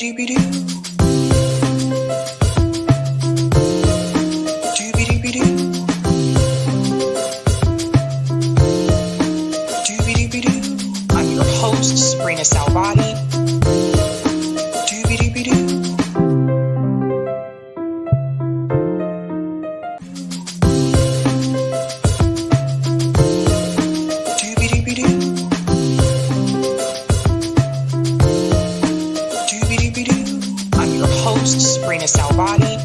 I'm your host, sabrinasalvati. I'm your host, sabrinasalvati.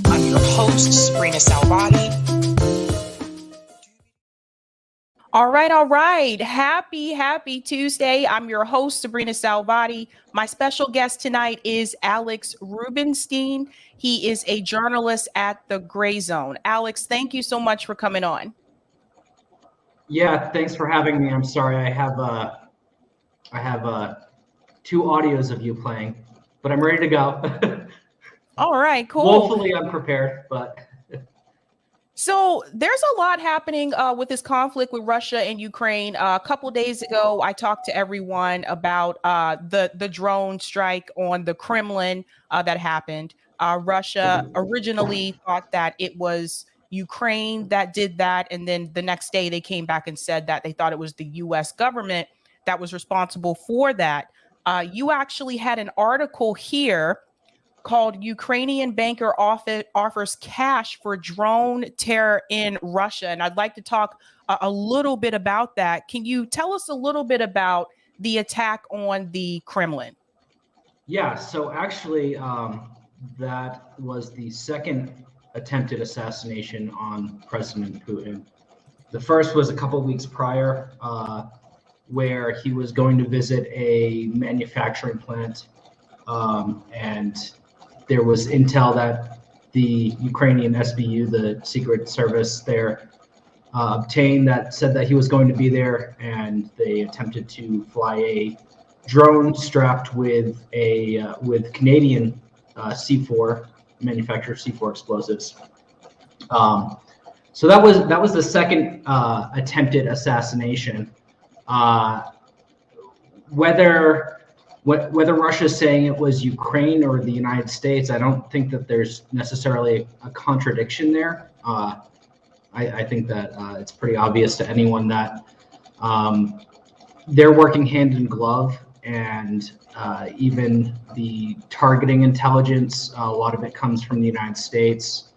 I'm your host, sabrinasalvati. All right. Happy Tuesday. I'm your host, Sabrina Salvati. My special guest tonight is Alex Rubinstein. He is a journalist at the Gray Zone. Alex, thank you so much for coming on. Yeah, thanks for having me. I'm sorry, I have two audios of you playing, but I'm ready to go. All right, cool. Woefully unprepared, but. So there's a lot happening with this conflict with Russia and Ukraine. A couple days ago, I talked to everyone about the drone strike on the Kremlin that happened. Russia originally thought that it was Ukraine that did that. And then the next day they came back and said that they thought it was the US government that was responsible for that. You actually had an article here called Ukrainian Banker Offers Cash for Drone Terror in Russia. And I'd like to talk a little bit about that. Can you tell us a little bit about the attack on the Kremlin? Yeah, so actually that was the second attempted assassination on President Putin. The first was a couple weeks prior where he was going to visit a manufacturing plant and there was intel that the Ukrainian SBU, the secret service there, obtained that said that he was going to be there, and they attempted to fly a drone strapped with Canadian C4 manufactured C4 explosives. So that was the second attempted assassination. Whether Russia's saying it was Ukraine or the United States, I don't think that there's necessarily a contradiction there. I think that it's pretty obvious to anyone that they're working hand in glove, and even the targeting intelligence, a lot of it comes from the United States.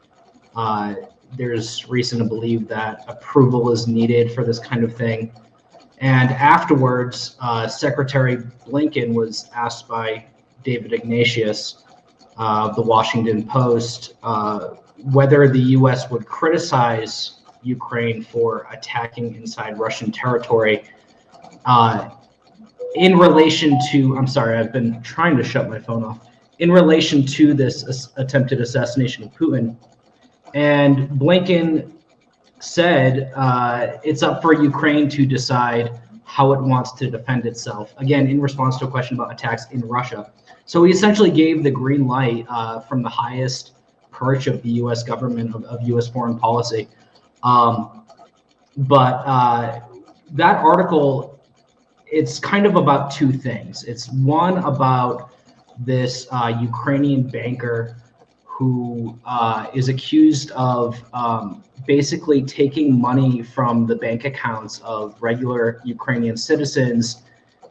There's reason to believe that approval is needed for this kind of thing. And afterwards, Secretary Blinken was asked by David Ignatius of the Washington Post whether the U.S. would criticize Ukraine for attacking inside Russian territory in relation to, I'm sorry, I've been trying to shut my phone off, in relation to this attempted assassination of Putin. And Blinken said it's up for Ukraine to decide how it wants to defend itself, again, in response to a question about attacks in Russia. So he essentially gave the green light from the highest perch of the U.S. government, of U.S. foreign policy. But that article, it's kind of about two things. It's one about this Ukrainian banker who is accused of basically taking money from the bank accounts of regular Ukrainian citizens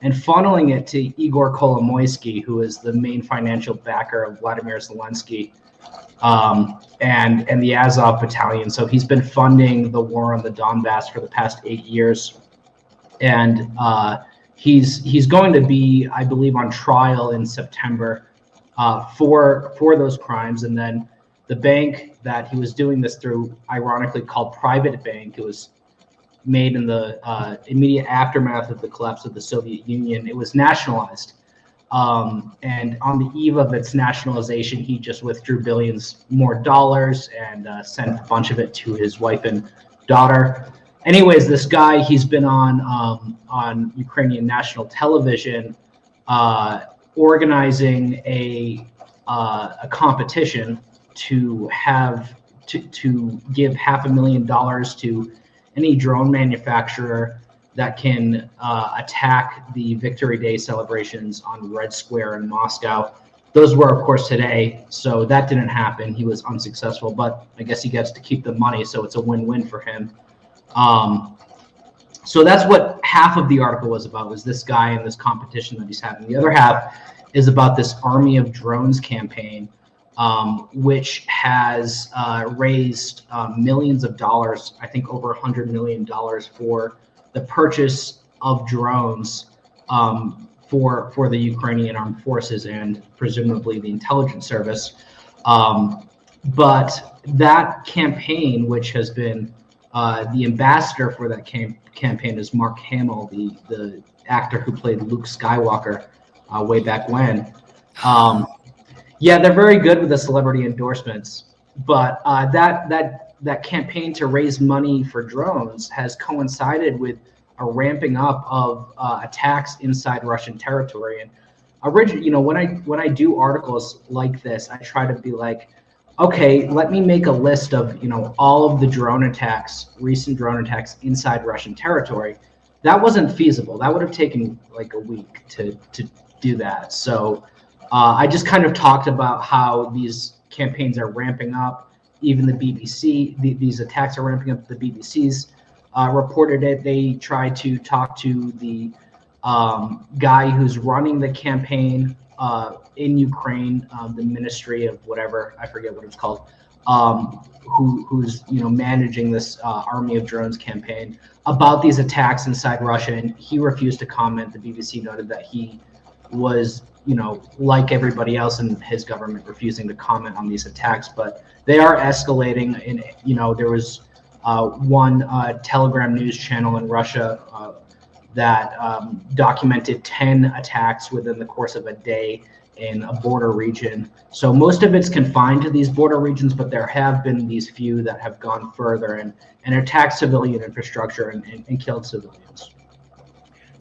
and funneling it to Igor Kolomoisky, who is the main financial backer of Vladimir Zelensky and the Azov battalion. So he's been funding the war on the Donbass for the past 8 years. And he's going to be, I believe, on trial in September for those crimes. And then the bank that he was doing this through, ironically called Private Bank, it was made in the immediate aftermath of the collapse of the Soviet Union. It was nationalized. And on the eve of its nationalization, he just withdrew billions more dollars and sent a bunch of it to his wife and daughter. Anyways, this guy, he's been on Ukrainian national television organizing a competition to give $500,000 to any drone manufacturer that can attack the Victory Day celebrations on Red Square in Moscow. Those were, of course, today, so that didn't happen. He was unsuccessful, but I guess he gets to keep the money, so it's a win-win for him. So that's what half of the article was about, was this guy and this competition that he's having. The other half is about this Army of Drones campaign, which has raised millions of dollars, I think over $100 million for the purchase of drones for the Ukrainian armed forces and presumably the intelligence service. But that campaign, which has been the ambassador for that campaign is Mark Hamill, the actor who played Luke Skywalker way back when. Yeah, they're very good with the celebrity endorsements, but that campaign to raise money for drones has coincided with a ramping up of attacks inside Russian territory. And originally, when I do articles like this, I try to be like, okay, let me make a list of all of the recent drone attacks inside Russian territory. That wasn't feasible. That would have taken like a week to do that. So I just kind of talked about how these campaigns are ramping up. Even the BBC, these attacks are ramping up. The BBC's reported it. They tried to talk to the guy who's running the campaign in Ukraine, the Ministry of whatever, I forget what it's called, who's managing this Army of Drones campaign about these attacks inside Russia, and he refused to comment. The BBC noted that he was, like everybody else in his government, refusing to comment on these attacks, but they are escalating. And there was one Telegram news channel in Russia that documented 10 attacks within the course of a day in a border region. So most of it's confined to these border regions, but there have been these few that have gone further and attacked civilian infrastructure and killed civilians.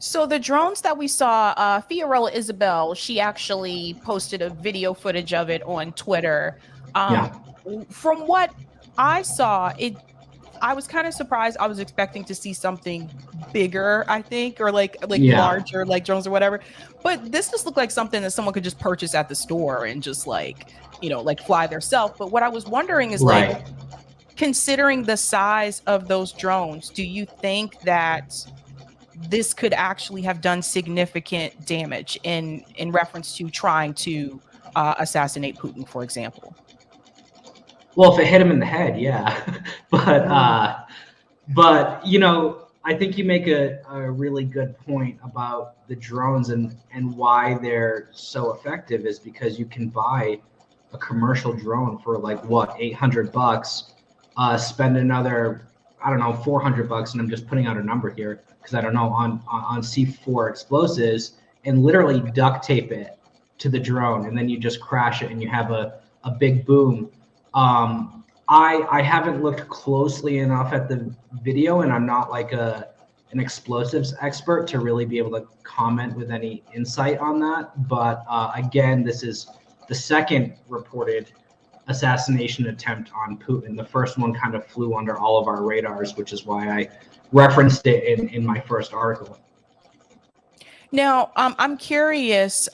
So the drones that we saw, Fiorella Isabel, she actually posted a video footage of it on Twitter. From what I saw, I was kind of surprised. I was expecting to see something bigger, I think, or like larger, like drones or whatever. But this just looked like something that someone could just purchase at the store and just like fly theirself. But what I was wondering is like, considering the size of those drones, do you think that this could actually have done significant damage in reference to trying to assassinate Putin, for example? Well, if it hit him in the head, yeah. But I think you make a really good point about the drones and why they're so effective is because you can buy a commercial drone for like what, $800, spend another, I don't know, $400, and I'm just putting out a number here because I don't know, on C4 explosives, and literally duct tape it to the drone, and then you just crash it and you have a big boom. I haven't looked closely enough at the video, and I'm not like an explosives expert to really be able to comment with any insight on that. But again, this is the second reported assassination attempt on Putin. The first one kind of flew under all of our radars, which is why I referenced it in my first article. Now, I'm curious,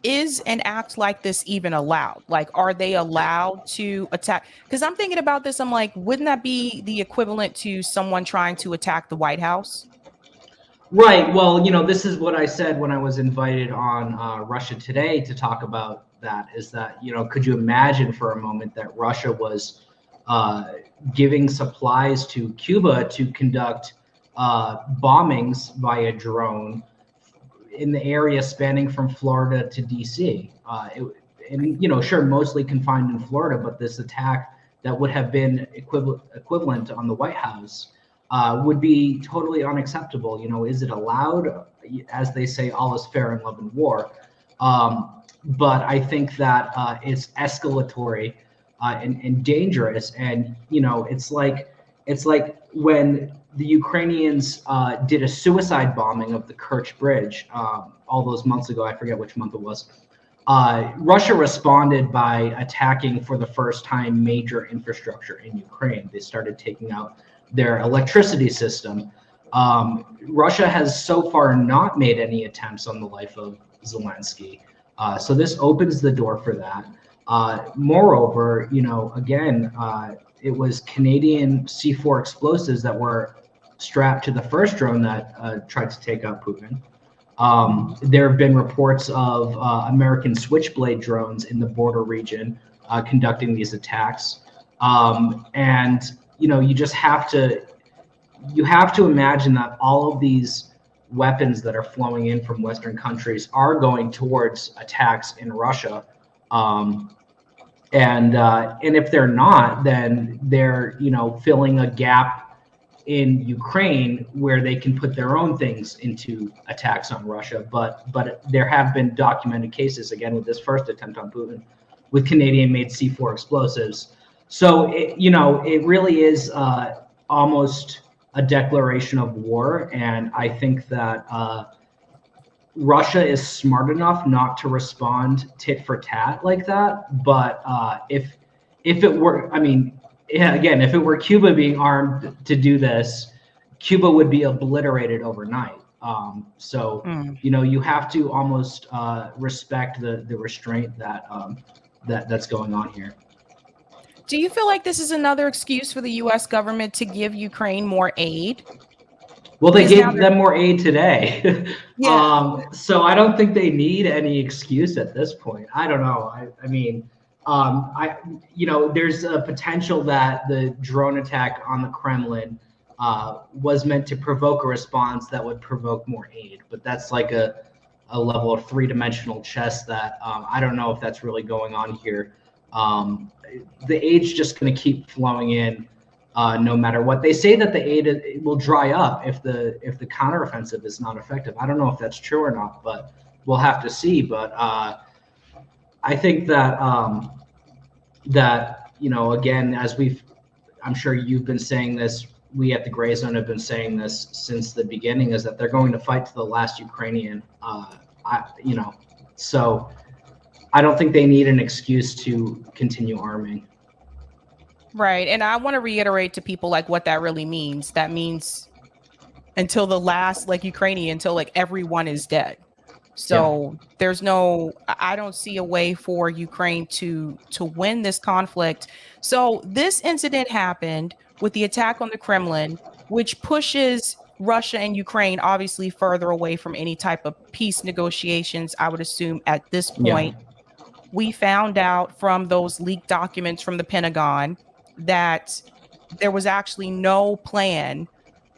is an act like this even allowed? Like, are they allowed to attack? Because I'm thinking about this. I'm like, wouldn't that be the equivalent to someone trying to attack the White House? Right. Well, this is what I said when I was invited on Russia Today to talk about that, is that, could you imagine for a moment that Russia was giving supplies to Cuba to conduct bombings via drone in the area spanning from Florida to DC? Sure, mostly confined in Florida, but this attack that would have been equivalent on the White House would be totally unacceptable. Is it allowed? As they say, all is fair in love and war. But I think that it's escalatory and dangerous. And, it's like it's like when the Ukrainians did a suicide bombing of the Kerch Bridge all those months ago. I forget which month it was. Russia responded by attacking for the first time major infrastructure in Ukraine. They started taking out their electricity system. Russia has so far not made any attempts on the life of Zelensky. So this opens the door for that. Moreover, again, it was Canadian C4 explosives that were strapped to the first drone that tried to take out Putin. There have been reports of American Switchblade drones in the border region conducting these attacks. And, you just have to imagine that all of these weapons that are flowing in from Western countries are going towards attacks in Russia. And if they're not, then they're, filling a gap in Ukraine where they can put their own things into attacks on Russia. But there have been documented cases, again, with this first attempt on Putin, with Canadian-made C4 explosives. So, it really is almost a declaration of war. And I think that Russia is smart enough not to respond tit for tat like that. But if it were, again, if it were Cuba being armed to do this, Cuba would be obliterated overnight. You have to almost respect the restraint that's going on here. Do you feel like this is another excuse for the U.S. government to give Ukraine more aid? Well, they gave them more aid today. Yeah. So I don't think they need any excuse at this point. I don't know. There's a potential that the drone attack on the Kremlin was meant to provoke a response that would provoke more aid. But that's like a level of three-dimensional chess that I don't know if that's really going on here. The aid's just going to keep flowing in. No matter what they say, that the aid will dry up if the counteroffensive is not effective. I don't know if that's true or not, but we'll have to see. But I think that again, I'm sure you've been saying this. We at the Gray Zone have been saying this since the beginning, is that they're going to fight to the last Ukrainian. So I don't think they need an excuse to continue arming. Right. And I want to reiterate to people what that really means. That means until the last Ukrainian, until everyone is dead. So I don't see a way for Ukraine to win this conflict. So this incident happened with the attack on the Kremlin, which pushes Russia and Ukraine obviously further away from any type of peace negotiations, I would assume at this point. We found out from those leaked documents from the Pentagon that there was actually no plan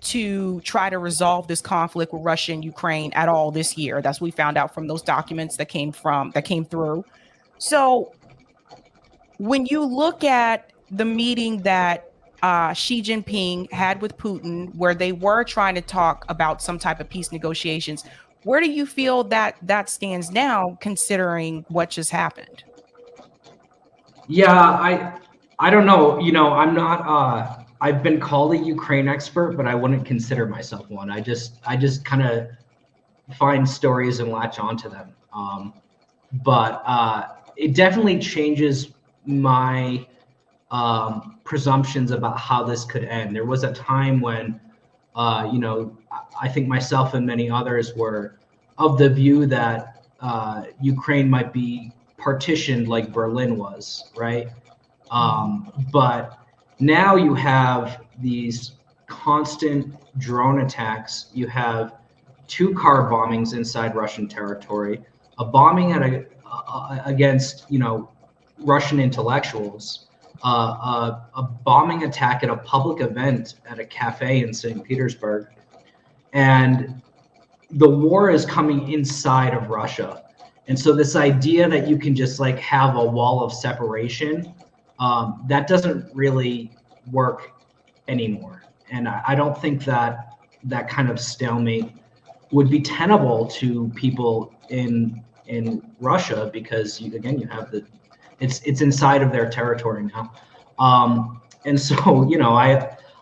to try to resolve this conflict with Russia and Ukraine at all this year. That's what we found out from those documents that came through. So when you look at the meeting that Xi Jinping had with Putin, where they were trying to talk about some type of peace negotiations, where do you feel that stands now, considering what just happened? Yeah, I don't know. I'm not. I've been called a Ukraine expert, but I wouldn't consider myself one. I just kind of find stories and latch onto them. But it definitely changes my presumptions about how this could end. There was a time when, I think myself and many others were of the view that Ukraine might be partitioned like Berlin was, right? But now you have these constant drone attacks. You have 2 car bombings inside Russian territory, a bombing against Russian intellectuals, a bombing attack at a public event at a cafe in St. Petersburg, and the war is coming inside of Russia. And so this idea that you can just have a wall of separation, that doesn't really work anymore. And I don't think that kind of stalemate would be tenable to people in Russia, because you have it's inside of their territory now. And so,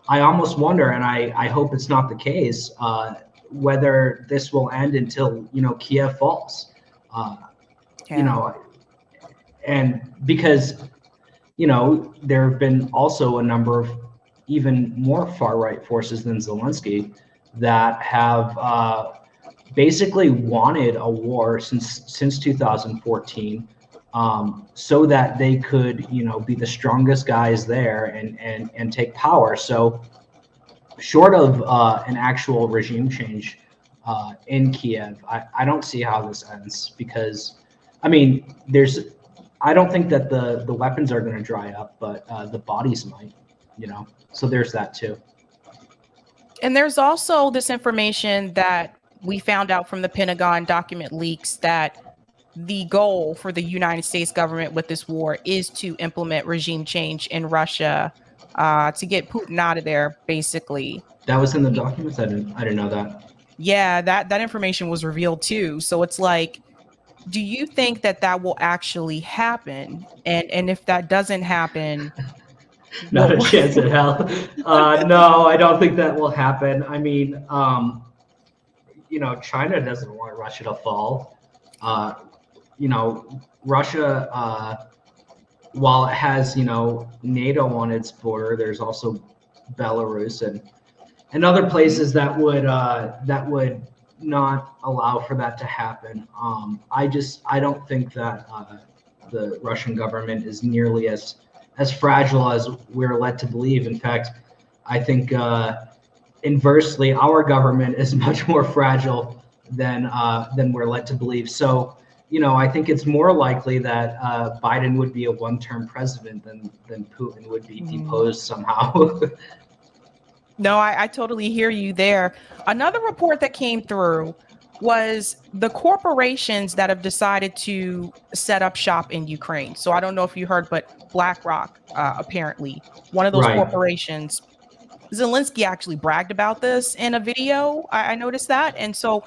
I almost wonder, and I hope it's not the case, whether this will end until, you know, Kiev falls. You know, and because, you know, there have been also a number of even more far-right forces than Zelensky that have basically wanted a war since 2014, so that they could, you know, be the strongest guys there and take power. So short of an actual regime change in Kiev, I don't see how this ends, because, I mean, I don't think that the weapons are going to dry up, but the bodies might, you know. So there's that too. And there's also this information that we found out from the Pentagon document leaks that the goal for the United States government with this war is to implement regime change in Russia, to get Putin out of there, basically. That was in the documents? I didn't know that. Yeah, that information was revealed too. So it's like, do you think that that will actually happen? And if that doesn't happen, Not a chance in hell. No, I don't think that will happen. I mean, you know, China doesn't want Russia to fall. You know, Russia, while it has, you know, NATO on its border, there's also Belarus and other places that would not allow for that to happen. I don't think that the Russian government is nearly as fragile as we're led to believe. In fact, I think inversely, our government is much more fragile than we're led to believe. So, you know, I think it's more likely that Biden would be a one-term president than Putin would be deposed somehow. No, I totally hear you there. Another report that came through was the corporations that have decided to set up shop in Ukraine. So I don't know if you heard, but BlackRock, apparently, one of those corporations, Zelensky actually bragged about this in a video. I noticed that. And so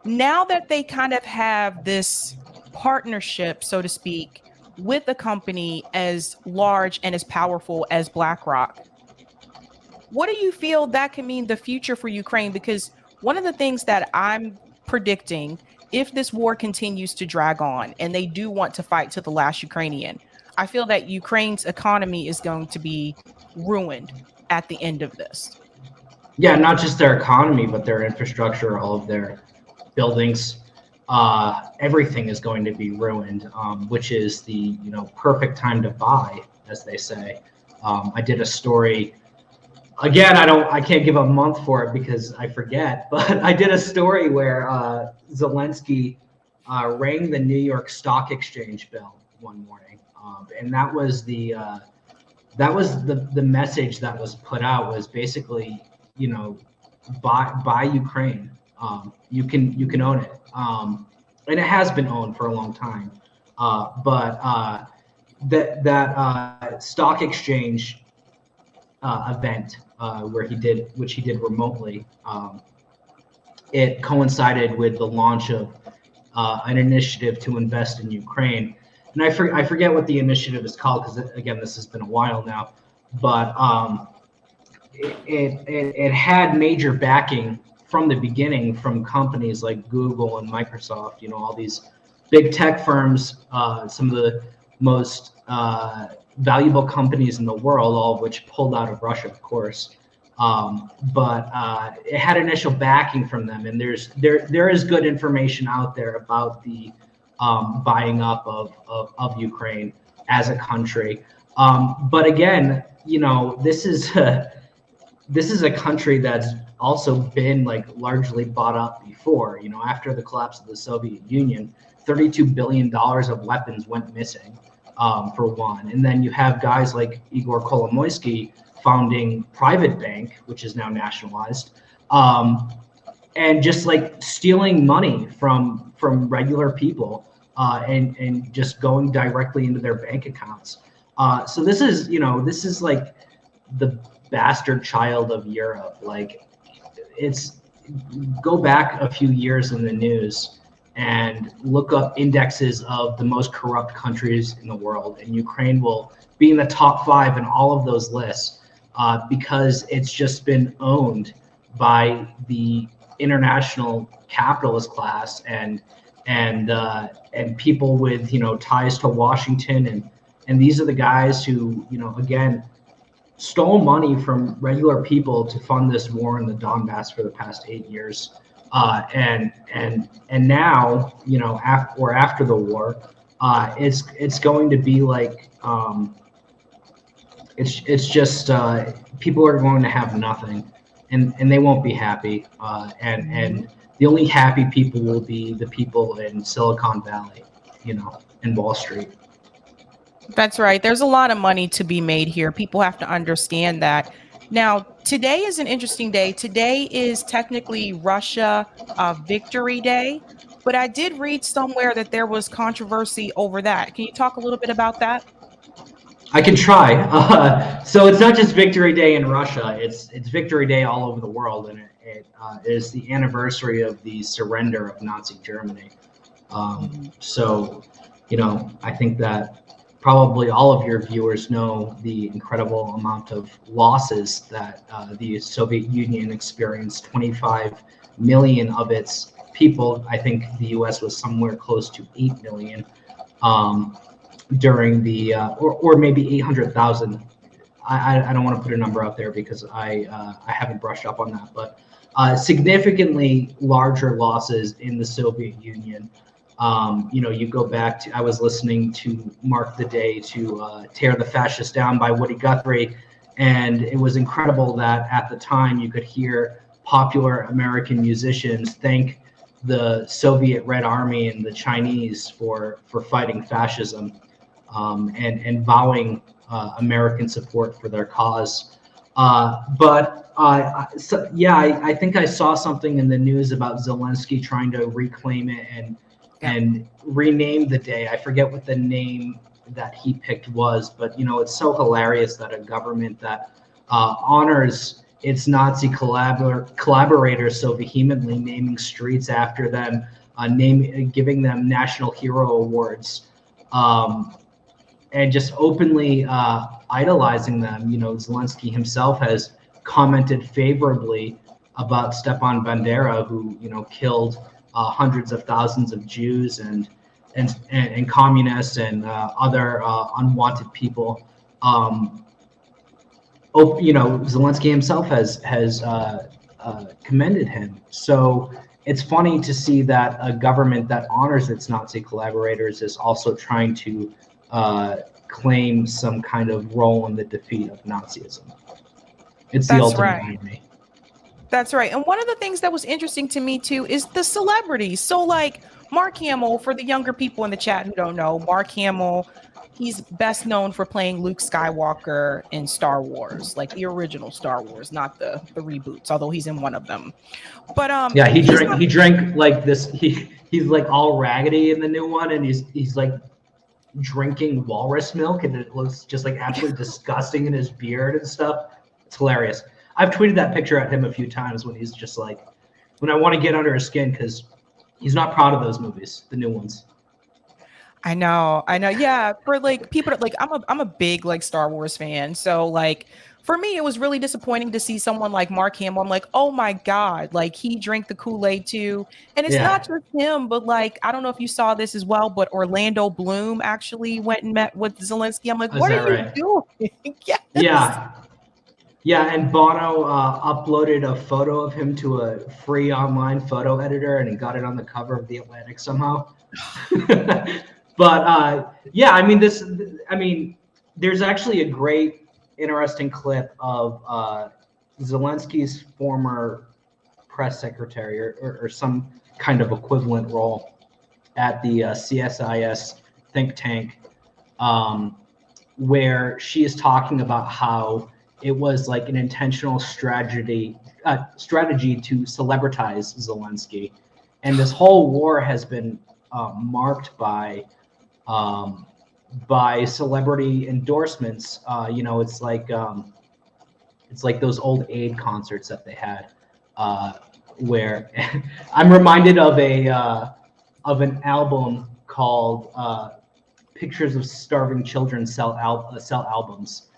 now that they kind of have this partnership, so to speak, with a company as large and as powerful as BlackRock, what do you feel that can mean the future for Ukraine? Because one of the things that I'm predicting, if this war continues to drag on and they do want to fight to the last Ukrainian, I feel that Ukraine's economy is going to be ruined at the end of this. Yeah, not just their economy, but their infrastructure, all of their buildings, everything is going to be ruined, which is the, you know, perfect time to buy, as they say. I did a story. Again, I can't give a month for it because I forget, but I did a story where Zelensky rang the New York Stock Exchange bell one morning, and that was the message that was put out, was basically, you know, buy Ukraine. You can own it, and it has been owned for a long time. But that stock exchange event which he did remotely, it coincided with the launch of an initiative to invest in Ukraine. And I forget what the initiative is called, because again, this has been a while now, but it had major backing from the beginning from companies like Google and Microsoft, you know, all these big tech firms, some of the most valuable companies in the world, all of which pulled out of Russia, of course. But it had initial backing from them, and there is good information out there about the buying up of Ukraine as a country. But again, you know, this is a country that's also been like largely bought up before. You know, after the collapse of the Soviet Union, $32 billion of weapons went missing, for one. And then you have guys like Igor Kolomoisky founding Private Bank, which is now nationalized, and just like stealing money from regular people, and just going directly into their bank accounts. So this is, you know, this is like the bastard child of Europe. Like, go back a few years in the news and look up indexes of the most corrupt countries in the world, and Ukraine will be in the top 5 in all of those lists. because it's just been owned by the international capitalist class and people with ties to Washington, and these are the guys who again stole money from regular people to fund this war in the Donbass for the past 8 years, and now after the war, it's going to be like it's just people are going to have nothing, and they won't be happy, and the only happy people will be the people in Silicon Valley, in Wall Street. That's right. There's a lot of money to be made here. People have to understand that. Now, today is an interesting day. Today is technically Russia Victory Day, but I did read somewhere that there was controversy over that. Can you talk a little bit about that? I can try. So it's not just Victory Day in Russia; it's Victory Day all over the world, and it is the anniversary of the surrender of Nazi Germany. So, I think that probably all of your viewers know the incredible amount of losses that the Soviet Union experienced. 25 million of its people. I think the U.S. was somewhere close to 8 million. During the or maybe 800,000. I don't want to put a number out there because I haven't brushed up on that, but significantly larger losses in the Soviet Union. You go back to, I was listening to Mark the Day to Tear the Fascists Down by Woody Guthrie, and it was incredible that at the time you could hear popular American musicians thank the Soviet Red Army and the Chinese for fighting fascism. And vowing American support for their cause. I think I saw something in the news about Zelensky trying to reclaim it and rename the day. I forget what the name that he picked was, but it's so hilarious that a government that honors its Nazi collaborators so vehemently, naming streets after them, giving them national hero awards. And just openly idolizing them. Zelensky himself has commented favorably about Stepan Bandera, who killed hundreds of thousands of Jews and communists and other unwanted people. Zelensky himself has commended him. So it's funny to see that a government that honors its Nazi collaborators is also trying to claim some kind of role in the defeat of Nazism. It's the ultimate irony. That's right. And one of the things that was interesting to me too is the celebrities. So like Mark Hamill, for the younger people in the chat who don't know, Mark Hamill, he's best known for playing Luke Skywalker in Star Wars, like the original Star Wars, not the reboots, although he's in one of them. But yeah, he drank like this. He's like all raggedy in the new one, and he's like drinking walrus milk, and it looks just like absolutely disgusting in his beard and stuff. It's hilarious. I've tweeted that picture at him a few times when he's just like, when I want to get under his skin, because he's not proud of those movies, the new ones. I know. Yeah, for like people that like, I'm a big like Star Wars fan, so like for me it was really disappointing to see someone like Mark Hamill. I'm like, oh my god, like he drank the Kool-Aid too. And it's not just him, but like I don't know if you saw this as well, but Orlando Bloom actually went and met with Zelensky. I'm like, what are you doing? Yes. Yeah, and Bono uploaded a photo of him to a free online photo editor, and he got it on the cover of The Atlantic somehow. But yeah, I mean, there's actually a great, interesting clip of Zelensky's former press secretary or some kind of equivalent role at the CSIS think tank, where she is talking about how it was like an intentional strategy to celebritize Zelensky, and this whole war has been marked by celebrity endorsements. It's like those old Aid concerts that they had, where I'm reminded of an album called "Pictures of Starving Children Sell Albums."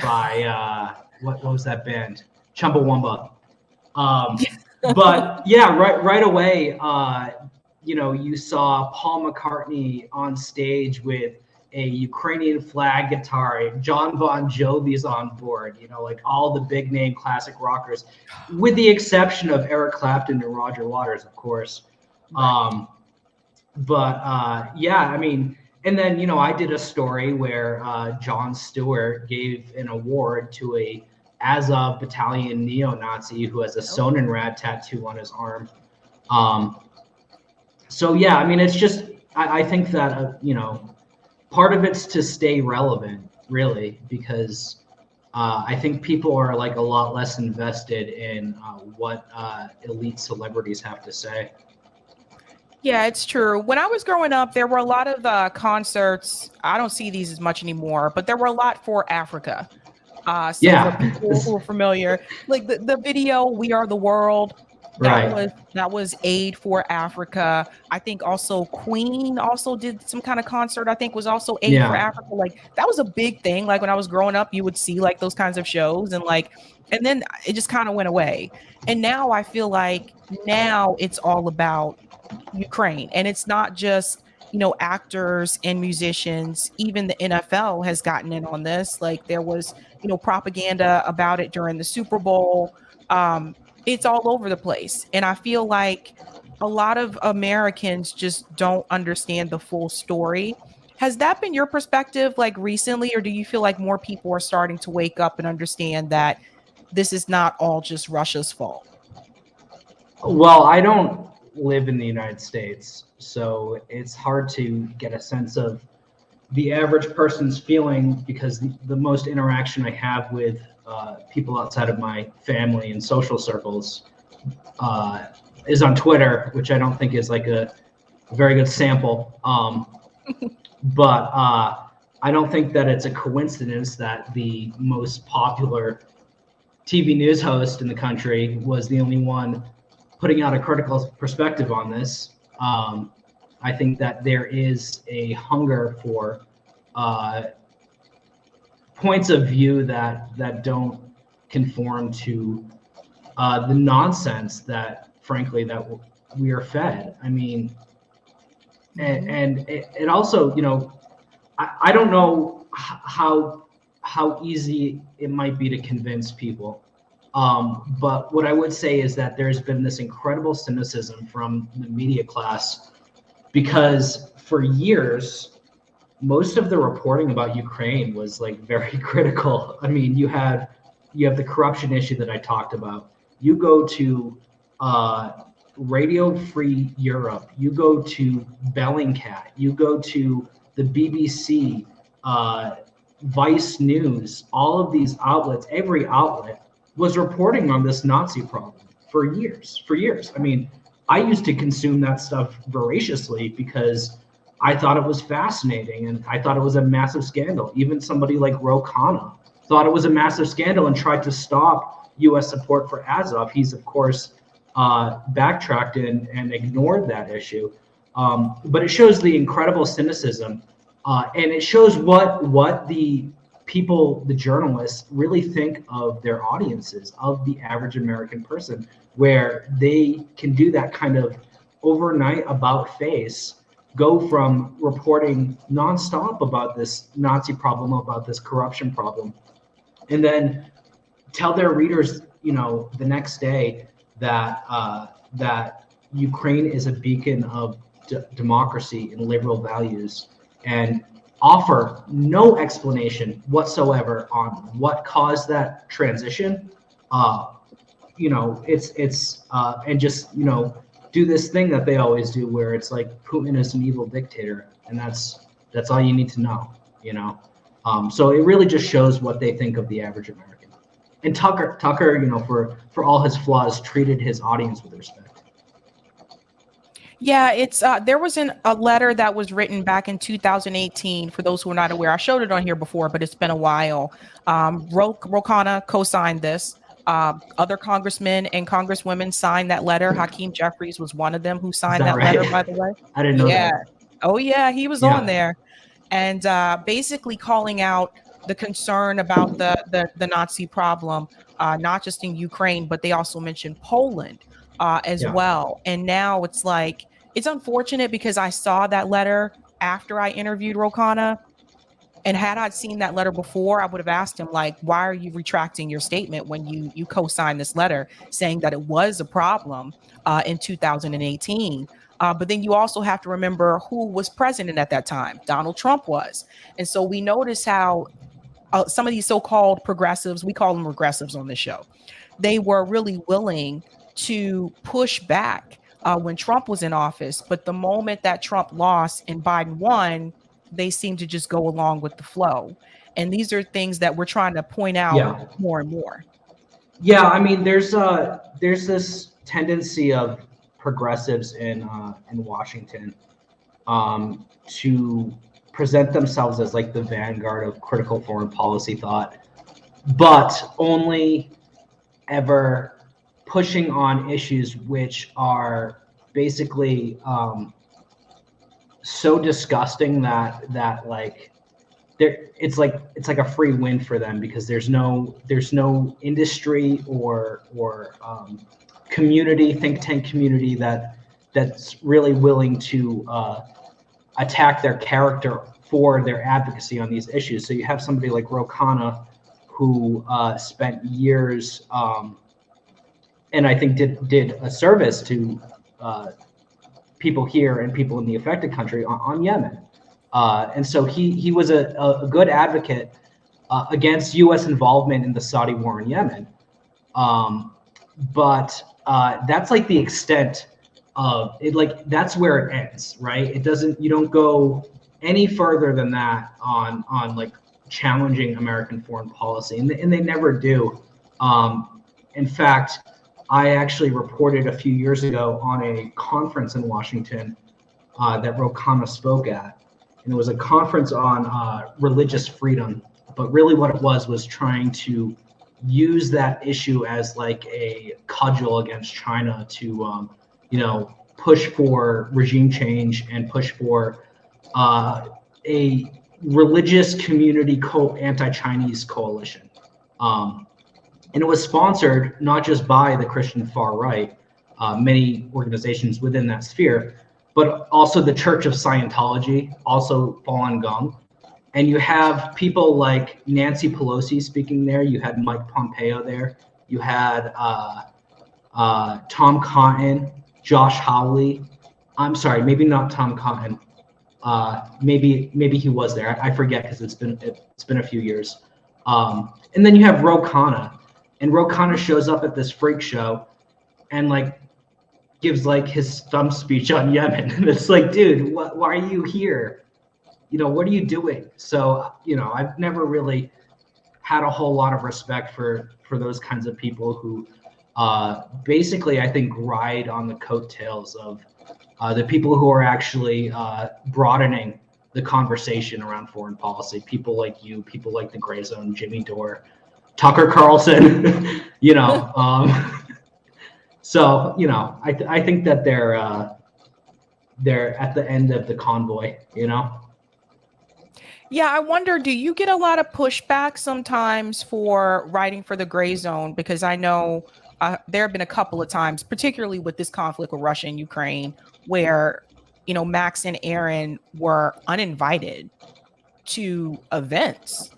by what was that band? Chumbawamba. But yeah, right away, you saw Paul McCartney on stage with a Ukrainian flag guitar. John Bon Jovi's on board. Like all the big name classic rockers, with the exception of Eric Clapton and Roger Waters, of course. Right. Yeah, I mean, and then I did a story where Jon Stewart gave an award to a Azov battalion neo-Nazi who has a Sonnenrad tattoo on his arm. So yeah, I mean, it's just I think that part of it's to stay relevant, really, because I think people are like a lot less invested in what elite celebrities have to say. Yeah, it's true. When I was growing up, there were a lot of concerts. I don't see these as much anymore, but there were a lot for Africa. So Yeah. for people who are familiar, like the video "We Are the World," that was aid for Africa. I think also Queen also did some kind of concert. I think was also aid for Africa. Like that was a big thing. Like when I was growing up, you would see like those kinds of shows, and then it just kind of went away. And now I feel like now it's all about Ukraine, and it's not just actors and musicians. Even the NFL has gotten in on this. Like there was propaganda about it during the Super Bowl. It's all over the place, and I feel like a lot of Americans just don't understand the full story. Has that been your perspective like recently, or do you feel like more people are starting to wake up and understand that this is not all just Russia's fault? Well, I don't live in the United States, so it's hard to get a sense of the average person's feeling, because the most interaction I have with people outside of my family and social circles is on Twitter, which I don't think is like a very good sample. But I don't think that it's a coincidence that the most popular TV news host in the country was the only one putting out a critical perspective on this. I think that there is a hunger for points of view that don't conform to the nonsense that, frankly, that we are fed. I mean, and it also, I don't know how easy it might be to convince people. But what I would say is that there's been this incredible cynicism from the media class, because for years, most of the reporting about Ukraine was like very critical. I mean, you have the corruption issue that I talked about. You go to Radio Free Europe, you go to Bellingcat, you go to the BBC, Vice News, all of these outlets, every outlet was reporting on this Nazi problem for years. I mean, I used to consume that stuff voraciously because I thought it was fascinating and I thought it was a massive scandal. Even somebody like Ro Khanna thought it was a massive scandal and tried to stop U.S. support for Azov. He's, of course, backtracked and ignored that issue. But it shows the incredible cynicism, and it shows what the people, the journalists, really think of their audiences, of the average American person, where they can do that kind of overnight about face, go from reporting nonstop about this Nazi problem, about this corruption problem, and then tell their readers, the next day that that Ukraine is a beacon of democracy and liberal values, and offer no explanation whatsoever on what caused that transition. It's and just do this thing that they always do, where it's like Putin is an evil dictator, and that's all you need to know. So it really just shows what they think of the average American. And Tucker, for all his flaws, treated his audience with respect. Yeah, it's there was a letter that was written back in 2018. For those who are not aware, I showed it on here before, but it's been a while. Ro Khanna co-signed this. Other congressmen and congresswomen signed that letter. Hakeem Jeffries was one of them who signed that right? letter, by the way. I didn't know that. Oh yeah, he was on there, and basically calling out the concern about the Nazi problem, not just in Ukraine, but they also mentioned Poland as well. And now it's like, it's unfortunate because I saw that letter after I interviewed Ro Khanna. And had I seen that letter before, I would have asked him, like, why are you retracting your statement when you co-signed this letter saying that it was a problem in 2018? But then you also have to remember who was president at that time. Donald Trump was. And so we notice how some of these so-called progressives, we call them regressives on this show, they were really willing to push back when Trump was in office. But the moment that Trump lost and Biden won, they seem to just go along with the flow. And these are things that we're trying to point out more and more. Yeah, I mean, there's this tendency of progressives in Washington to present themselves as like the vanguard of critical foreign policy thought, but only ever pushing on issues which are basically so disgusting that like it's like a free win for them, because there's no industry or community, think tank community that's really willing to attack their character for their advocacy on these issues. So you have somebody like Ro Khanna, who spent years and I think did a service to people here and people in the affected country on Yemen. And so he was a good advocate against U.S. involvement in the Saudi war in Yemen. But that's like the extent of it. Like, that's where it ends, right? It doesn't, you don't go any further than that on like challenging American foreign policy, and they never do. In fact, I actually reported a few years ago on a conference in Washington that Ro Khanna spoke at. And it was a conference on religious freedom, but really what it was trying to use that issue as like a cudgel against China to, push for regime change and push for a religious community anti-Chinese coalition. And it was sponsored not just by the Christian far right, many organizations within that sphere, but also the Church of Scientology, also Falun Gong. And you have people like Nancy Pelosi speaking there. You had Mike Pompeo there. You had Tom Cotton, Josh Hawley. I'm sorry, maybe not Tom Cotton. Maybe he was there. I forget, because it's been a few years. And then you have Ro Khanna, and Ro Khanna shows up at this freak show and like gives like his stump speech on Yemen. And it's like, dude, why are you here? What are you doing? So, I've never really had a whole lot of respect for those kinds of people who basically, I think, ride on the coattails of the people who are actually broadening the conversation around foreign policy. People like you, people like the Gray Zone, Jimmy Dore, Tucker Carlson, So, I think that they're at the end of the convoy, Yeah, I wonder, do you get a lot of pushback sometimes for writing for the Gray Zone? Because I know there have been a couple of times, particularly with this conflict with Russia and Ukraine, where, Max and Aaron were uninvited to events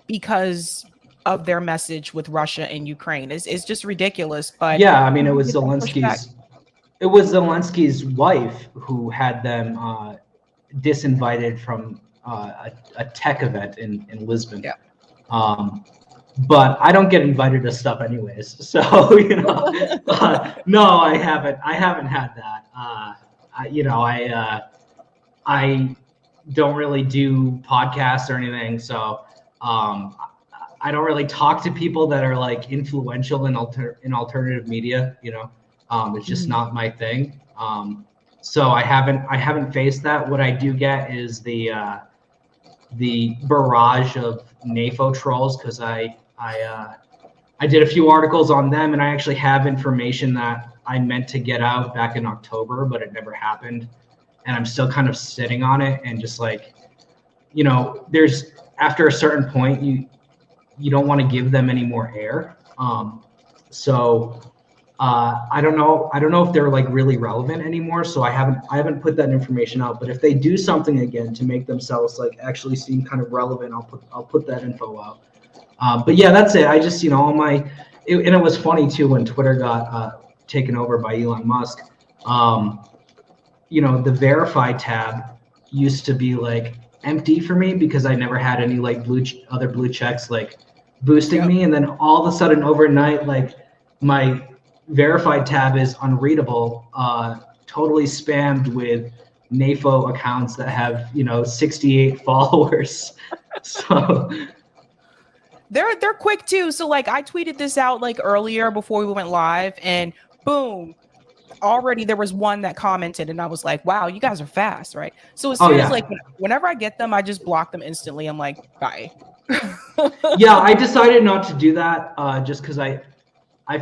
because of their message with Russia and Ukraine. It's just ridiculous. But yeah, I mean, it was Zelensky's wife who had them disinvited from a tech event in Lisbon. Yeah. But I don't get invited to stuff anyways. So, no, I haven't had that. I don't really do podcasts or anything. So, I don't really talk to people that are like influential in alternative media. It's just not my thing. So I haven't faced that. What I do get is the barrage of NAFO trolls, because I did a few articles on them, and I actually have information that I meant to get out back in October, but it never happened, and I'm still kind of sitting on it, and just like, there's after a certain point, you don't want to give them any more air. So I don't know if they're like really relevant anymore. So I haven't put that information out. But if they do something again to make themselves like actually seem kind of relevant, I'll put that info out. But yeah, that's it. I just, all my, and it was funny too when Twitter got taken over by Elon Musk. The verify tab used to be like empty for me because I never had any like other blue checks like boosting me, and then all of a sudden overnight, like my verified tab is unreadable, totally spammed with NAFO accounts that have 68 followers. So they're quick too. So like I tweeted this out like earlier before we went live, and boom, already there was one that commented, and I was like, wow, you guys are fast, right? So as soon as like whenever I get them, I just block them instantly. I'm like, bye. Yeah, I decided not to do that just because I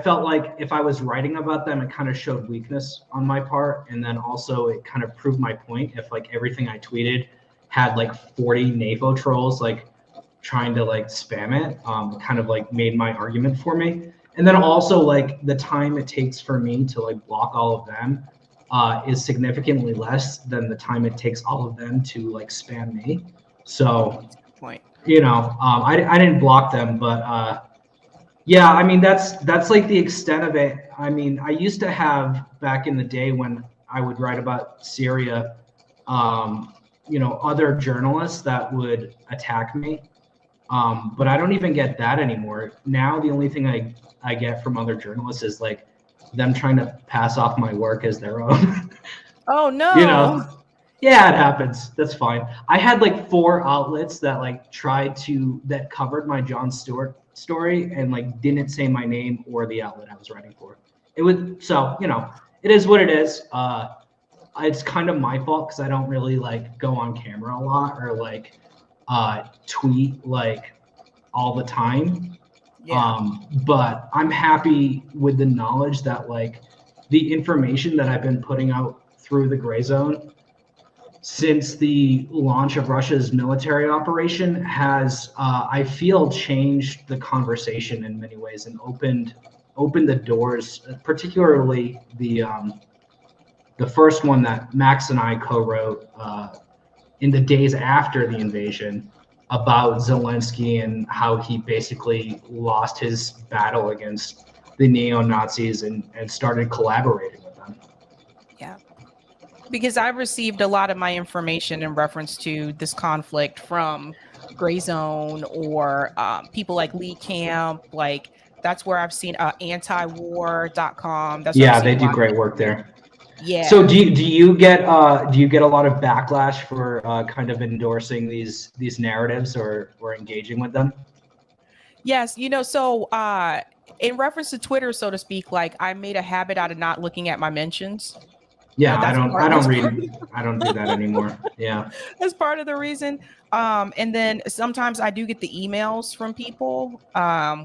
felt like if I was writing about them, it kind of showed weakness on my part, and then also it kind of proved my point. If like everything I tweeted had like 40 NAFO trolls like trying to like spam it, kind of like made my argument for me. And then also like the time it takes for me to like block all of them is significantly less than the time it takes all of them to like spam me. So point. I didn't block them, but yeah, I mean that's like the extent of it. I mean, I used to have back in the day when I would write about Syria, other journalists that would attack me. But I don't even get that anymore. Now the only thing I get from other journalists is like them trying to pass off my work as their own. Oh no. Yeah, it happens. That's fine. I had like 4 outlets that like that covered my Jon Stewart story and like didn't say my name or the outlet I was writing for. It is what it is. It's kind of my fault because I don't really like go on camera a lot or like tweet like all the time. But I'm happy with the knowledge that like the information that I've been putting out through the gray zone since the launch of Russia's military operation has I feel changed the conversation in many ways and opened the doors, particularly the first one that Max and I co-wrote in the days after the invasion about Zelensky and how he basically lost his battle against the neo-Nazis and started collaborating with them. Yeah. Because I've received a lot of my information in reference to this conflict from Gray Zone or people like Lee Camp. Like that's where I've seen antiwar.com. That's yeah, they do great work there. Yeah. So do you get a lot of backlash for kind of endorsing these narratives or engaging with them? Yes, so in reference to Twitter, so to speak, like I made a habit out of not looking at my mentions. Yeah, I don't do that anymore. Yeah. That's part of the reason. And then sometimes I do get the emails from people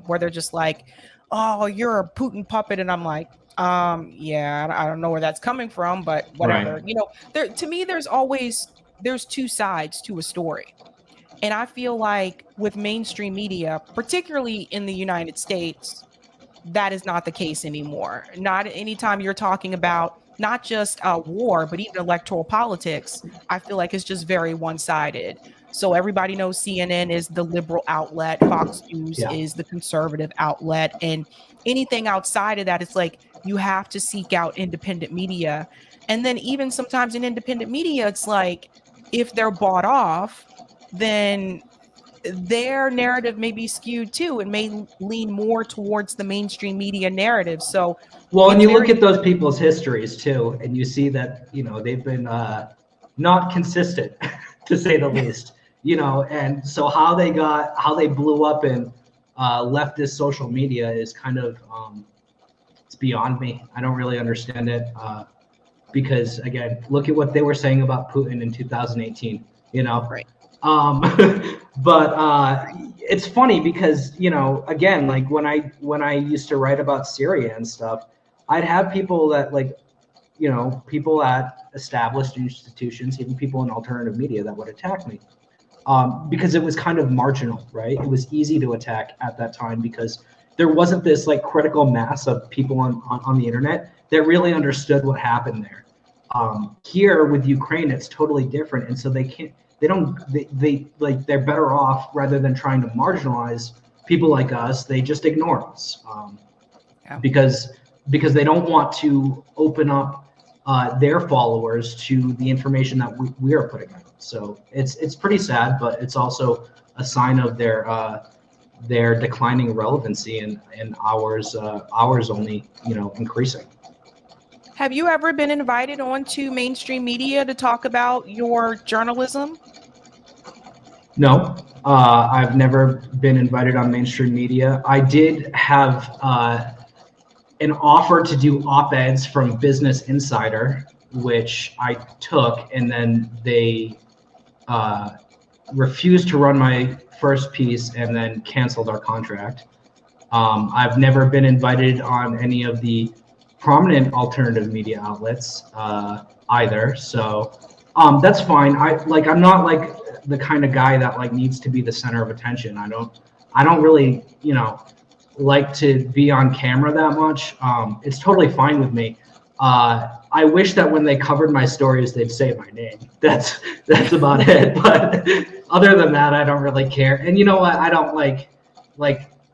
where they're just like, oh, you're a Putin puppet. And I'm like, yeah, I don't know where that's coming from, but whatever. Right. To me, there's 2 sides to a story. And I feel like with mainstream media, particularly in the United States, that is not the case anymore. Not anytime you're talking about not just war, but even electoral politics, I feel like it's just very one-sided. So everybody knows CNN is the liberal outlet, Fox News is the conservative outlet, and anything outside of that, it's like you have to seek out independent media. And then even sometimes in independent media, it's like if they're bought off, then their narrative may be skewed too and may lean more towards the mainstream media narrative. So and you look at those people's histories too, and you see that they've been not consistent to say the least. And so how they blew up in leftist social media is kind of it's beyond me. I don't really understand it because again, look at what they were saying about Putin in 2018. Right. But it's funny because again, like when I used to write about Syria and stuff, I'd have people that like people at established institutions, even people in alternative media that would attack me. because it was kind of marginal, right? It was easy to attack at that time because there wasn't this like critical mass of people on the internet that really understood what happened there. Here with Ukraine, it's totally different, and so they're better off rather than trying to marginalize people like us. They just ignore us because they don't want to open up their followers to the information that we are putting out. So it's pretty sad, but it's also a sign of their declining relevancy and ours only increasing. Have you ever been invited onto mainstream media to talk about your journalism? No, I've never been invited on mainstream media. I did have an offer to do op-eds from Business Insider, which I took, and then they refused to run my first piece and then canceled our contract. I've never been invited on any of the prominent alternative media outlets either, so that's fine. I'm not like the kind of guy that like needs to be the center of attention. I don't really like to be on camera that much. It's totally fine with me. I wish that when they covered my stories, they'd say my name. That's about it. But other than that, I don't really care. And you know what? I don't like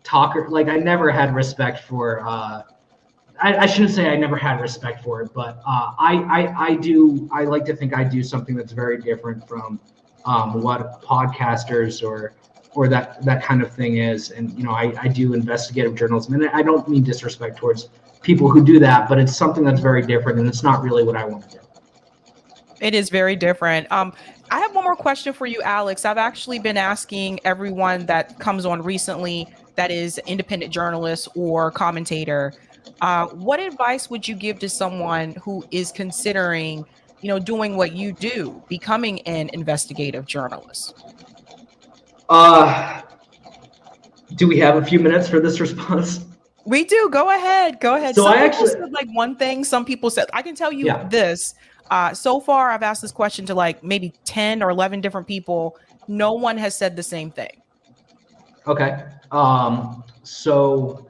talker. Like I never had respect for. I shouldn't say I never had respect for it, but I do. I like to think I do something that's very different from what podcasters or that kind of thing is. And I do investigative journalism, and I don't mean disrespect towards people who do that, but it's something that's very different, and it's not really what I want to do. It is very different. I have one more question for you, Alex. I've actually been asking everyone that comes on recently that is independent journalist or commentator, what advice would you give to someone who is considering, doing what you do, becoming an investigative journalist? Do we have a few minutes for this response? We do. Go ahead. So some I people actually said like one thing. Some people said, I can tell you Yeah. this. So far, I've asked this question to like maybe 10 or 11 different people. No one has said the same thing. Okay. So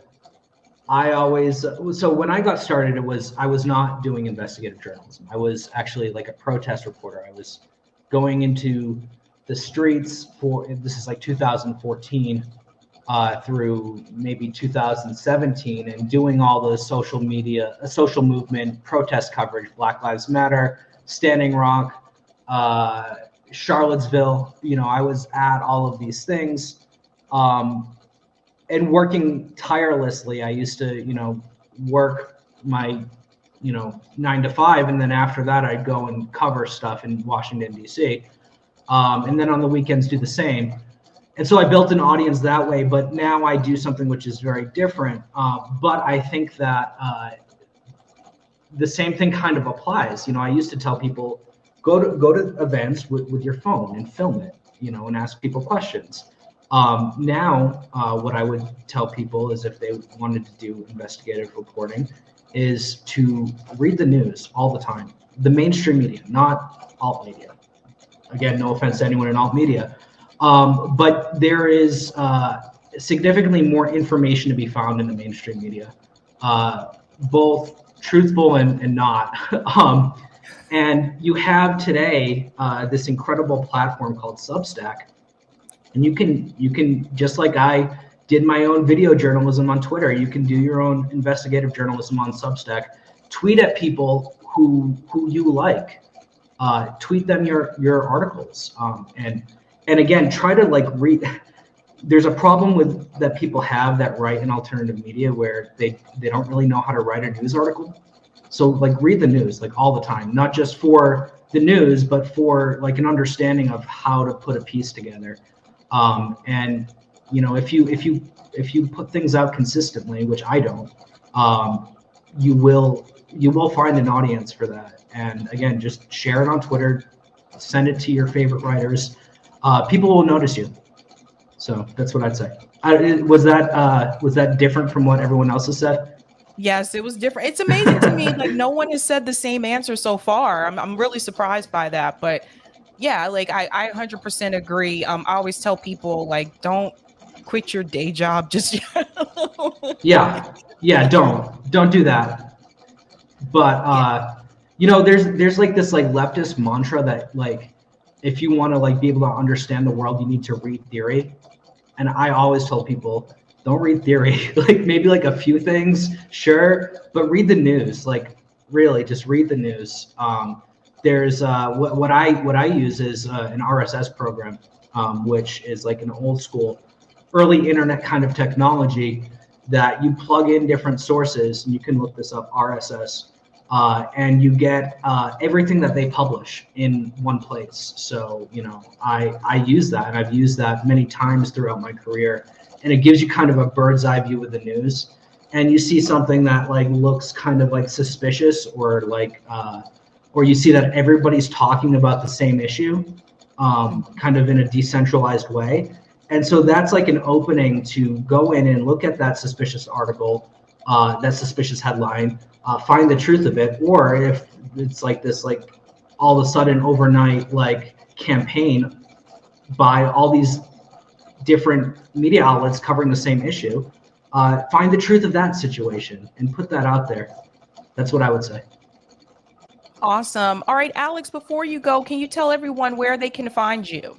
when I got started, I was not doing investigative journalism. I was actually like a protest reporter. I was going into the streets this is like 2014 through maybe 2017, and doing all the social movement protest coverage, Black Lives Matter, Standing Rock, Charlottesville. I was at all of these things. And working tirelessly. I used to, work my, 9 to 5. And then after that, I'd go and cover stuff in Washington, D.C. And then on the weekends do the same. And so I built an audience that way, but now I do something which is very different. But I think that the same thing kind of applies. I used to tell people, go to events with your phone and film it, and ask people questions. Now, what I would tell people is if they wanted to do investigative reporting is to read the news all the time, the mainstream media, not alt media. Again, no offense to anyone in alt media, but there is significantly more information to be found in the mainstream media, both truthful and not. And you have today this incredible platform called Substack. And you can just like I did my own video journalism on Twitter, you can do your own investigative journalism on Substack. Tweet at people who you like. Tweet them your articles. And again, try to like read. There's a problem that people have that write in alternative media where they don't really know how to write a news article. So like read the news like all the time, not just for the news, but for like an understanding of how to put a piece together. And if you put things out consistently, which I don't, you will find an audience for that. And again, just share it on Twitter, send it to your favorite writers. People will notice you. So that's what I'd say. Was that different from what everyone else has said? Yes, it was different. It's amazing to me. Like no one has said the same answer so far. I'm really surprised by that, but Yeah, like I 100% agree. I always tell people like, don't quit your day job just yet. Yeah, yeah, don't do that. But Yeah. you know, there's like this like leftist mantra that like if you want to like be able to understand the world, you need to read theory. And I always tell people, don't read theory. Like maybe like a few things, sure, but read the news. Like really, just read the news. There's what I use is an RSS program, which is like an old school, early internet kind of technology that you plug in different sources, and you can look this up, RSS, and you get everything that they publish in one place. So, you know, I use that, and I've used that many times throughout my career, and it gives you kind of a bird's eye view of the news. And you see something that like looks kind of like suspicious, or like, or you see that everybody's talking about the same issue, kind of in a decentralized way. And so that's like an opening to go in and look at that suspicious article, that suspicious headline, find the truth of it. Or if it's like this, like all of a sudden overnight, like campaign by all these different media outlets covering the same issue, find the truth of that situation and put that out there. That's what I would say. Awesome. All right, Alex, before you go, can you tell everyone where they can find you?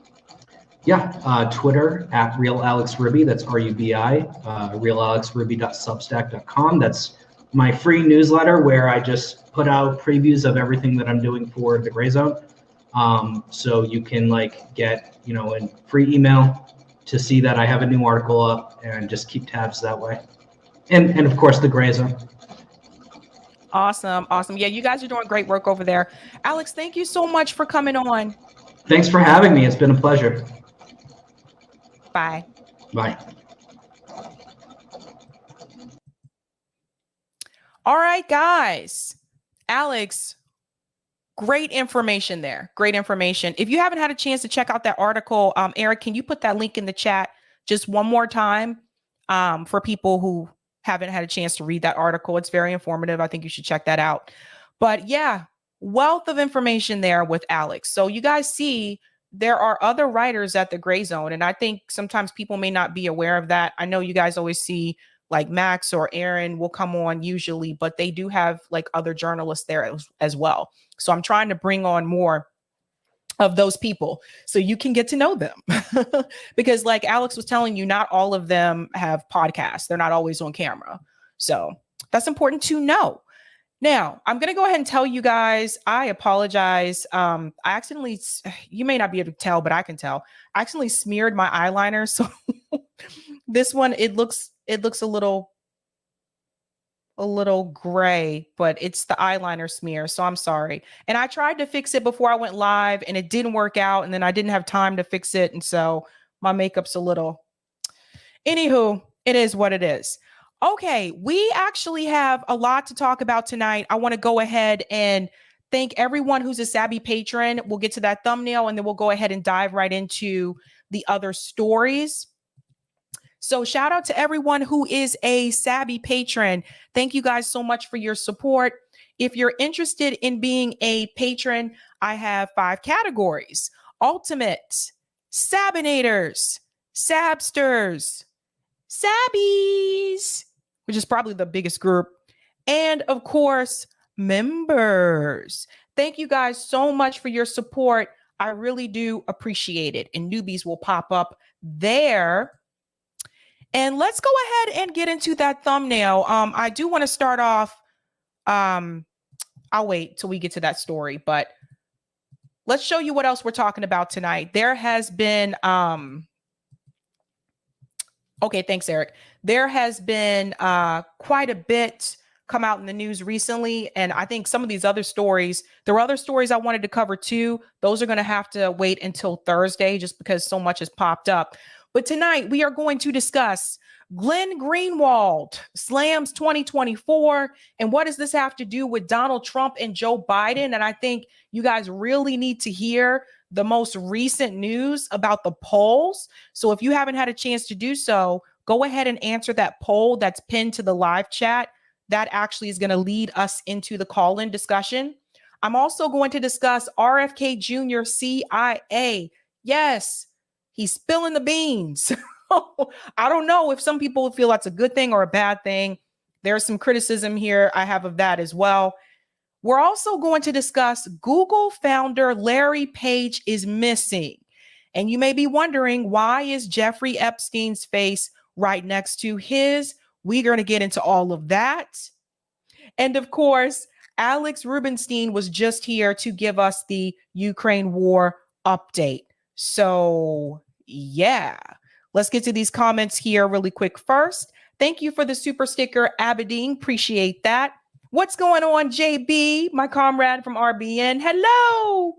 Yeah, Twitter at RealAlexRuby. That's RUBI. RealAlexRuby.substack.com. That's my free newsletter where I just put out previews of everything that I'm doing for the Gray Zone. So you can like get, you know, a free email to see that I have a new article up, and just keep tabs that way. And of course the Gray Zone. Awesome. Awesome. Yeah, you guys are doing great work over there. Alex, thank you so much for coming on. Thanks for having me. It's been a pleasure. Bye. Bye. All right, guys. Alex, great information there. Great information. If you haven't had a chance to check out that article, Eric, can you put that link in the chat just one more time for people who haven't had a chance to read that article? It's very informative. I think you should check that out. But yeah, wealth of information there with Alex. So you guys see there are other writers at the Gray Zone. And I think sometimes people may not be aware of that. I know you guys always see like Max or Aaron will come on usually, but they do have like other journalists there as well. So I'm trying to bring on more of those people so you can get to know them. Because like Alex was telling you, not all of them have podcasts. They're not always on camera. So that's important to know. Now, I'm going to go ahead and tell you guys, I apologize. I accidentally, you may not be able to tell, but I can tell. I accidentally smeared my eyeliner. So this one, it looks a little gray, but it's the eyeliner smear. So I'm sorry. And I tried to fix it before I went live and it didn't work out. And then I didn't have time to fix it. And so my makeup's a little, anywho, it is what it is. Okay, we actually have a lot to talk about tonight. I want to go ahead and thank everyone who's a Sabby patron. We'll get to that thumbnail and then we'll go ahead and dive right into the other stories. So shout out to everyone who is a Sabby patron. Thank you guys so much for your support. If you're interested in being a patron, I have 5 categories: Ultimate, Sabinators, Sabsters, Sabbies, which is probably the biggest group, and of course, members. Thank you guys so much for your support. I really do appreciate it. And newbies will pop up there. And let's go ahead and get into that thumbnail. I do want to start off. I'll wait till we get to that story, but let's show you what else we're talking about tonight. There has been okay, thanks, Eric. There has been quite a bit come out in the news recently. And I think some of these other stories, there were other stories I wanted to cover too. Those are going to have to wait until Thursday just because so much has popped up. But tonight we are going to discuss Glenn Greenwald, SLAMS 2024. And what does this have to do with Donald Trump and Joe Biden? And I think you guys really need to hear the most recent news about the polls. So if you haven't had a chance to do so, go ahead and answer that poll that's pinned to the live chat. That actually is going to lead us into the call-in discussion. I'm also going to discuss RFK Jr. CIA. Yes, he's spilling the beans. I don't know if some people feel that's a good thing or a bad thing. There's some criticism here I have of that as well. We're also going to discuss Google founder Larry Page is missing. And you may be wondering, why is Jeffrey Epstein's face right next to his? We're going to get into all of that. And of course, Alex Rubinstein was just here to give us the Ukraine war update. So, yeah, let's get to these comments here really quick first. Thank you for the super sticker, Aberdeen. Appreciate that. What's going on, JB, my comrade from RBN? Hello.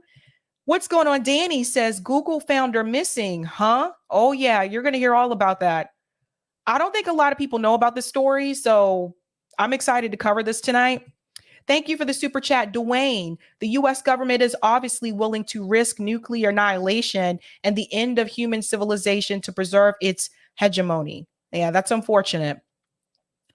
What's going on? Danny says Google founder missing, huh? Oh, yeah, you're going to hear all about that. I don't think a lot of people know about this story, so I'm excited to cover this tonight. Thank you for the super chat, Dwayne. The U.S. government is obviously willing to risk nuclear annihilation and the end of human civilization to preserve its hegemony. Yeah, that's unfortunate,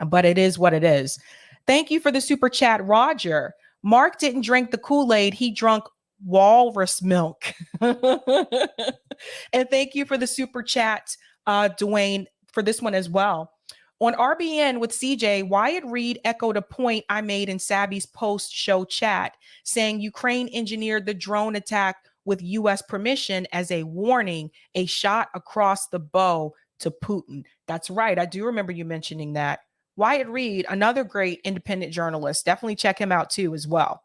but it is what it is. Thank you for the super chat, Roger. Mark didn't drink the Kool-Aid. He drunk walrus milk. And thank you for the super chat, Dwayne, for this one as well. On RBN with CJ, Wyatt Reed echoed a point I made in Sabby's post-show chat, saying Ukraine engineered the drone attack with U.S. permission as a warning, a shot across the bow to Putin. That's right. I do remember you mentioning that. Wyatt Reed, another great independent journalist. Definitely check him out too as well.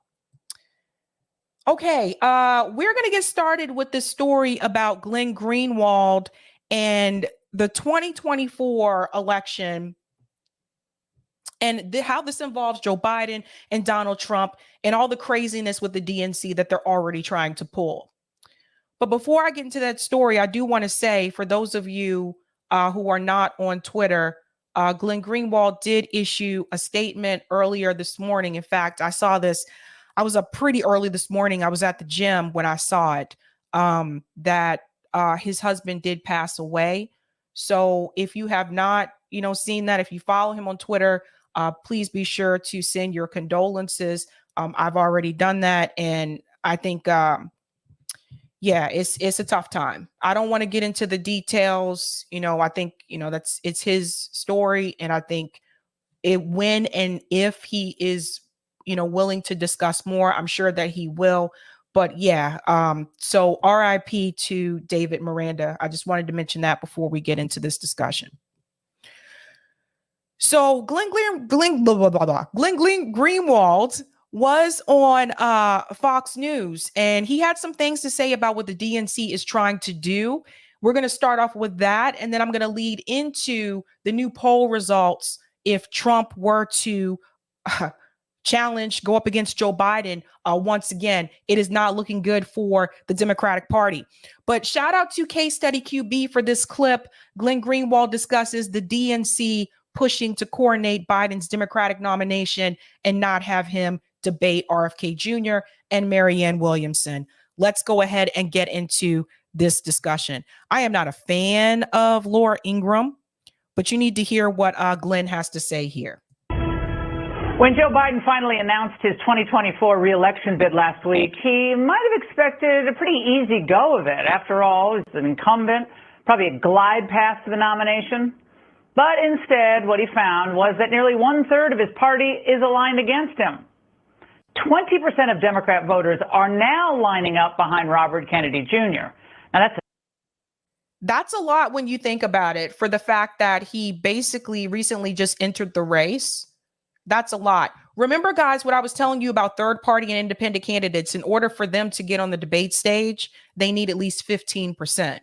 Okay, we're going to get started with this story about Glenn Greenwald and the 2024 election and how this involves Joe Biden and Donald Trump and all the craziness with the DNC that they're already trying to pull. But before I get into that story, I do want to say, for those of you who are not on Twitter, Glenn Greenwald did issue a statement earlier this morning. In fact, I saw this. I was up pretty early this morning. I was at the gym when I saw it, that his husband did pass away. So if you have not, seen that, if you follow him on Twitter, please be sure to send your condolences. I've already done that. And I think, it's a tough time. I don't want to get into the details. I think, it's his story. And I think when and if he is, willing to discuss more, I'm sure that he will. But so RIP to David Miranda. I just wanted to mention that before we get into this discussion. So Glenn Greenwald was on Fox News, and he had some things to say about what the DNC is trying to do. We're going to start off with that, and then I'm going to lead into the new poll results if Trump were to go up against Joe Biden. Once again, it is not looking good for the Democratic Party. But shout out to Case Study QB for this clip. Glenn Greenwald discusses the DNC pushing to coordinate Biden's Democratic nomination and not have him debate RFK Jr. and Marianne Williamson. Let's go ahead and get into this discussion. I am not a fan of Laura Ingraham, but you need to hear what Glenn has to say here. When Joe Biden finally announced his 2024 re-election bid last week, he might have expected a pretty easy go of it. After all, he's an incumbent, probably a glide path to the nomination. But instead, what he found was that nearly 1/3 of his party is aligned against him. 20% of Democrat voters are now lining up behind Robert Kennedy Jr. Now, that's a lot when you think about it, for the fact that he basically recently just entered the race. That's a lot. Remember, guys, what I was telling you about third party and independent candidates. In order for them to get on the debate stage, they need at least 15%.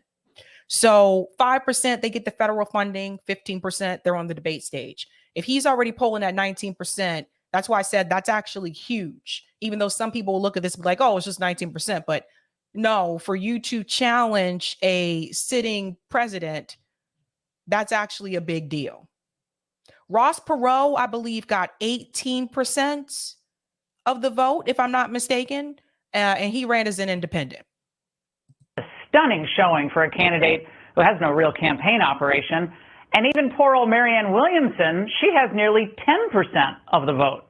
So 5%, they get the federal funding, 15%, they're on the debate stage. If he's already polling at 19%, that's why I said that's actually huge. Even though some people will look at this and be like, oh, it's just 19%. But no, for you to challenge a sitting president, that's actually a big deal. Ross Perot, I believe, got 18% of the vote, if I'm not mistaken, and he ran as an independent. A stunning showing for a candidate who has no real campaign operation. And even poor old Marianne Williamson, she has nearly 10% of the vote.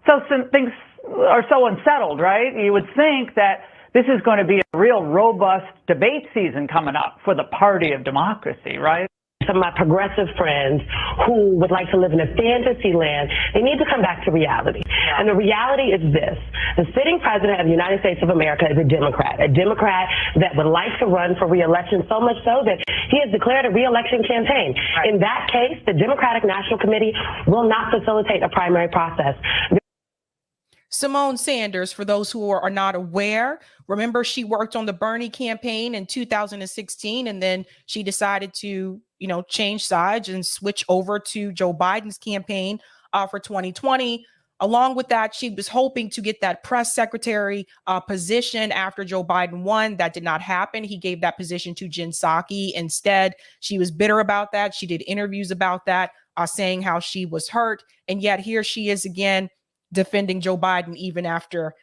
So things are so unsettled, right? You would think that this is going to be a real robust debate season coming up for the party of democracy, right? Some of my progressive friends who would like to live in a fantasy land, they need to come back to reality. Yeah. And the reality is this. The sitting president of the United States of America is a Democrat that would like to run for re-election, so much so that he has declared a re-election campaign. Right. In that case, the Democratic National Committee will not facilitate a primary process. Simone Sanders, for those who are not aware, remember she worked on the Bernie campaign in 2016, and then she decided to, change sides and switch over to Joe Biden's campaign for 2020. Along with that, she was hoping to get that press secretary position after Joe Biden won. That did not happen. He gave that position to Jen Psaki instead. She was bitter about that. She did interviews about that, saying how she was hurt. And yet here she is again, defending Joe Biden even after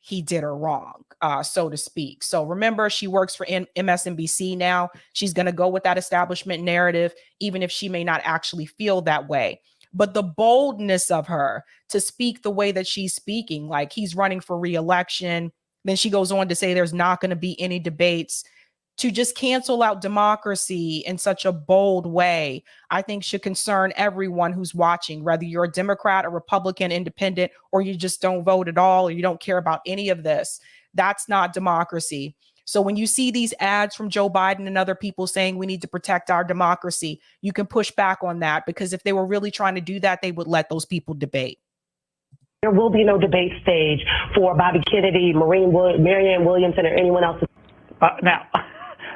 he did her wrong, so to speak. So remember, she works for MSNBC now. She's going to go with that establishment narrative, even if she may not actually feel that way. But the boldness of her to speak the way that she's speaking, like he's running for re-election. Then she goes on to say there's not going to be any debates, to just cancel out democracy in such a bold way, I think should concern everyone who's watching, whether you're a Democrat, a Republican, independent, or you just don't vote at all, or you don't care about any of this. That's not democracy. So when you see these ads from Joe Biden and other people saying we need to protect our democracy, you can push back on that, because if they were really trying to do that, they would let those people debate. There will be no debate stage for Bobby Kennedy, Marianne Williamson, or anyone else. Now,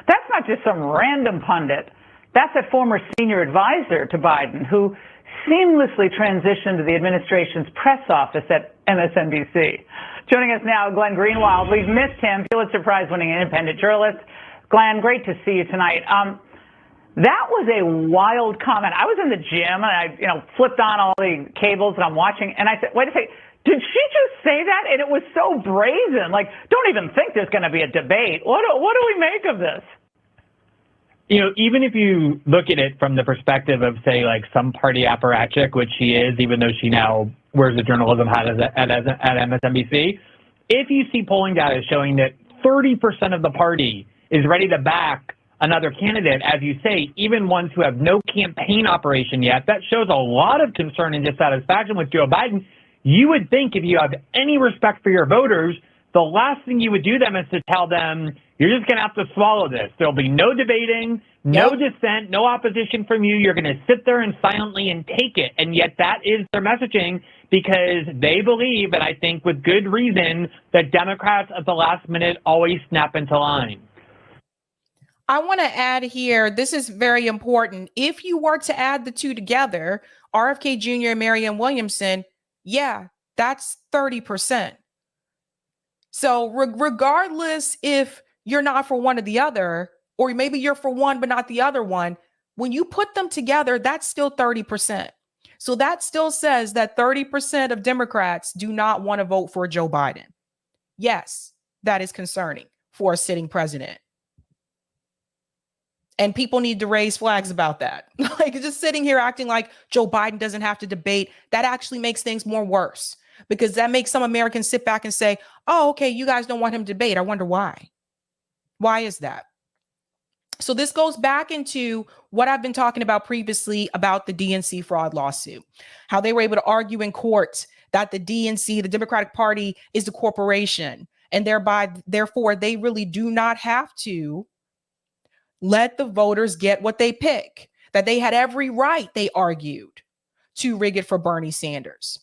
that's not just some random pundit. That's a former senior advisor to Biden who seamlessly transitioned to the administration's press office at MSNBC. Joining us now, Glenn Greenwald. We've missed him, Pulitzer Prize-winning independent journalist. Glenn, great to see you tonight. That was a wild comment. I was in the gym and I, flipped on all the cables and I'm watching, and I said, wait a second. Did she just say that? And it was so brazen. Like, don't even think there's going to be a debate. What do we make of this? Even if you look at it from the perspective of, say, like some party apparatchik, which she is, even though she now wears the journalism hat at MSNBC, if you see polling data showing that 30% of the party is ready to back another candidate, as you say, even ones who have no campaign operation yet, that shows a lot of concern and dissatisfaction with Joe Biden. You would think if you have any respect for your voters, the last thing you would do them is to tell them, you're just going to have to swallow this. There'll be no debating, no dissent, no opposition from you. You're going to sit there and silently and take it. And yet that is their messaging, because they believe, and I think with good reason, that Democrats at the last minute always snap into line. I want to add here, this is very important. If you were to add the two together, RFK Jr. and Marianne Williamson, yeah, that's 30%. So regardless if you're not for one or the other, or maybe you're for one but not the other one, when you put them together, that's still 30%. So that still says that 30% of Democrats do not want to vote for Joe Biden. Yes, that is concerning for a sitting president. And people need to raise flags about that. Like, just sitting here acting like Joe Biden doesn't have to debate, that actually makes things more worse, because that makes some Americans sit back and say, oh, okay, you guys don't want him to debate. I wonder why. Why is that? So this goes back into what I've been talking about previously about the DNC fraud lawsuit, how they were able to argue in court that the DNC, the Democratic Party, is the corporation, and therefore they really do not have to let the voters get what they pick, that they had every right, they argued, to rig it for Bernie Sanders.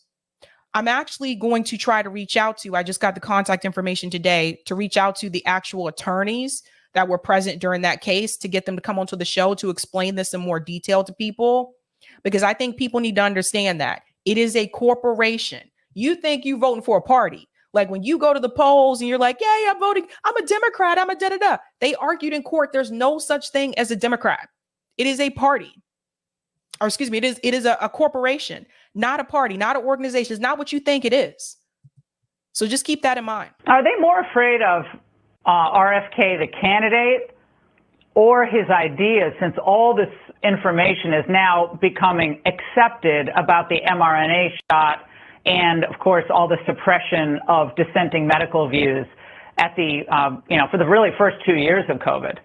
I'm actually going to try to reach out to, I just got the contact information today, to reach out to the actual attorneys that were present during that case to get them to come onto the show to explain this in more detail to people, because I think people need to understand that it is a corporation. You think you're voting for a party. Like when you go to the polls and you're like, yeah, I'm voting, I'm a Democrat, I'm a da-da-da. They argued in court, there's no such thing as a Democrat. It is a party. Or excuse me, it is a corporation, not a party, not an organization. It's not what you think it is. So just keep that in mind. Are they more afraid of RFK, the candidate, or his ideas, since all this information is now becoming accepted about the mRNA shot and of course, all the suppression of dissenting medical views at the, for the really first 2 years of COVID.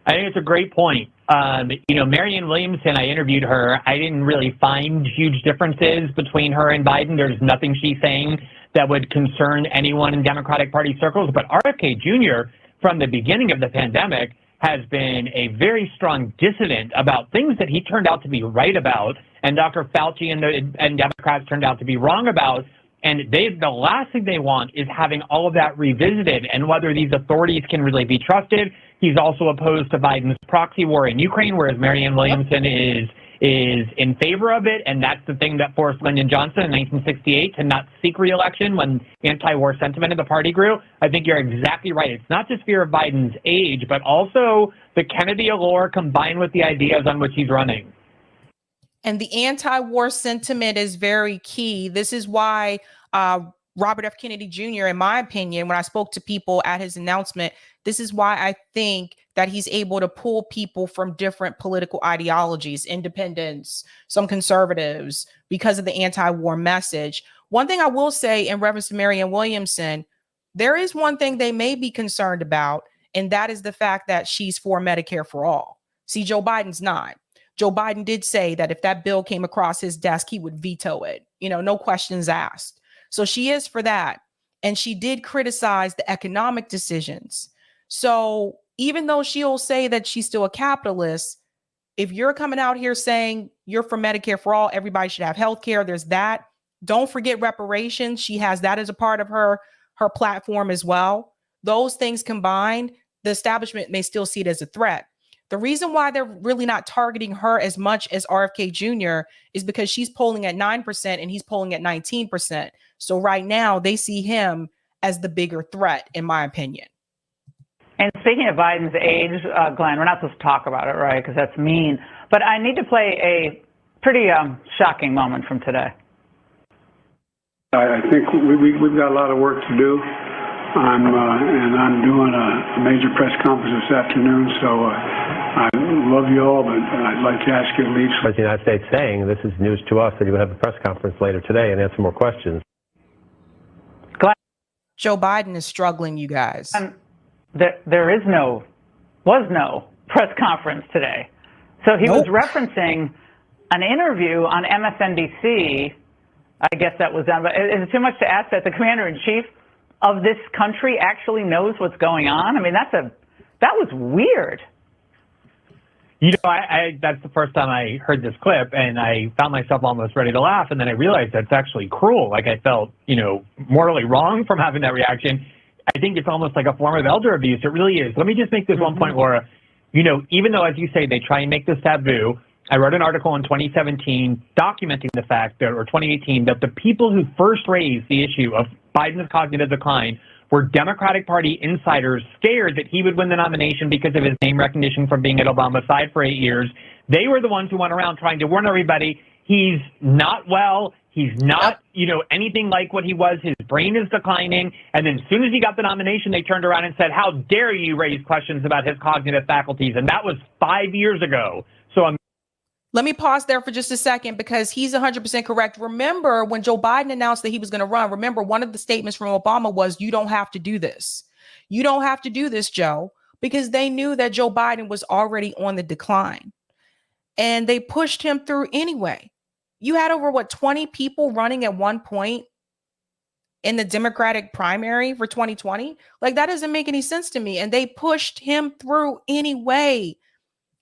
I think it's a great point. Marianne Williamson, I interviewed her. I didn't really find huge differences between her and Biden. There's nothing she's saying that would concern anyone in Democratic Party circles. But RFK Jr., from the beginning of the pandemic, has been a very strong dissident about things that he turned out to be right about, and Dr. Fauci and Democrats turned out to be wrong about. And the last thing they want is having all of that revisited and whether these authorities can really be trusted. He's also opposed to Biden's proxy war in Ukraine, whereas Marianne Williamson is in favor of it, and that's the thing that forced Lyndon Johnson in 1968 to not seek re-election when anti-war sentiment in the party grew. I think you're exactly right. It's not just fear of Biden's age, but also the Kennedy allure combined with the ideas on which he's running. And the anti-war sentiment is very key. This is why Robert F. Kennedy Jr., in my opinion, when I spoke to people at his announcement, this is why I think that he's able to pull people from different political ideologies, independents, some conservatives, because of the anti-war message. One thing I will say in reference to Marianne Williamson, there is one thing they may be concerned about, and that is the fact that she's for Medicare for all. See, Joe Biden's not. Joe Biden did say that if that bill came across his desk, he would veto it. No questions asked. So she is for that. And she did criticize the economic decisions. So even though she'll say that she's still a capitalist, if you're coming out here saying you're for Medicare for all, everybody should have health care, there's that. Don't forget reparations. She has that as a part of her platform as well. Those things combined, the establishment may still see it as a threat. The reason why they're really not targeting her as much as RFK Jr. is because she's polling at 9% and he's polling at 19%. So right now they see him as the bigger threat, in my opinion. And speaking of Biden's age, Glenn, we're not supposed to talk about it, right? Because that's mean. But I need to play a pretty shocking moment from today. I think we've got a lot of work to do. I'm doing a major press conference this afternoon, so I love you all, but I'd like to ask you to leave. President of the United States saying this is news to us that you would have a press conference later today and answer more questions. Joe Biden is struggling, you guys. There was no press conference today. So he was referencing an interview on MSNBC. I guess that was done, but is it too much to ask that the commander-in-chief of this country actually knows what's going on? I mean, that was weird. That's the first time I heard this clip, and I found myself almost ready to laugh, and then I realized that's actually cruel. Like, I felt, morally wrong from having that reaction. I think it's almost like a form of elder abuse. It really is. Let me just make this one point, Laura. Even though, as you say, they try and make this taboo, I wrote an article in 2017 documenting the fact that, or 2018, that the people who first raised the issue of Biden's cognitive decline were Democratic Party insiders scared that he would win the nomination because of his name recognition from being at Obama's side for 8 years. They were the ones who went around trying to warn everybody, he's not well, he's not, anything like what he was, his brain is declining. And then as soon as he got the nomination, they turned around and said, how dare you raise questions about his cognitive faculties? And that was 5 years ago. So let me pause there for just a second because he's 100% correct. Remember when Joe Biden announced that he was going to run, remember one of the statements from Obama was, you don't have to do this. You don't have to do this, Joe, because they knew that Joe Biden was already on the decline and they pushed him through anyway. You had over 20 people running at one point in the Democratic primary for 2020. Like, that doesn't make any sense to me. And they pushed him through anyway.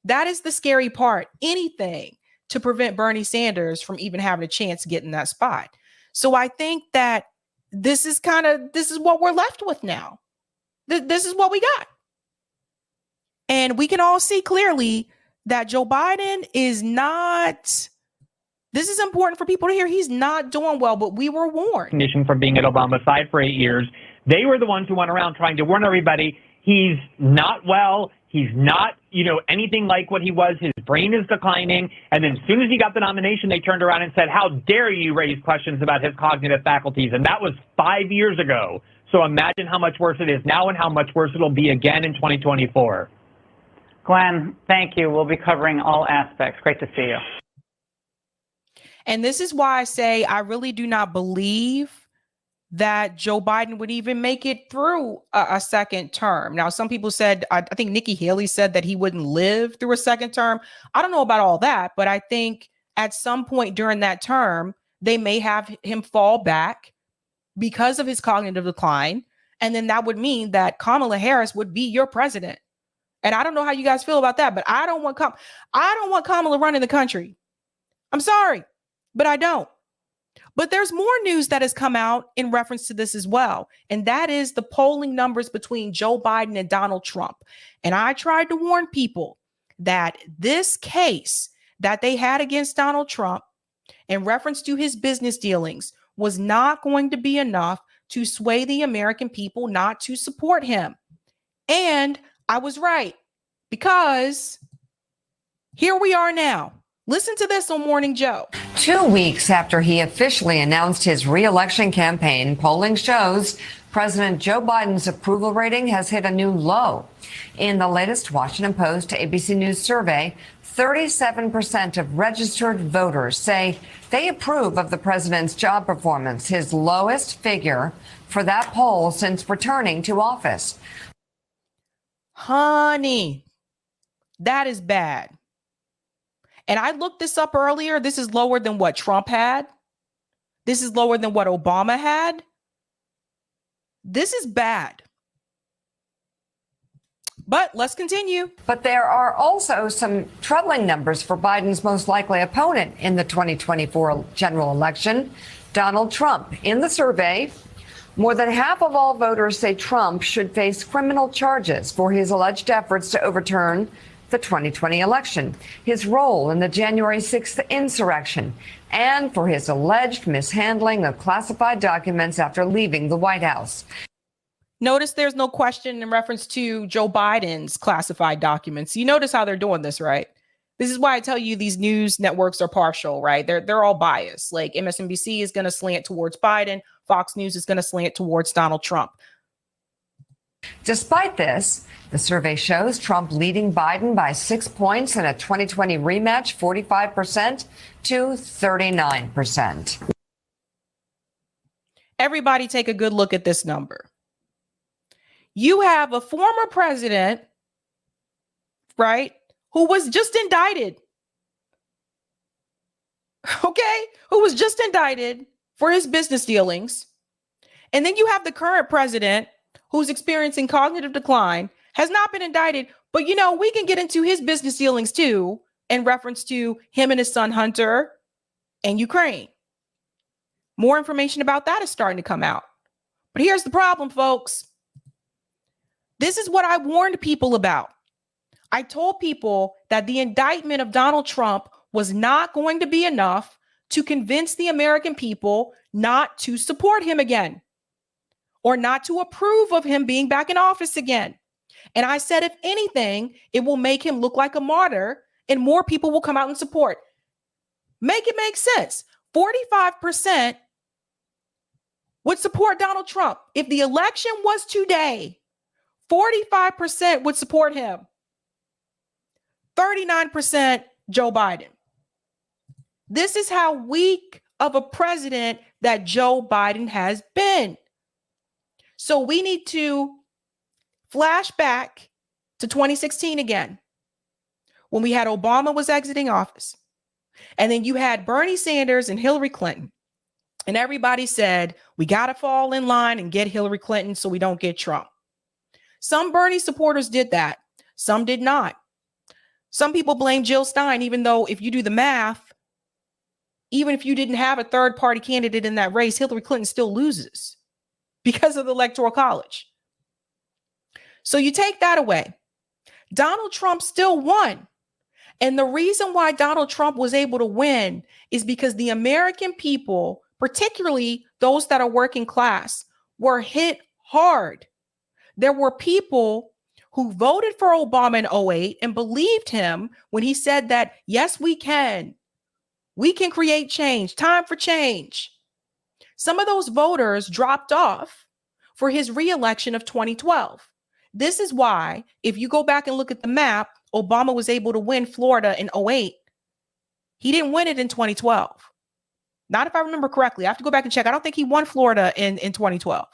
That is the scary part. Anything to prevent Bernie Sanders from even having a chance to get in that spot. So I think that this is what we're left with now. This is what we got. And we can all see clearly that Joe Biden is not, this is important for people to hear. He's not doing well, but we were warned. From being at Obama's side for 8 years, they were the ones who went around trying to warn everybody, he's not well. He's not, anything like what he was. His brain is declining. And then as soon as he got the nomination, they turned around and said, how dare you raise questions about his cognitive faculties? And that was 5 years ago. So imagine how much worse it is now and how much worse it'll be again in 2024. Glenn, thank you. We'll be covering all aspects. Great to see you. And this is why I say I really do not believe that Joe Biden would even make it through a second term. Now, some people said, I think Nikki Haley said that he wouldn't live through a second term. I don't know about all that, but I think at some point during that term, they may have him fall back because of his cognitive decline. And then that would mean that Kamala Harris would be your president. And I don't know how you guys feel about that, but I don't want Kamala running the country. I'm sorry, but I don't. But there's more news that has come out in reference to this as well. And that is the polling numbers between Joe Biden and Donald Trump. And I tried to warn people that this case that they had against Donald Trump in reference to his business dealings was not going to be enough to sway the American people not to support him. And I was right, because here we are now. Listen to this on Morning Joe. 2 weeks after he officially announced his re-election campaign, polling shows President Joe Biden's approval rating has hit a new low. In the latest Washington Post to ABC News survey, 37% of registered voters say they approve of the president's job performance, his lowest figure for that poll since returning to office. Honey, that is bad. And I looked this up earlier. This is lower than what Trump had. This is lower than what Obama had. This is bad. But let's continue. But there are also some troubling numbers for Biden's most likely opponent in the 2024 general election, Donald Trump. In the survey, more than half of all voters say Trump should face criminal charges for his alleged efforts to overturn the 2020 election, his role in the January 6th insurrection, and for his alleged mishandling of classified documents after leaving the White House. Notice there's no question in reference to Joe Biden's classified documents. You notice how they're doing this, right? This is why I tell you these news networks are partial, right? They're all biased. Like MSNBC is going to slant towards Biden. Fox News is going to slant towards Donald Trump. Despite this, the survey shows Trump leading Biden by 6 points in a 2020 rematch, 45% to 39%. Everybody take a good look at this number. You have a former president, right, who was just indicted. Okay, who was just indicted for his business dealings. And then you have the current president who's experiencing cognitive decline, has not been indicted, but you know, we can get into his business dealings too, in reference to him and his son Hunter and Ukraine. More information about that is starting to come out. But here's the problem, folks. This is what I warned people about. I told people that the indictment of Donald Trump was not going to be enough to convince the American people not to support him again, or not to approve of him being back in office again. And I said, if anything, it will make him look like a martyr and more people will come out and support. Make it make sense. 45% would support Donald Trump. If the election was today, 45% would support him. 39% Joe Biden. This is how weak of a president that Joe Biden has been. So we need to flash back to 2016 again, when we had Obama was exiting office. And then you had Bernie Sanders and Hillary Clinton. And everybody said, we got to fall in line and get Hillary Clinton so we don't get Trump. Some Bernie supporters did that. Some did not. Some people blame Jill Stein, even though if you do the math, even if you didn't have a third party candidate in that race, Hillary Clinton still loses because of the Electoral College. So you take that away. Donald Trump still won. And the reason why Donald Trump was able to win is because the American people, particularly those that are working class, were hit hard. There were people who voted for Obama in 2008 and believed him when he said that, yes, we can create change, time for change. Some of those voters dropped off for his reelection of 2012. This is why, if you go back and look at the map, Obama was able to win Florida in 2008. He didn't win it in 2012. Not if I remember correctly. I have to go back and check. I don't think he won Florida in 2012.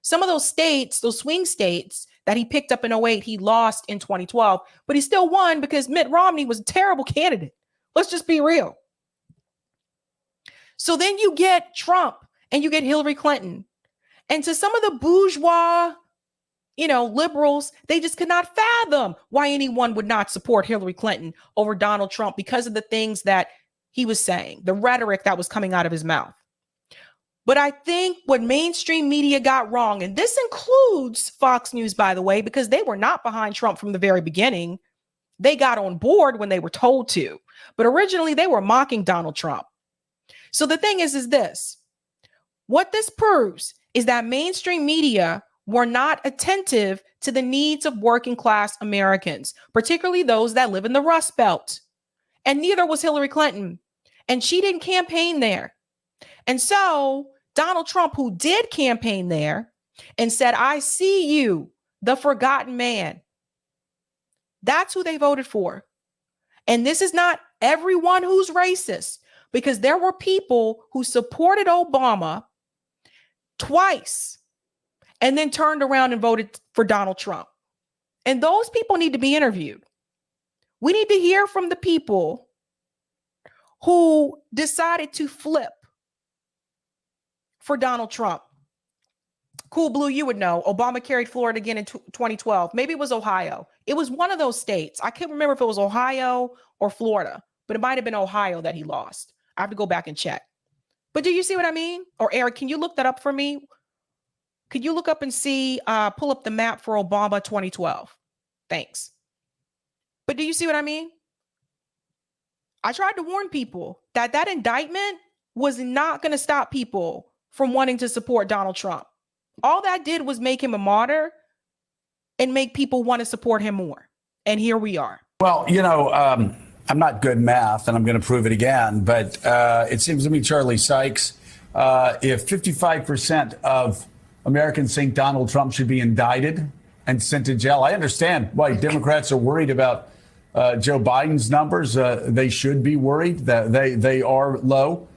Some of those states, those swing states that he picked up in 08, he lost in 2012, but he still won because Mitt Romney was a terrible candidate. Let's just be real. So then you get Trump and you get Hillary Clinton. And to some of the bourgeois, liberals, they just could not fathom why anyone would not support Hillary Clinton over Donald Trump because of the things that he was saying, the rhetoric that was coming out of his mouth. But I think what mainstream media got wrong, and this includes Fox News, by the way, because they were not behind Trump from the very beginning. They got on board when they were told to, but originally they were mocking Donald Trump. So the thing is this, what this proves is that mainstream media were not attentive to the needs of working class Americans, particularly those that live in the Rust Belt. And neither was Hillary Clinton. And she didn't campaign there. And so Donald Trump, who did campaign there and said, I see you, the forgotten man. That's who they voted for. And this is not everyone who's racist, because there were people who supported Obama twice and then turned around and voted for Donald Trump. And those people need to be interviewed. We need to hear from the people who decided to flip for Donald Trump. Cool Blue, you would know. Obama carried Florida again in 2012. Maybe it was Ohio. It was one of those states. I can't remember if it was Ohio or Florida, but it might have been Ohio that he lost. I have to go back and check. But do you see what I mean? Or Eric, can you look that up for me? Could you look up and see, pull up the map for Obama 2012? Thanks. But do you see what I mean? I tried to warn people that that indictment was not going to stop people from wanting to support Donald Trump. All that did was make him a martyr and make people want to support him more. And here we are. Well, I'm not good math, and I'm going to prove it again, but it seems to me, Charlie Sykes, if 55% of Americans think Donald Trump should be indicted and sent to jail, I understand why Democrats are worried about Joe Biden's numbers. They should be worried that they are low.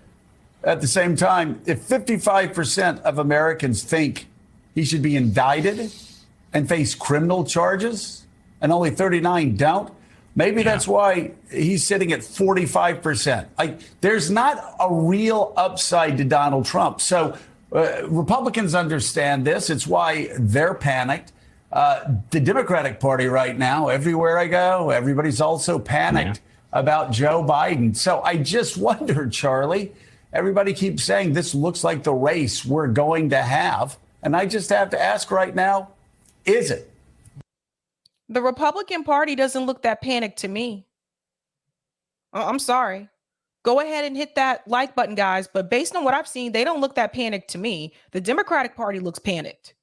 At the same time, if 55% of Americans think he should be indicted and face criminal charges and only 39 don't, maybe that's why he's sitting at 45%. There's not a real upside to Donald Trump. So Republicans understand this. It's why they're panicked. The Democratic Party right now, everywhere I go, everybody's also panicked about Joe Biden. So I just wonder, Charlie, everybody keeps saying this looks like the race we're going to have. And I just have to ask right now, is it? The Republican Party doesn't look that panicked to me. I'm sorry. Go ahead and hit that like button, guys. But based on what I've seen, they don't look that panicked to me. The Democratic Party looks panicked.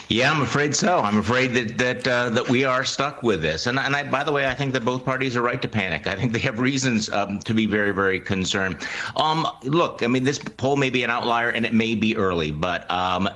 Yeah, I'm afraid so. I'm afraid that we are stuck with this. And I, by the way, I think that both parties are right to panic. I think they have reasons to be very, very concerned. Look, I mean, this poll may be an outlier and it may be early, but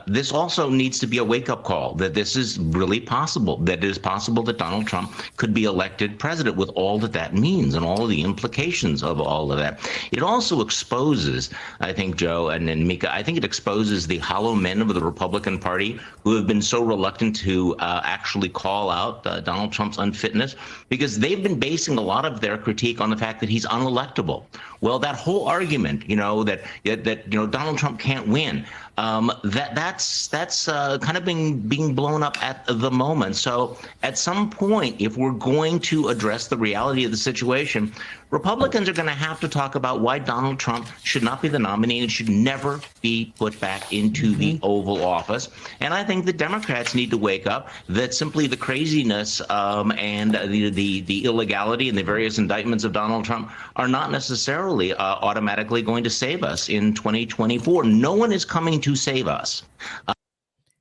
this also needs to be a wake-up call that this is really possible, that it is possible that Donald Trump could be elected president with all that that means and all of the implications of all of that. It also exposes, I think, Joe and Mika, I think it exposes the hollow men of the Republican Party who have been so reluctant to actually call out Donald Trump's unfitness, because they've been basing a lot of their critique on the fact that he's unelectable. Well, that whole argument, that Donald Trump can't win, that's kind of being blown up at the moment. So at some point, if we're going to address the reality of the situation, Republicans are going to have to talk about why Donald Trump should not be the nominee and should never be put back into the Oval Office. And I think the Democrats need to wake up that simply the craziness and the illegality and the various indictments of Donald Trump are not necessarily automatically going to save us in 2024. No one is coming to save us.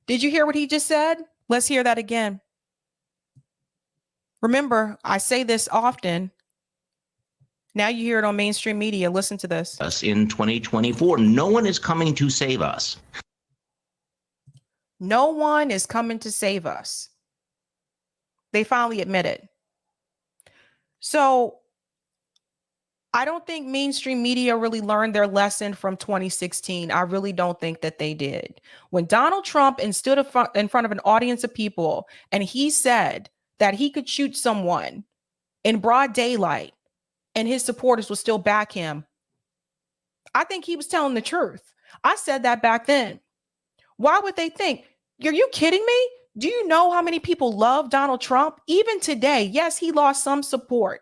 Did you hear what he just said? Let's hear that again. Remember, I say this often. Now you hear it on mainstream media. Listen to this. Us in 2024. No one is coming to save us. No one is coming to save us. They finally admit it. So I don't think mainstream media really learned their lesson from 2016. I really don't think that they did. When Donald Trump stood in front of an audience of people and he said that he could shoot someone in broad daylight and his supporters would still back him, I think he was telling the truth. I said that back then. Why would they think? Are you kidding me? Do you know how many people love Donald Trump? Even today, yes, he lost some support.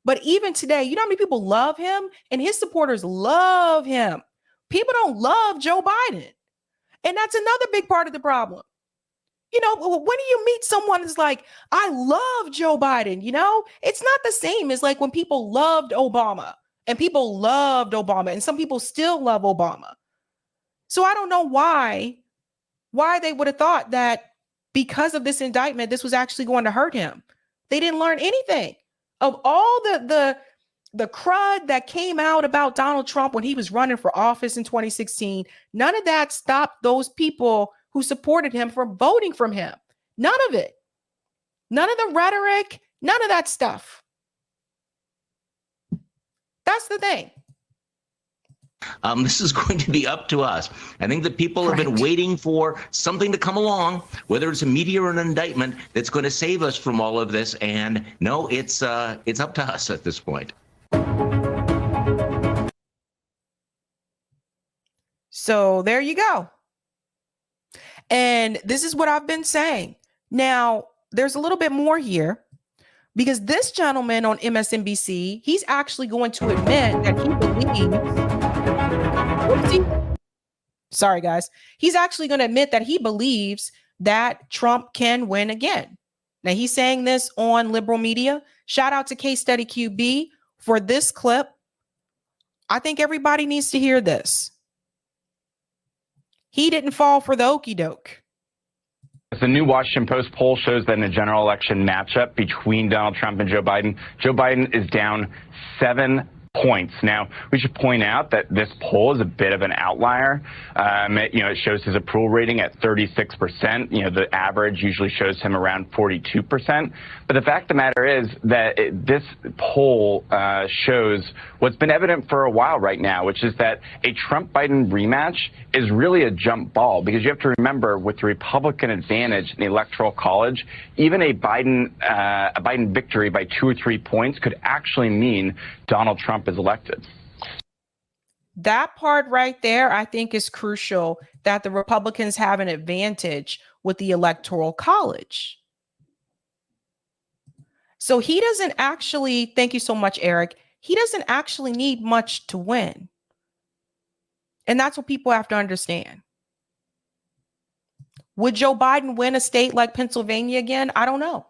But even today, you know how many people love him? And his supporters love him. People don't love Joe Biden. And that's another big part of the problem. You know, when do you meet someone who's like, I love Joe Biden? You know, it's not the same as like when people loved Obama and people loved Obama and some people still love Obama. So I don't know why they would have thought that because of this indictment, this was actually going to hurt him. They didn't learn anything. Of all the crud that came out about Donald Trump when he was running for office in 2016, none of that stopped those people who supported him from voting for him. None of it. None of the rhetoric, none of that stuff. That's the thing. This is going to be up to us. I think that people have been waiting for something to come along, whether it's a media or an indictment, that's going to save us from all of this. And no, it's up to us at this point. So there you go. And this is what I've been saying. Now, there's a little bit more here because this gentleman on MSNBC, he's actually going to admit that he believes. Sorry, guys. He's actually going to admit that he believes that Trump can win again. Now, he's saying this on liberal media. Shout out to Case Study QB for this clip. I think everybody needs to hear this. He didn't fall for the okie doke. The new Washington Post poll shows that in a general election matchup between Donald Trump and Joe Biden is down 7 points. Now, we should point out that this poll is a bit of an outlier. It shows his approval rating at 36%. The average usually shows him around 42%. But the fact of the matter is that this poll shows what's been evident for a while right now, which is that a Trump-Biden rematch is really a jump ball, because you have to remember, with the Republican advantage in the Electoral College, even a Biden victory by 2 or 3 points could actually mean Donald Trump is elected. That part right there, I think, is crucial, that the Republicans have an advantage with the Electoral College. So he doesn't actually, thank you so much, Eric. He doesn't actually need much to win. And that's what people have to understand. Would Joe Biden win a state like Pennsylvania again? I don't know.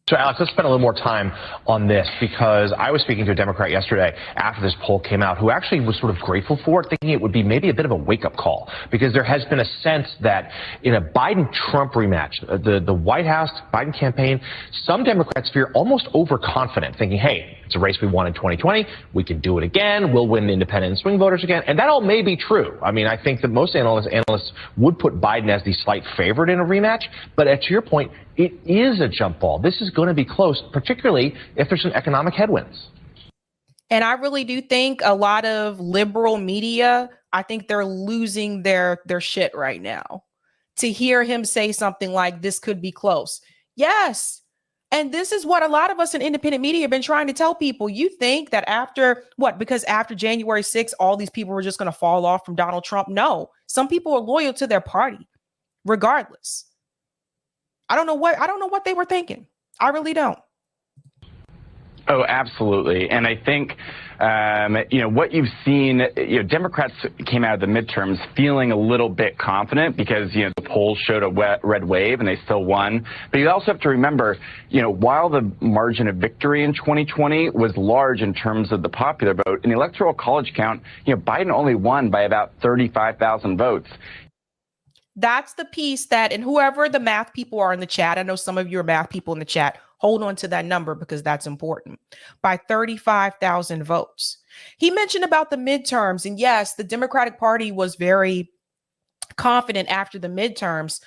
So, Alex, let's spend a little more time on this, because I was speaking to a Democrat yesterday after this poll came out who actually was sort of grateful for it, thinking it would be maybe a bit of a wake-up call, because there has been a sense that in a Biden-Trump rematch, the White House, Biden campaign, some Democrats feel almost overconfident, thinking, hey, it's a race we won in 2020. We can do it again. We'll win the independent and swing voters again. And that all may be true. I mean, I think that most analysts would put Biden as the slight favorite in a rematch. But to your point, it is a jump ball. This is going to be close, particularly if there's some economic headwinds. And I really do think a lot of liberal media, I think they're losing their shit right now. To hear him say something like this could be close. Yes. And this is what a lot of us in independent media have been trying to tell people. You think that because after January 6th, all these people were just going to fall off from Donald Trump? No, some people are loyal to their party regardless. I don't know what they were thinking. I really don't. Oh, absolutely. And I think, what you've seen, Democrats came out of the midterms feeling a little bit confident because, the polls showed a red wave and they still won. But you also have to remember, while the margin of victory in 2020 was large in terms of the popular vote, in the Electoral College count, Biden only won by about 35,000 votes. That's the piece that, and whoever the math people are in the chat, I know some of you are math people in the chat, hold on to that number because that's important. By 35,000 votes. He mentioned about the midterms, and yes, the Democratic Party was very confident after the midterms,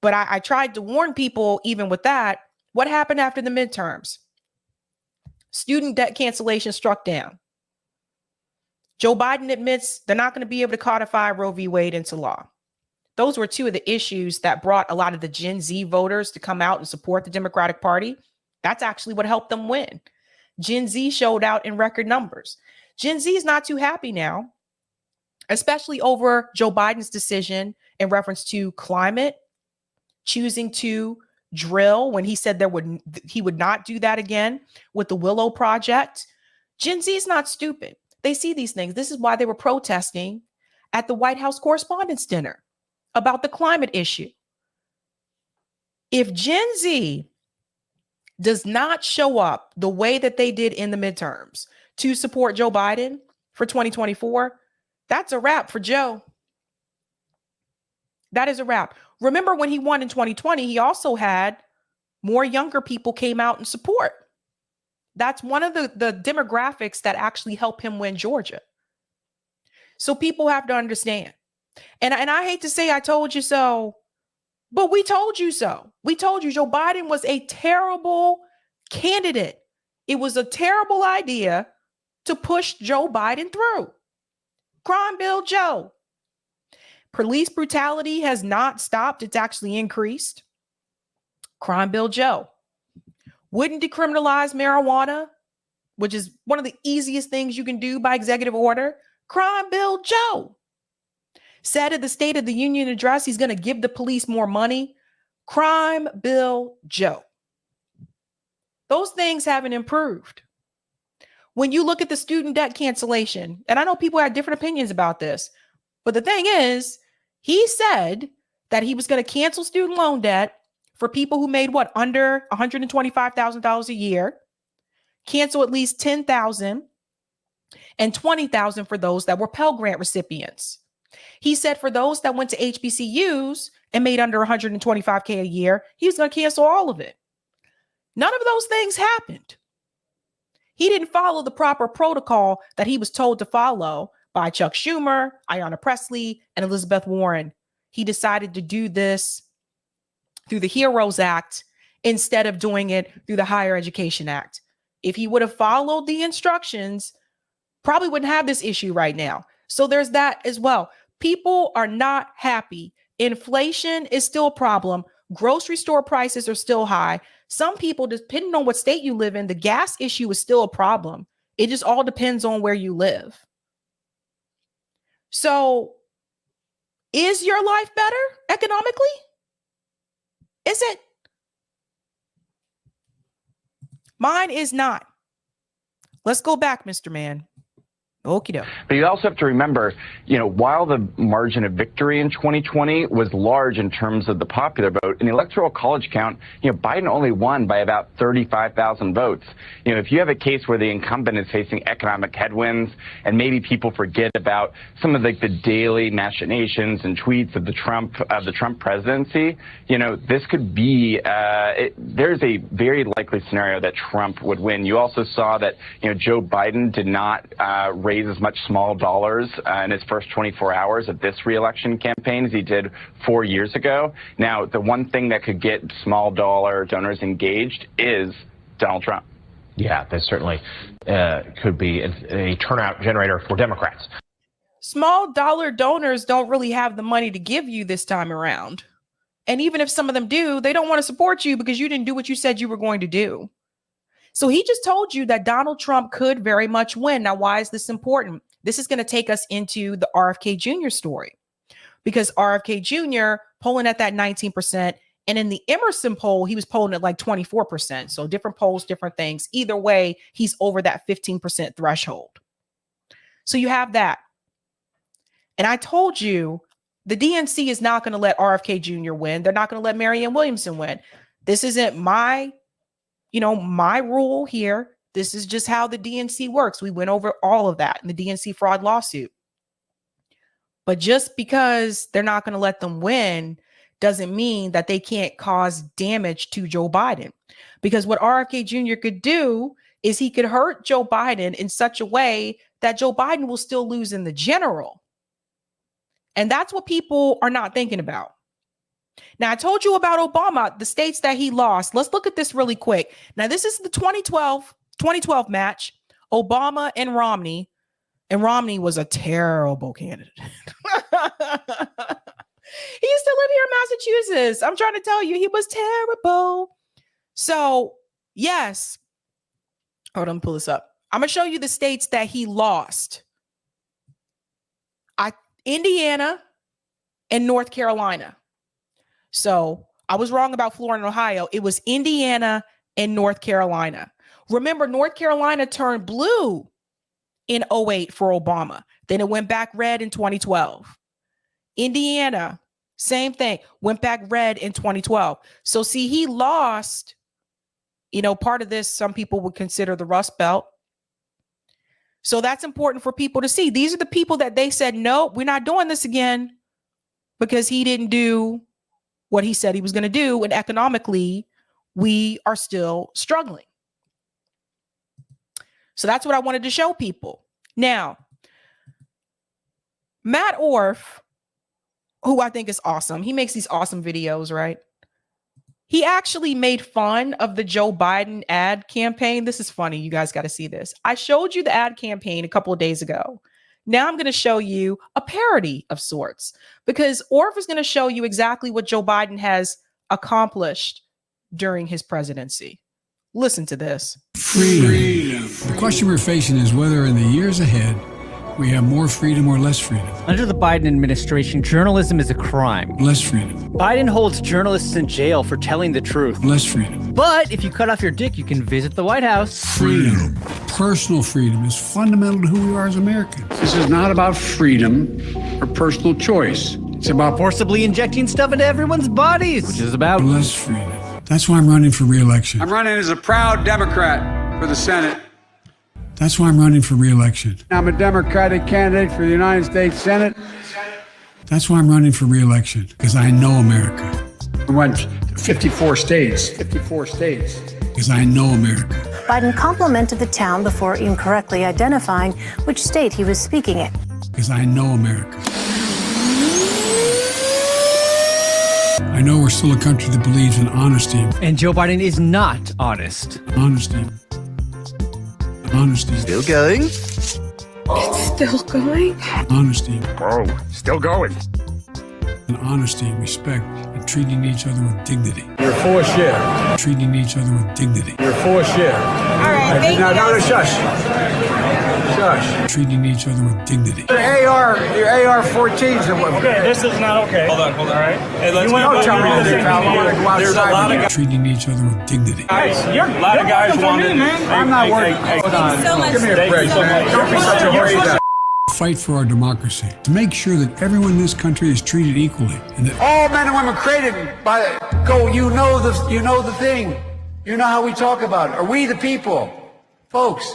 but I tried to warn people even with that. What happened after the midterms? Student debt cancellation struck down. Joe Biden admits they're not going to be able to codify Roe v. Wade into law. Those were two of the issues that brought a lot of the Gen Z voters to come out and support the Democratic Party. That's actually what helped them win. Gen Z showed out in record numbers. Gen Z is not too happy now, especially over Joe Biden's decision in reference to climate, choosing to drill when he said he would not do that again with the Willow Project. Gen Z is not stupid. They see these things. This is why they were protesting at the White House Correspondents' Dinner about the climate issue. If Gen Z does not show up the way that they did in the midterms to support Joe Biden for 2024, that's a wrap for Joe. That is a wrap. Remember when he won in 2020, he also had more younger people came out in support. That's one of the demographics that actually helped him win Georgia. So people have to understand. And I hate to say I told you so, but we told you so. We told you Joe Biden was a terrible candidate. It was a terrible idea to push Joe Biden through. Crime Bill Joe. Police brutality has not stopped. It's actually increased. Crime Bill Joe. Wouldn't decriminalize marijuana, which is one of the easiest things you can do by executive order. Crime Bill Joe. Said at the State of the Union address he's going to give the police more money. Crime Bill Joe. Those things haven't improved. When you look at the student debt cancellation, and I know people have different opinions about this, but the thing is, he said that he was going to cancel student loan debt for people who made under $125,000 a year, cancel at least $10,000 and $20,000 for those that were Pell Grant recipients. He said for those that went to HBCUs and made under $125K a year, he was going to cancel all of it. None of those things happened. He didn't follow the proper protocol that he was told to follow by Chuck Schumer, Ayanna Pressley, and Elizabeth Warren. He decided to do this through the HEROES Act instead of doing it through the Higher Education Act. If he would have followed the instructions, probably wouldn't have this issue right now. So there's that as well. People are not happy. Inflation is still a problem. Grocery store prices are still high. Some people, depending on what state you live in, the gas issue is still a problem. It just all depends on where you live. So is your life better economically? Is it? Mine is not. Let's go back, Mr. Man. Okie doke. But you also have to remember, while the margin of victory in 2020 was large in terms of the popular vote, in the electoral college count, Biden only won by about 35,000 votes. If you have a case where the incumbent is facing economic headwinds and maybe people forget about some of the daily machinations and tweets of the Trump presidency, this could be, there's a very likely scenario that Trump would win. You also saw that, Joe Biden did not raise as much small dollars in his first 24 hours of this reelection campaign as he did 4 years ago. Now, the one thing that could get small dollar donors engaged is Donald Trump. Yeah, that certainly could be a turnout generator for Democrats. Small dollar donors don't really have the money to give you this time around. And even if some of them do, they don't want to support you because you didn't do what you said you were going to do. So he just told you that Donald Trump could very much win. Now, why is this important? This is going to take us into the RFK Jr. story, because RFK Jr. polling at that 19%. And in the Emerson poll, he was polling at like 24%. So different polls, different things. Either way, he's over that 15% threshold. So you have that. And I told you the DNC is not going to let RFK Jr. win. They're not going to let Marianne Williamson win. This isn't my rule here. This is just how the DNC works. We went over all of that in the DNC fraud lawsuit. But just because they're not going to let them win doesn't mean that they can't cause damage to Joe Biden. Because what RFK Jr. could do is he could hurt Joe Biden in such a way that Joe Biden will still lose in the general. And that's what people are not thinking about. Now, I told you about Obama, the states that he lost. Let's look at this really quick. Now, this is the 2012 2012 match, Obama and Romney was a terrible candidate. He's still in here in Massachusetts. I'm trying to tell you, he was terrible. So, yes. Hold on, let me pull this up. I'm going to show you the states that he lost. Indiana and North Carolina. So, I was wrong about Florida and Ohio. It was Indiana and North Carolina. Remember, North Carolina turned blue in 2008 for Obama. Then it went back red in 2012. Indiana, same thing, went back red in 2012. So see, he lost, part of this, some people would consider the Rust Belt. So that's important for people to see. These are the people that they said, no, we're not doing this again because he didn't do what he said he was going to do. And economically, we are still struggling. So that's what I wanted to show people. Now, Matt Orff, who I think is awesome. He makes these awesome videos, right? He actually made fun of the Joe Biden ad campaign. This is funny. You guys got to see this. I showed you the ad campaign a couple of days ago. Now I'm going to show you a parody of sorts because Orff is going to show you exactly what Joe Biden has accomplished during his presidency. Listen to this. Freedom. The question we're facing is whether in the years ahead, we have more freedom or less freedom. Under the Biden administration, journalism is a crime. Less freedom. Biden holds journalists in jail for telling the truth. Less freedom. But if you cut off your dick, you can visit the White House. Freedom. Personal freedom is fundamental to who we are as Americans. This is not about freedom or personal choice. It's about forcibly injecting stuff into everyone's bodies, which is about less freedom. That's why I'm running for re-election. I'm running as a proud Democrat for the Senate. That's why I'm running for re-election. I'm a Democratic candidate for the United States Senate. That's why I'm running for re-election, because I know America. We went to 54 states. 54 states. Because I know America. Biden complimented the town before incorrectly identifying which state he was speaking in. Because I know America. I know we're still a country that believes in honesty. And Joe Biden is not honest. Honesty. Honesty. Still going? It's still going? Honesty. Oh, still going. And honesty and respect and treating each other with dignity. You're full of shit. Treating each other with dignity. You're full of shit. All right, thank you. No, shush. Shush. Treating each other with dignity. Your AR-14s. Okay, this is not okay. Hold on, all right? Hey, let's don't tell me to There's a lot of guys. Treating each other with dignity. Guys, a lot of guys wanted. I'm not worried. Hold on. so much. Give me a break. Don't be such a horsey. Fight for our democracy, to make sure that everyone in this country is treated equally, and that all men and women created by you know the thing. You know how we talk about it. Are we the people? Folks.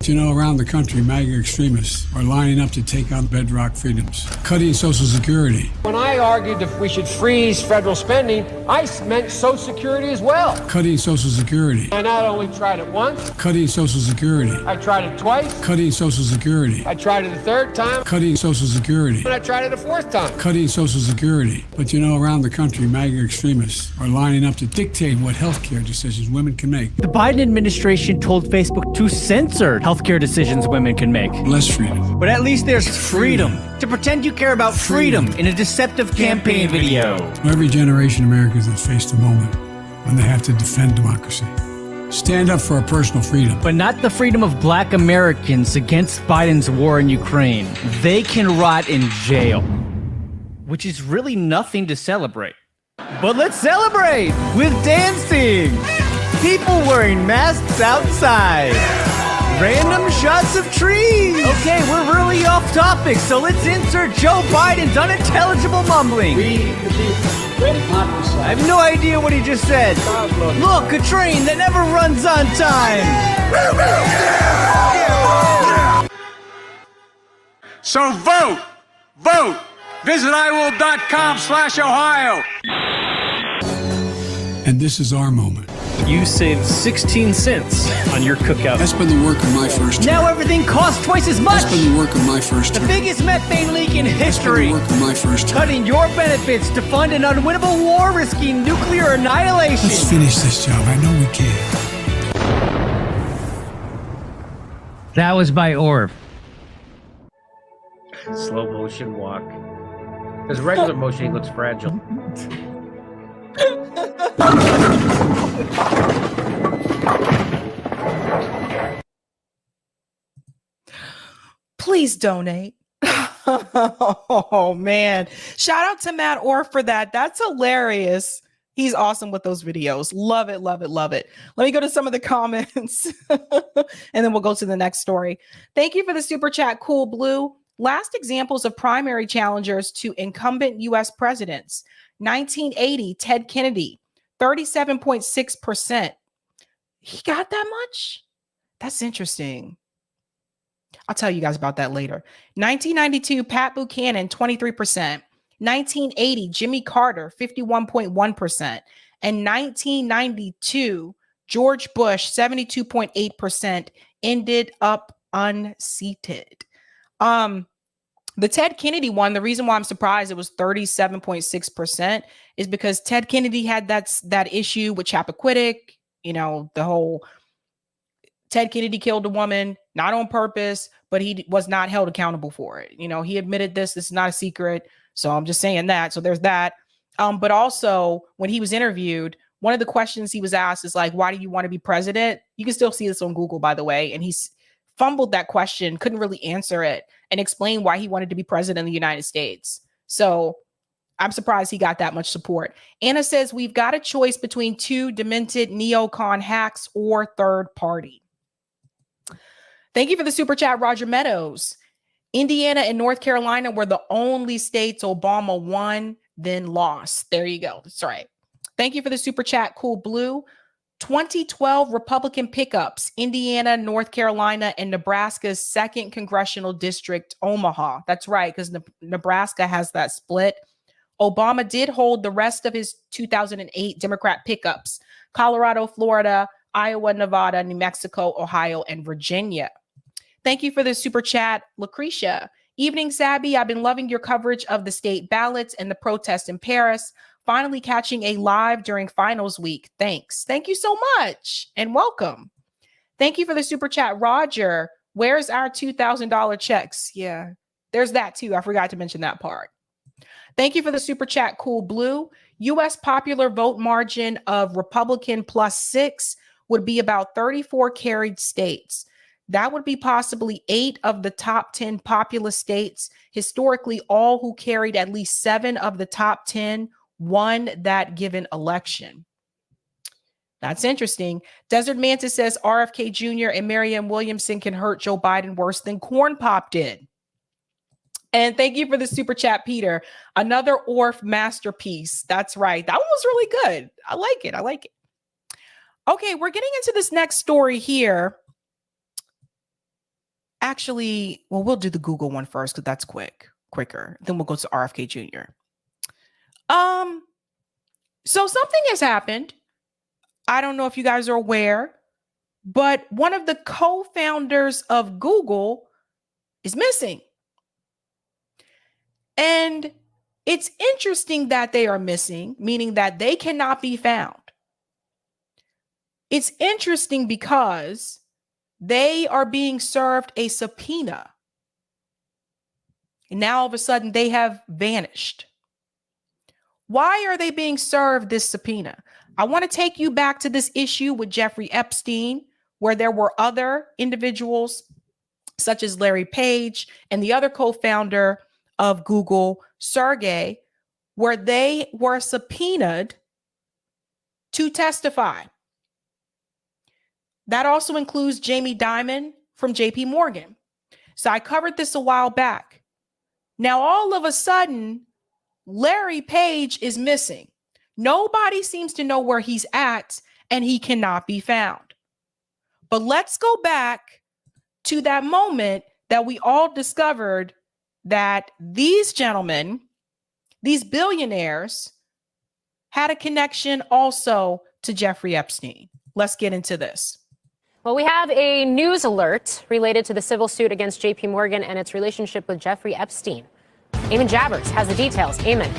Around the country, MAGA extremists are lining up to take on bedrock freedoms, cutting Social Security. When I argued that we should freeze federal spending, I meant Social Security as well. Cutting Social Security. I not only tried it once. Cutting Social Security. I tried it twice. Cutting Social Security. I tried it a third time. Cutting Social Security. And I tried it a fourth time. Cutting Social Security. But around the country, MAGA extremists are lining up to dictate what healthcare decisions women can make. The Biden administration told Facebook to censor healthcare decisions women can make. Less freedom. But at least there's freedom. To pretend you care about freedom in a deceptive campaign video. Every generation of Americans has faced a moment when they have to defend democracy. Stand up for our personal freedom. But not the freedom of black Americans against Biden's war in Ukraine. They can rot in jail. Which is really nothing to celebrate. But let's celebrate with dancing. People wearing masks outside. Random shots of trees. Okay, we're really off topic, so let's insert Joe Biden's unintelligible mumbling. I have no idea what he just said. Look, a train that never runs on time. So vote. Visit iWill.com/Ohio. And this is our moment. You saved 16 cents on your cookout. That's been the work of my first term. Now everything costs twice as much. That's been the work of my first The term. biggest methane leak in history. That's been the work of my first term. Cutting your benefits to fund an unwinnable war, risking nuclear annihilation. Let's finish this job. I know we can. That was by Orf. Slow motion walk. Because regular motion, he looks fragile. Please donate. Oh man. Shout out to Matt Orr for that. That's hilarious. He's awesome with those videos. Love it, love it, love it. Let me go to some of the comments and then we'll go to the next story. Thank you for the super chat, Cool Blue. Last examples of primary challengers to incumbent US presidents. 1980, Ted Kennedy, 37.6%. He got that much? That's interesting. I'll tell you guys about that later. 1992, Pat Buchanan, 23%. 1980, Jimmy Carter, 51.1%. And 1992, George Bush, 72.8%, ended up unseated. The Ted Kennedy one, the reason why I'm surprised it was 37.6% is because Ted Kennedy had that issue with Chappaquiddick, the whole Ted Kennedy killed a woman, not on purpose, but he was not held accountable for it. He admitted this is not a secret. So I'm just saying that. So there's that. But also when he was interviewed, one of the questions he was asked is like, why do you want to be president? You can still see this on Google, by the way. And he's fumbled that question, couldn't really answer it and explain why he wanted to be president of the United States. So I'm surprised he got that much support. Anna says, we've got a choice between two demented neocon hacks or third party. Thank you for the super chat, Roger Meadows. Indiana and North Carolina were the only states Obama won, then lost. There you go. That's right. Thank you for the super chat, Cool Blue. 2012 Republican pickups, Indiana, North Carolina, and Nebraska's 2nd Congressional District, Omaha. That's right, because Nebraska has that split. Obama did hold the rest of his 2008 Democrat pickups, Colorado, Florida, Iowa, Nevada, New Mexico, Ohio, and Virginia. Thank you for the super chat, Lucretia. Evening, Sabby. I've been loving your coverage of the state ballots and the protests in Paris. Finally catching a live during finals week. Thanks. Thank you so much and welcome. Thank you for the super chat, Roger. Where's our $2,000 checks? Yeah, there's that too. I forgot to mention that part. Thank you for the super chat, Cool Blue. U.S. popular vote margin of Republican +6 would be about 34 carried states. That would be possibly 8 of the top 10 populous states. Historically, all who carried at least 7 of the top 10 won that given election. That's interesting. Desert Mantis says RFK Jr. and Marianne Williamson can hurt Joe Biden worse than Corn Pop did. And thank you for the super chat, Peter. Another Orf masterpiece. That's right. That one was really good. I like it. I like it. Okay, we're getting into this next story here. Actually, well, we'll do the Google one first because that's quicker. Then we'll go to RFK Jr. So something has happened. I don't know if you guys are aware, but one of the co-founders of Google is missing. And it's interesting that they are missing, meaning that they cannot be found. It's interesting because they are being served a subpoena. And now all of a sudden they have vanished. Why are they being served this subpoena? I want to take you back to this issue with Jeffrey Epstein, where there were other individuals such as Larry Page and the other co-founder of Google, Sergey, where they were subpoenaed to testify. That also includes Jamie Dimon from JP Morgan. So I covered this a while back. Now, all of a sudden, Larry Page is missing. Nobody seems to know where he's at, and he cannot be found. But let's go back to that moment that we all discovered that these gentlemen, these billionaires, had a connection also to Jeffrey Epstein. Let's get into this. Well, we have a news alert related to the civil suit against JP Morgan and its relationship with Jeffrey Epstein. Eamon Jabbers has the details. Eamon.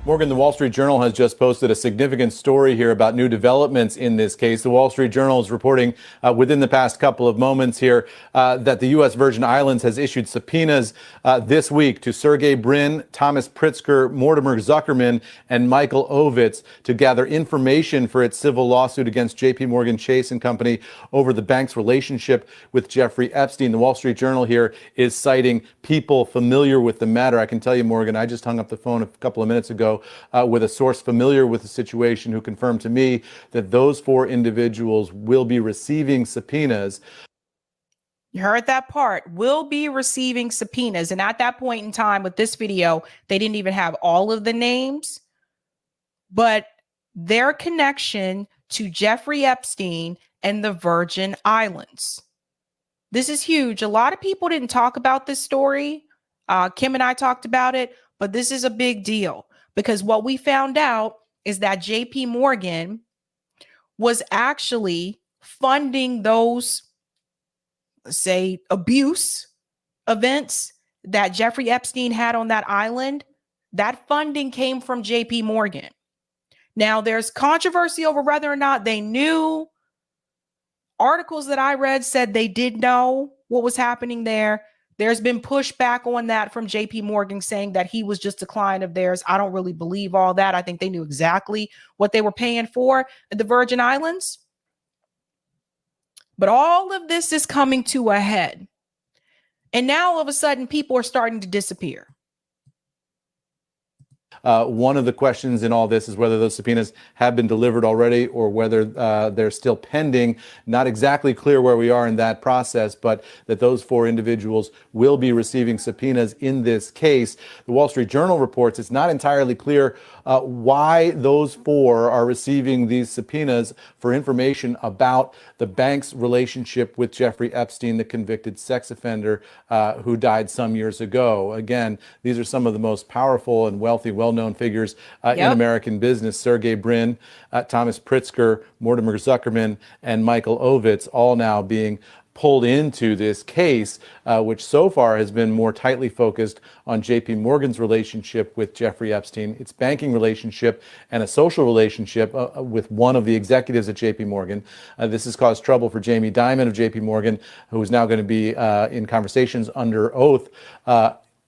Morgan, the Wall Street Journal has just posted a significant story here about new developments in this case. The Wall Street Journal is reporting within the past couple of moments here that the U.S. Virgin Islands has issued subpoenas this week to Sergey Brin, Thomas Pritzker, Mortimer Zuckerman, and Michael Ovitz to gather information for its civil lawsuit against J.P. Morgan Chase and Company over the bank's relationship with Jeffrey Epstein. The Wall Street Journal here is citing people familiar with the matter. I can tell you, Morgan, I just hung up the phone a couple of minutes ago with a source familiar with the situation who confirmed to me that those 4 individuals will be receiving subpoenas. You heard that part. Will be receiving subpoenas. And at that point in time with this video, they didn't even have all of the names, but their connection to Jeffrey Epstein and the Virgin Islands. This is huge. A lot of people didn't talk about this story. Kim and I talked about it, but this is a big deal. Because what we found out is that JP Morgan was actually funding those, let's say, abuse events that Jeffrey Epstein had on that island. That funding came from JP Morgan. Now, there's controversy over whether or not they knew. Articles that I read said they did know what was happening there. There's been pushback on that from JP Morgan saying that he was just a client of theirs. I don't really believe all that. I think they knew exactly what they were paying for at the Virgin Islands. But all of this is coming to a head. And now all of a sudden, people are starting to disappear. One of the questions in all this is whether those subpoenas have been delivered already or whether they're still pending. Not exactly clear where we are in that process, but that those 4 individuals will be receiving subpoenas in this case. The Wall Street Journal reports it's not entirely clear why those 4 are receiving these subpoenas for information about the bank's relationship with Jeffrey Epstein, the convicted sex offender who died some years ago. Again, these are some of the most powerful and wealthy, well-known figures in American business. Sergey Brin, Thomas Pritzker, Mortimer Zuckerman, and Michael Ovitz all now being pulled into this case, which so far has been more tightly focused on JP Morgan's relationship with Jeffrey Epstein, its banking relationship, and a social relationship with one of the executives at JP Morgan. This has caused trouble for Jamie Dimon of JP Morgan, who is now going to be in conversations under oath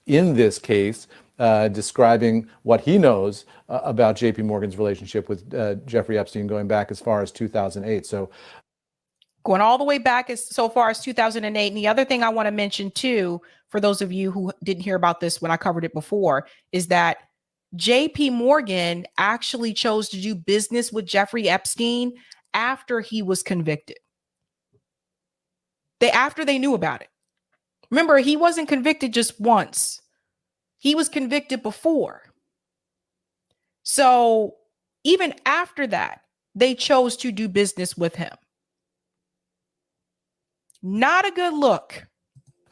in this case, describing what he knows about JP Morgan's relationship with Jeffrey Epstein going back as far as 2008. So going all the way back so far as 2008. And the other thing I want to mention too, for those of you who didn't hear about this when I covered it before, is that JP Morgan actually chose to do business with Jeffrey Epstein after he was convicted. After they knew about it. Remember, he wasn't convicted just once. He was convicted before. So even after that, they chose to do business with him. Not a good look.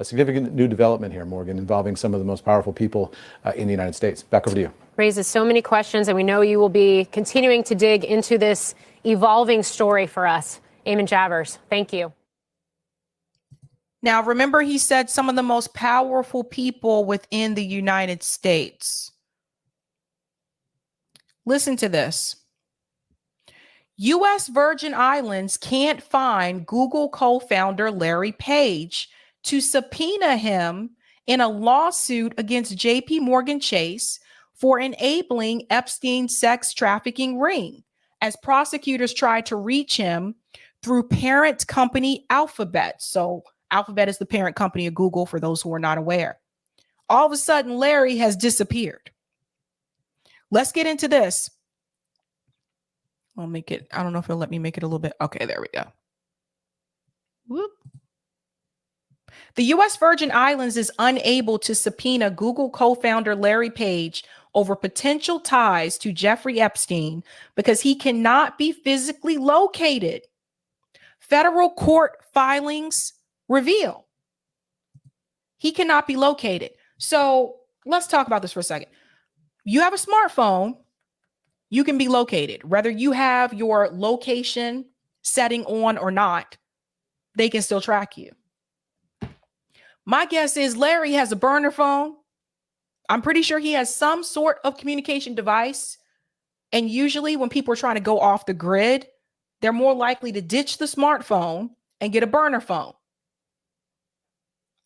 A significant new development here, Morgan, involving some of the most powerful people in the United States. Back over to you. Raises so many questions, and we know you will be continuing to dig into this evolving story for us. Eamon Javers, thank you. Now, remember, he said some of the most powerful people within the United States. Listen to this. U.S. Virgin Islands can't find Google co-founder Larry Page to subpoena him in a lawsuit against J.P. Morgan Chase for enabling Epstein's sex trafficking ring, as prosecutors try to reach him through parent company Alphabet. So Alphabet is the parent company of Google, for those who are not aware. All of a sudden, Larry has disappeared. Let's get into this. I'll make it, I don't know if it'll let me make it a little bit. Okay, there we go. Whoop. The U.S. Virgin Islands is unable to subpoena Google co-founder Larry Page over potential ties to Jeffrey Epstein because he cannot be physically located. Federal court filings reveal he cannot be located. So let's talk about this for a second. You have a smartphone, you can be located. Whether you have your location setting on or not, they can still track you. My guess is Larry has a burner phone. I'm pretty sure he has some sort of communication device. And usually when people are trying to go off the grid, they're more likely to ditch the smartphone and get a burner phone.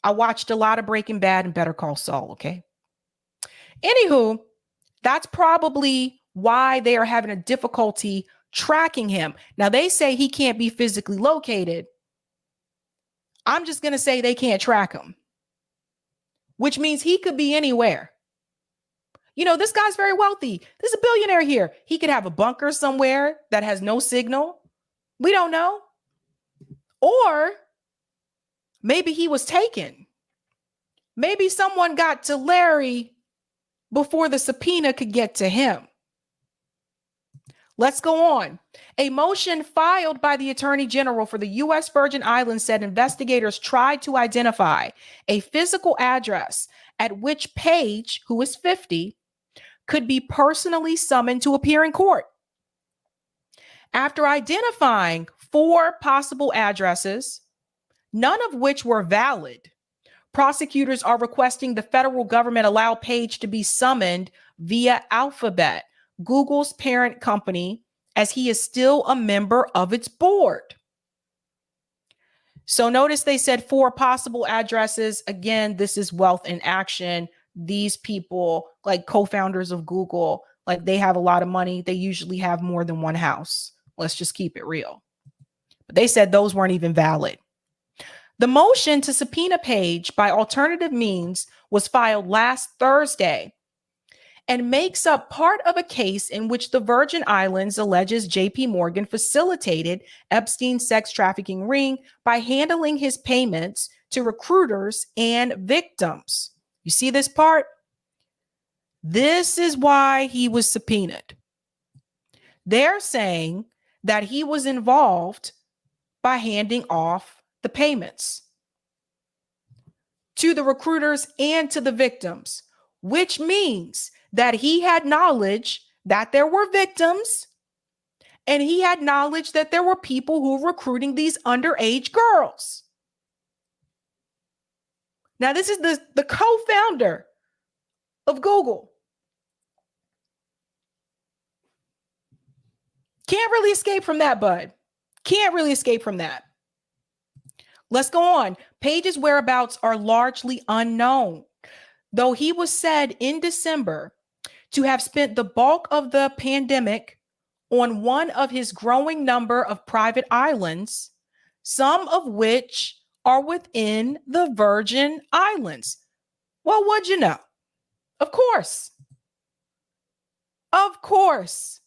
I watched a lot of Breaking Bad and Better Call Saul, okay? Anywho, that's probably why they are having a difficulty tracking him. Now, they say he can't be physically located. I'm just going to say they can't track him, which means he could be anywhere. You know, this guy's very wealthy. There's a billionaire here. He could have a bunker somewhere that has no signal. We don't know. Or maybe he was taken. Maybe someone got to Larry before the subpoena could get to him. Let's go on. A motion filed by the Attorney General for the U.S. Virgin Islands said investigators tried to identify a physical address at which Page, who is 50, could be personally summoned to appear in court. After identifying 4 possible addresses, none of which were valid, prosecutors are requesting the federal government allow Page to be summoned via Alphabet, Google's parent company, as he is still a member of its board. So notice they said 4 possible addresses. Again, this is wealth in action. These people, like co-founders of Google, like they have a lot of money. They usually have more than one house. Let's just keep it real. But they said those weren't even valid. The motion to subpoena Page by alternative means was filed last Thursday and makes up part of a case in which the Virgin Islands alleges JP Morgan facilitated Epstein's sex trafficking ring by handling his payments to recruiters and victims. You see this part? This is why he was subpoenaed. They're saying that he was involved by handing off the payments to the recruiters and to the victims, which means that he had knowledge that there were victims and he had knowledge that there were people who were recruiting these underage girls. Now, this is the co-founder of Google. Can't really escape from that, bud. Can't really escape from that. Let's go on. Page's whereabouts are largely unknown, though he was said in December to have spent the bulk of the pandemic on one of his growing number of private islands, some of which are within the Virgin Islands. Well, what'd you know? Of course. Of course.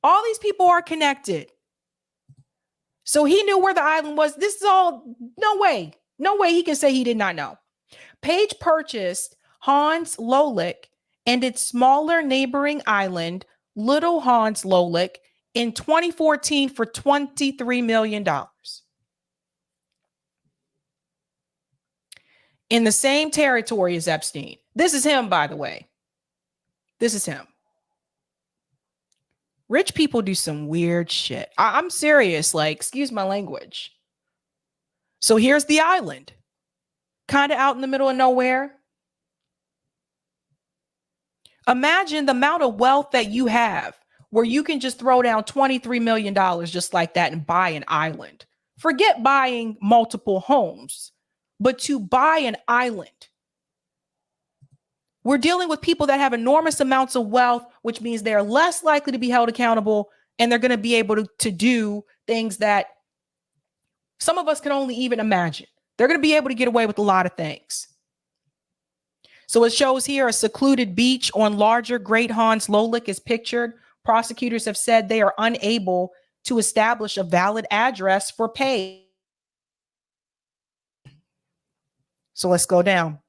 All these people are connected. So he knew where the island was. This is all, no way he can say he did not know. Page purchased Hans Lolick and its smaller neighboring island, Little Hans Lolick, in 2014 for $23 million. In the same territory as Epstein. This is him, by the way. This is him. Rich people do some weird shit. I'm serious, like, excuse my language. So here's the island, kind of out in the middle of nowhere. Imagine the amount of wealth that you have where you can just throw down $23 million just like that and buy an island. Forget buying multiple homes, but to buy an island. We're dealing with people that have enormous amounts of wealth, which means they're less likely to be held accountable, and they're going to be able to do things that some of us can only even imagine. They're going to be able to get away with a lot of things. So it shows here a secluded beach on larger Great Hans Lolick is pictured. Prosecutors have said they are unable to establish a valid address for Page. So let's go down.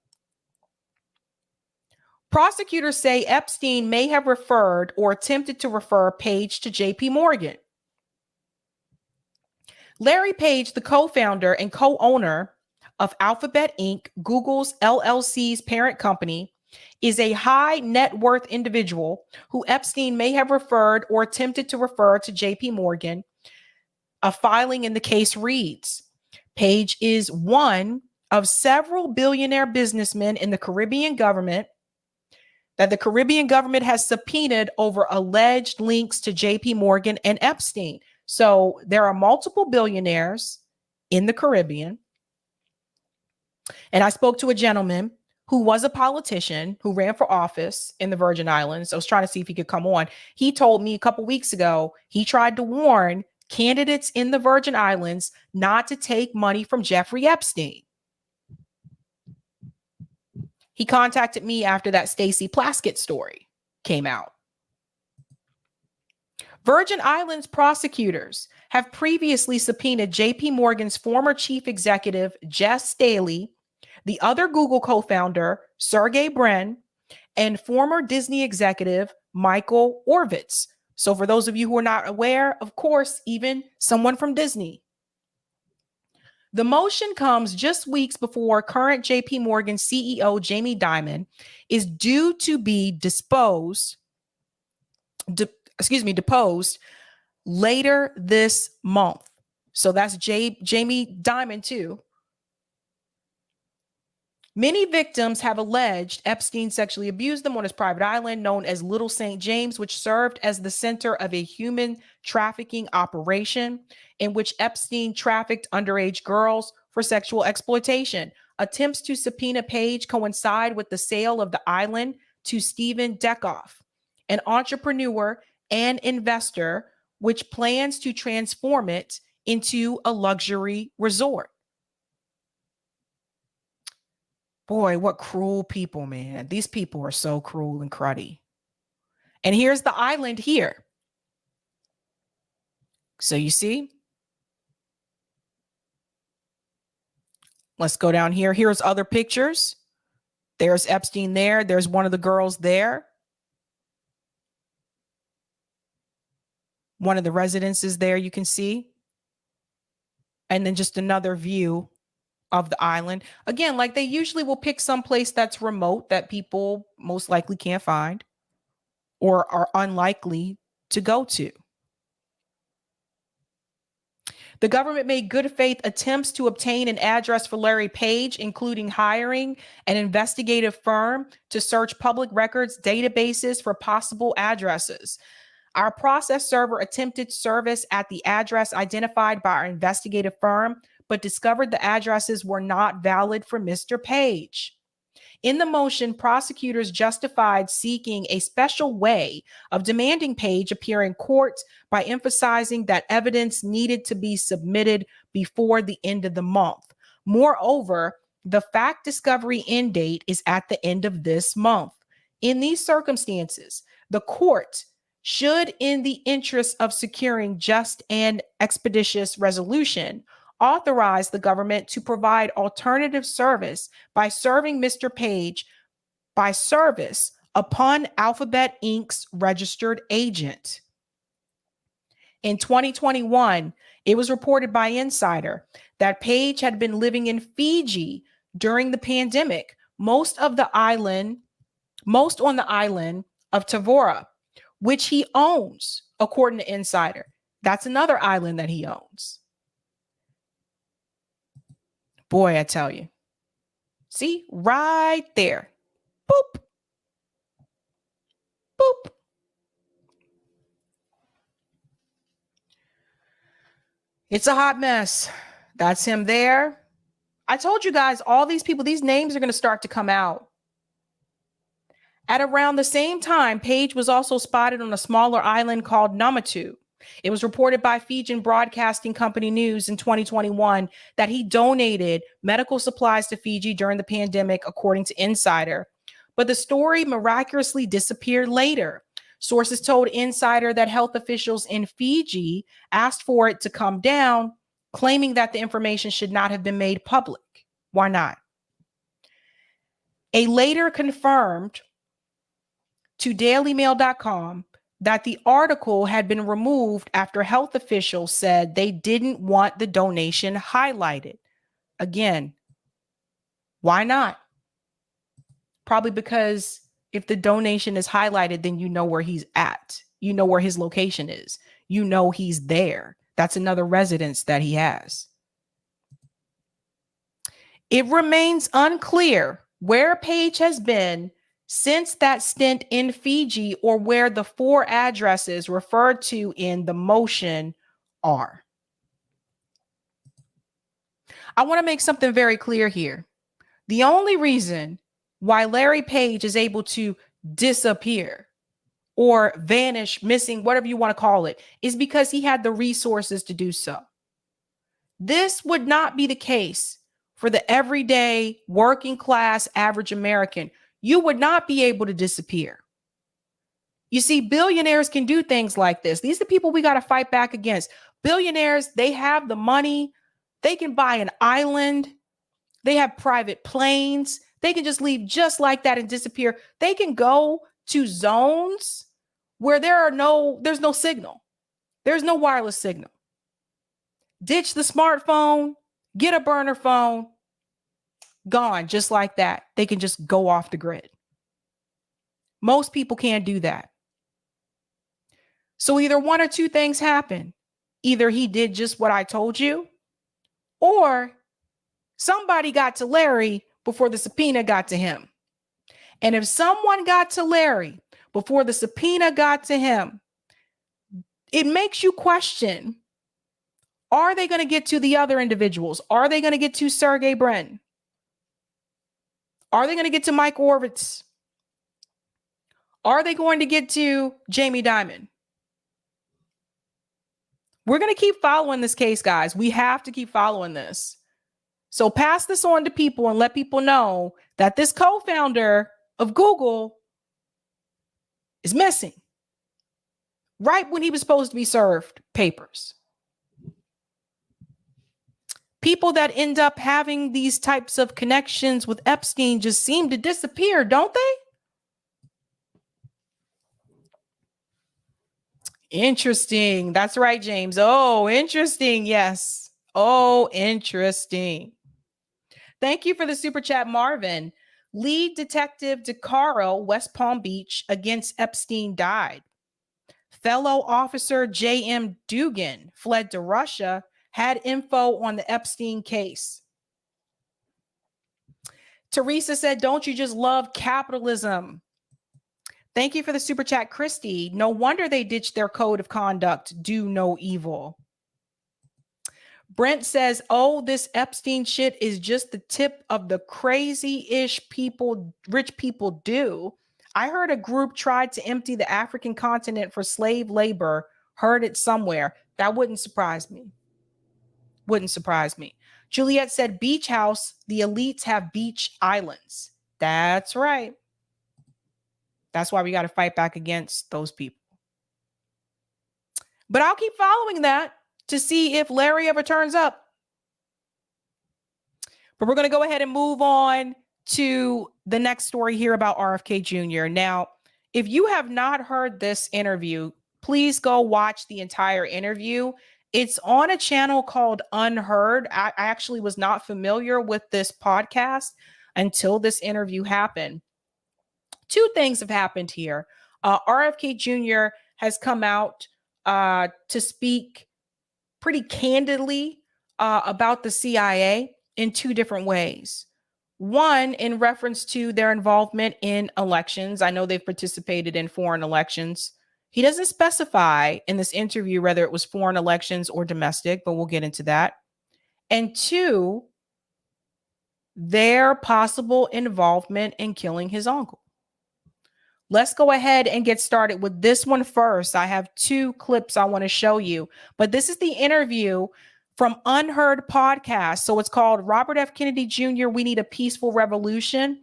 Prosecutors say Epstein may have referred or attempted to refer Page to JP Morgan. Larry Page, the co-founder and co-owner of Alphabet Inc., Google's LLC's parent company, is a high net worth individual who Epstein may have referred or attempted to refer to JP Morgan. A filing in the case reads, Page is one of several billionaire businessmen in the Caribbean government that the Caribbean government has subpoenaed over alleged links to JP Morgan and Epstein. So there are multiple billionaires in the Caribbean. And I spoke to a gentleman who was a politician who ran for office in the Virgin Islands. I was trying to see if he could come on. He told me a couple weeks ago, he tried to warn candidates in the Virgin Islands not to take money from Jeffrey Epstein. He contacted me after that Stacey Plaskett story came out. Virgin Islands prosecutors have previously subpoenaed JP Morgan's former chief executive, Jess Staley, the other Google co-founder, Sergey Brin, and former Disney executive, Michael Ovitz. So for those of you who are not aware, of course, even someone from Disney. The motion comes just weeks before current JP Morgan CEO Jamie Dimon is due to be deposed later this month. So that's Jamie Dimon too. Many victims have alleged Epstein sexually abused them on his private island known as Little St. James, which served as the center of a human trafficking operation in which Epstein trafficked underage girls for sexual exploitation. Attempts to subpoena Page coincide with the sale of the island to Stephen Dekoff, an entrepreneur and investor, which plans to transform it into a luxury resort. Boy, what cruel people, man. These people are so cruel and cruddy. And here's the island here. So you see? Let's go down here. Here's other pictures. There's Epstein there. There's one of the girls there. One of the residences there you can see. And then just another view of the island. Again, like they usually will pick some place that's remote that people most likely can't find or are unlikely to go to. The government made good faith attempts to obtain an address for Larry Page, including hiring an investigative firm to search public records databases for possible addresses. Our process server attempted service at the address identified by our investigative firm, but discovered the addresses were not valid for Mr. Page. In the motion, prosecutors justified seeking a special way of demanding Page appear in court by emphasizing that evidence needed to be submitted before the end of the month. Moreover, the fact discovery end date is at the end of this month. In these circumstances, the court should, in the interest of securing just and expeditious resolution, authorize the government to provide alternative service by serving Mr. Page by service upon Alphabet Inc.'s registered agent. In 2021, it was reported by Insider that Page had been living in Fiji during the pandemic, most on the island of Tavora, which he owns, according to Insider. That's another island that he owns. Boy, I tell you. See, right there. Boop. Boop. It's a hot mess. That's him there. I told you guys, all these people, these names are going to start to come out. At around the same time, Page was also spotted on a smaller island called Namatu. It was reported by Fijian Broadcasting Company News in 2021 that he donated medical supplies to Fiji during the pandemic, according to Insider. But the story miraculously disappeared later. Sources told Insider that health officials in Fiji asked for it to come down, claiming that the information should not have been made public. Why not? A later confirmed to dailymail.com that the article had been removed after health officials said they didn't want the donation highlighted. Again, why not? Probably because if the donation is highlighted, then you know where he's at. You know where his location is. You know he's there. That's another residence that he has. It remains unclear where Page has been since that stint in Fiji or where the 4 addresses referred to in the motion are. I want to make something very clear here. The only reason why Larry Page is able to disappear or vanish, missing, whatever you want to call it, is because he had the resources to do so. This would not be the case for the everyday working class average American. You would not be able to disappear. You see, billionaires can do things like this. These are the people we got to fight back against. Billionaires, they have the money. They can buy an island. They have private planes. They can just leave just like that and disappear. They can go to zones where there's no signal. There's no wireless signal. Ditch the smartphone, get a burner phone, gone just like that. They can just go off the grid. Most people can't do that. So either one or two things happen. Either he did just what I told you, or somebody got to Larry before the subpoena got to him. And if someone got to Larry before the subpoena got to him, it makes you question, are they going to get to the other individuals? Are they going to get to Sergey Brin? Are they going to get to Mike Orvitz? Are they going to get to Jamie Dimon? We're going to keep following this case, guys. We have to keep following this. So pass this on to people and let people know that this co-founder of Google is missing right when he was supposed to be served papers. People that end up having these types of connections with Epstein just seem to disappear, don't they? Interesting. That's right, James. Oh, interesting. Yes. Oh, interesting. Thank you for the super chat, Marvin. Lead detective DeCaro, West Palm Beach, against Epstein died. Fellow officer J.M. Dugan fled to Russia, had info on the Epstein case. Teresa said, don't you just love capitalism? Thank you for the super chat, Christy. No wonder they ditched their code of conduct, do no evil. Brent says, oh, this Epstein shit is just the tip of the crazy-ish people, rich people do. I heard a group tried to empty the African continent for slave labor. Heard it somewhere. That wouldn't surprise me. Wouldn't surprise me. Juliet said, beach house, the elites have beach islands. That's right. That's why we got to fight back against those people. But I'll keep following that to see if Larry ever turns up. But we're going to go ahead and move on to the next story here about RFK Jr. Now, if you have not heard this interview, please go watch the entire interview. It's on a channel called Unheard. I actually was not familiar with this podcast until this interview happened. Two things have happened here. RFK Jr. has come out to speak pretty candidly about the CIA in two different ways. One, in reference to their involvement in elections. I know they've participated in foreign elections. He doesn't specify in this interview whether it was foreign elections or domestic, but we'll get into that. And two, their possible involvement in killing his uncle. Let's go ahead and get started with this one first. I have two clips I want to show you, but this is the interview from Unheard Podcast. So it's called Robert F. Kennedy Jr. We Need a Peaceful Revolution.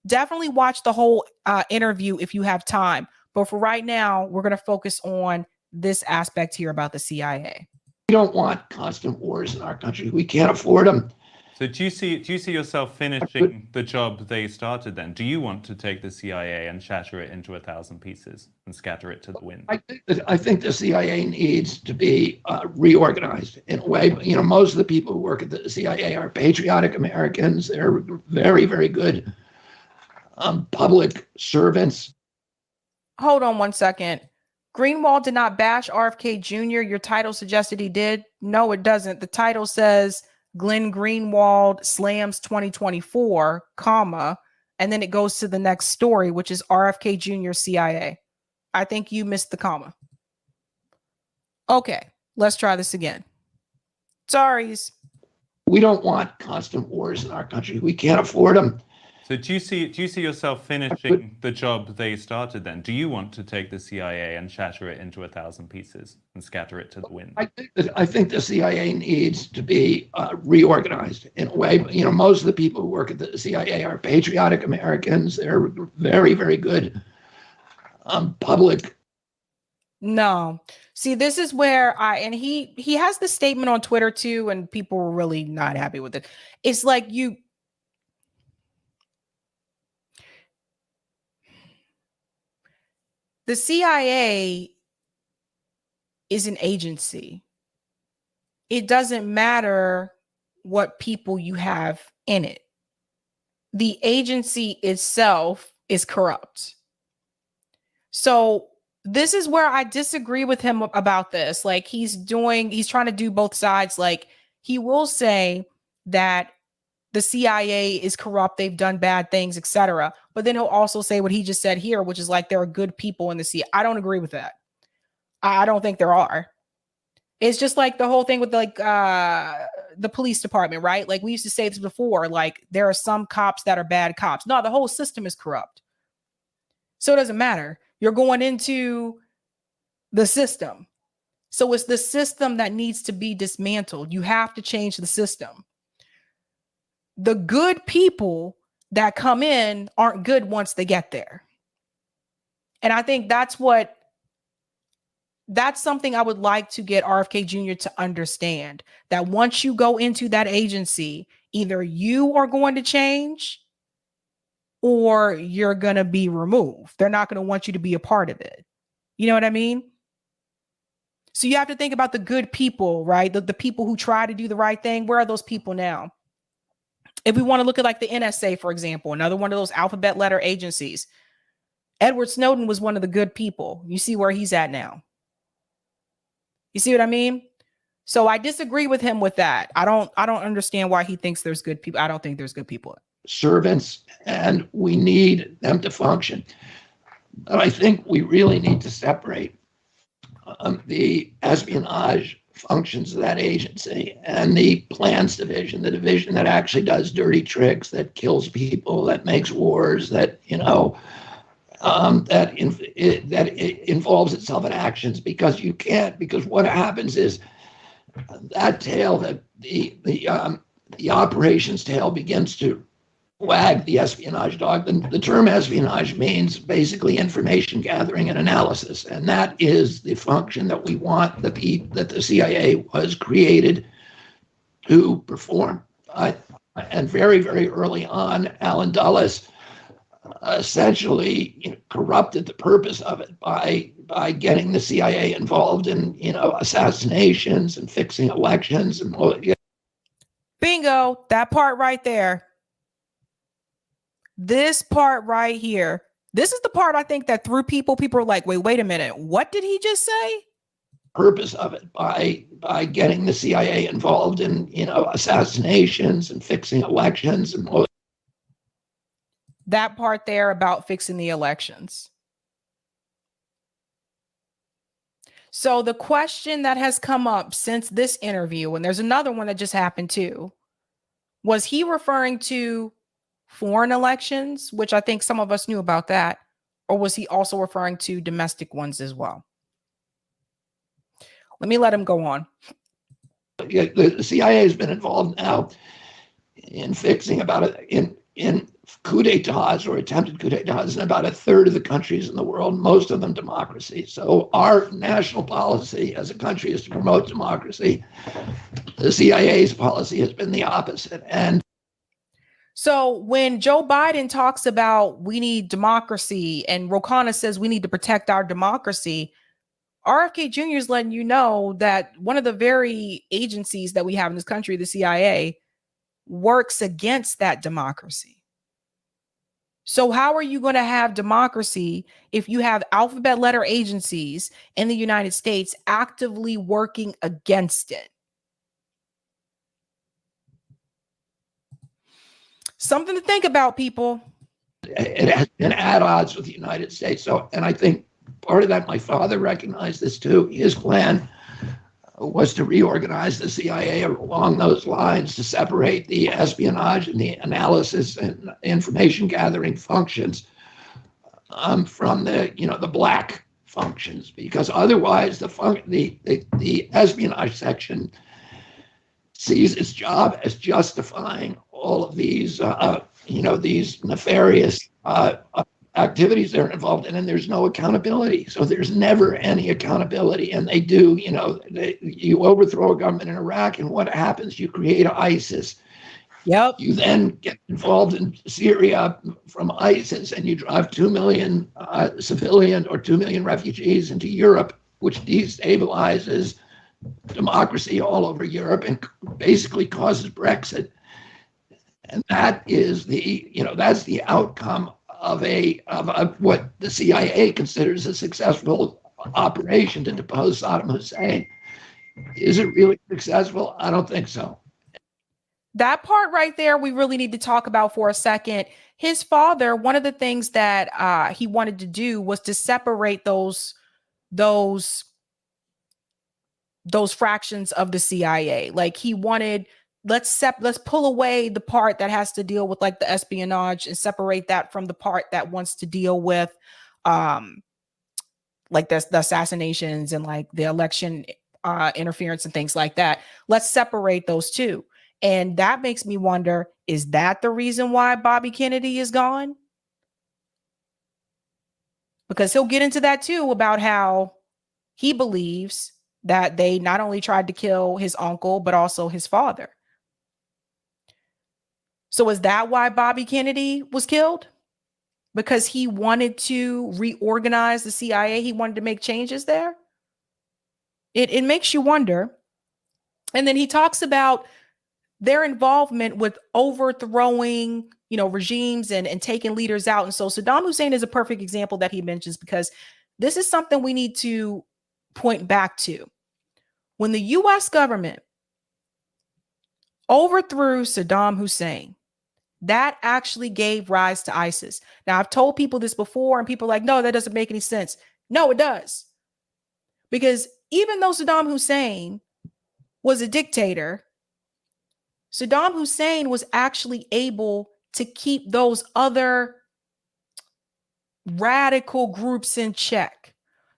Definitely watch the whole interview if you have time. But for right now, we're going to focus on this aspect here about the CIA. We don't want constant wars in our country. We can't afford them. So do you see yourself finishing the job they started then? Do you want to take the CIA and shatter it into 1,000 pieces and scatter it to the wind? I think the CIA needs to be reorganized in a way. You know, most of the people who work at the CIA are patriotic Americans. They're very, very good public servants. Hold on one second. Greenwald did not bash RFK Jr. Your title suggested he did. No, it doesn't. The title says Glenn Greenwald SLAMS 2024, comma, and then it goes to the next story, which is RFK Jr. CIA. I think you missed the comma. Okay, let's try this again. Sorries. We don't want constant wars in our country. We can't afford them. So do you see yourself finishing the job they started then? Do you want to take the CIA and shatter it into 1,000 pieces and scatter it to the wind? I think the CIA needs to be reorganized in a way. You know, most of the people who work at the CIA are patriotic Americans. They're very, very good public. No. See, this is where he has this statement on Twitter too, and people were really not happy with it. It's like the CIA is an agency. It doesn't matter what people you have in it. The agency itself is corrupt. So this is where I disagree with him about this. Like he's trying to do both sides. Like he will say that the CIA is corrupt, they've done bad things, etc. But then he'll also say what he just said here, which is like there are good people in the CIA. I don't agree with that. I don't think there are. It's just like the whole thing with like the police department, right? Like we used to say this before, like there are some cops that are bad cops. No, the whole system is corrupt. So it doesn't matter. You're going into the system. So it's the system that needs to be dismantled. You have to change the system. The good people that come in aren't good once they get there. And I think that's something I would like to get RFK Jr. to understand, that once you go into that agency, either you are going to change or you're going to be removed. They're not going to want you to be a part of it. You know what I mean? So you have to think about the good people, right? The people who try to do the right thing. Where are those people now? If we want to look at like the NSA, for example, another one of those alphabet letter agencies, Edward Snowden was one of the good people. You see where he's at now. You see what I mean? So I disagree with him with that. I don't understand why he thinks there's good people. I don't think there's good people. Servants, and we need them to function. But I think we really need to separate the espionage functions of that agency and the plans division, the division that actually does dirty tricks, that kills people, that makes wars, that that involves itself in actions. Because what happens is that tail, that the operations tail begins to wag the espionage dog. The term espionage means basically information gathering and analysis, and that is the function that we want that the CIA was created to perform. And very, very early on, Alan Dulles essentially corrupted the purpose of it by getting the CIA involved in assassinations and fixing elections and bingo, that part right there. This part right here. This is the part I think that threw people are like, wait a minute, what did he just say? Purpose of it by getting the CIA involved in assassinations and fixing elections and that part there about fixing the elections. So the question that has come up since this interview, and there's another one that just happened too, was he referring to foreign elections, which I think some of us knew about that, or was he also referring to domestic ones as well? Let me let him go on. The CIA has been involved now in fixing in coup d'etats or attempted coup d'etats in about a third of the countries in the world, most of them democracies. So our national policy as a country is to promote democracy. The CIA's policy has been the opposite. And so when Joe Biden talks about we need democracy and Ro Khanna says we need to protect our democracy, RFK Jr. is letting you know that one of the very agencies that we have in this country, the CIA, works against that democracy. So how are you going to have democracy if you have alphabet letter agencies in the United States actively working against it? Something to think about, people. it has been at odds with the United States. So, and I think part of that, my father recognized this too. His plan was to reorganize the CIA along those lines to separate the espionage and the analysis and information gathering functions from the black functions, because otherwise the espionage section sees its job as justifying all of these these nefarious activities they're involved in, and there's no accountability. So there's never any accountability. And they do, you overthrow a government in Iraq, and what happens? You create ISIS. Yep. You then get involved in Syria from ISIS, and you drive 2 million civilian or 2 million refugees into Europe, which destabilizes democracy all over Europe and basically causes Brexit. And that is that's the outcome of what the CIA considers a successful operation to depose Saddam Hussein. Is it really successful? I don't think so. That part right there, we really need to talk about for a second. His father, one of the things that he wanted to do was to separate those fractions of the CIA. Like he wanted, let's pull away the part that has to deal with like the espionage and separate that from the part that wants to deal with like the assassinations and like the election interference and things like that. Let's separate those two. And that makes me wonder, is that the reason why Bobby Kennedy is gone? Because he'll get into that too, about how he believes that they not only tried to kill his uncle, but also his father. So is that why Bobby Kennedy was killed? Because he wanted to reorganize the CIA? He wanted to make changes there? It makes you wonder. And then he talks about their involvement with overthrowing, regimes and taking leaders out. And so Saddam Hussein is a perfect example that he mentions, because this is something we need to point back to. When the U.S. government overthrew Saddam Hussein, that actually gave rise to ISIS. Now, I've told people this before, and people are like, no, that doesn't make any sense. No, it does. Because even though Saddam Hussein was a dictator, Saddam Hussein was actually able to keep those other radical groups in check.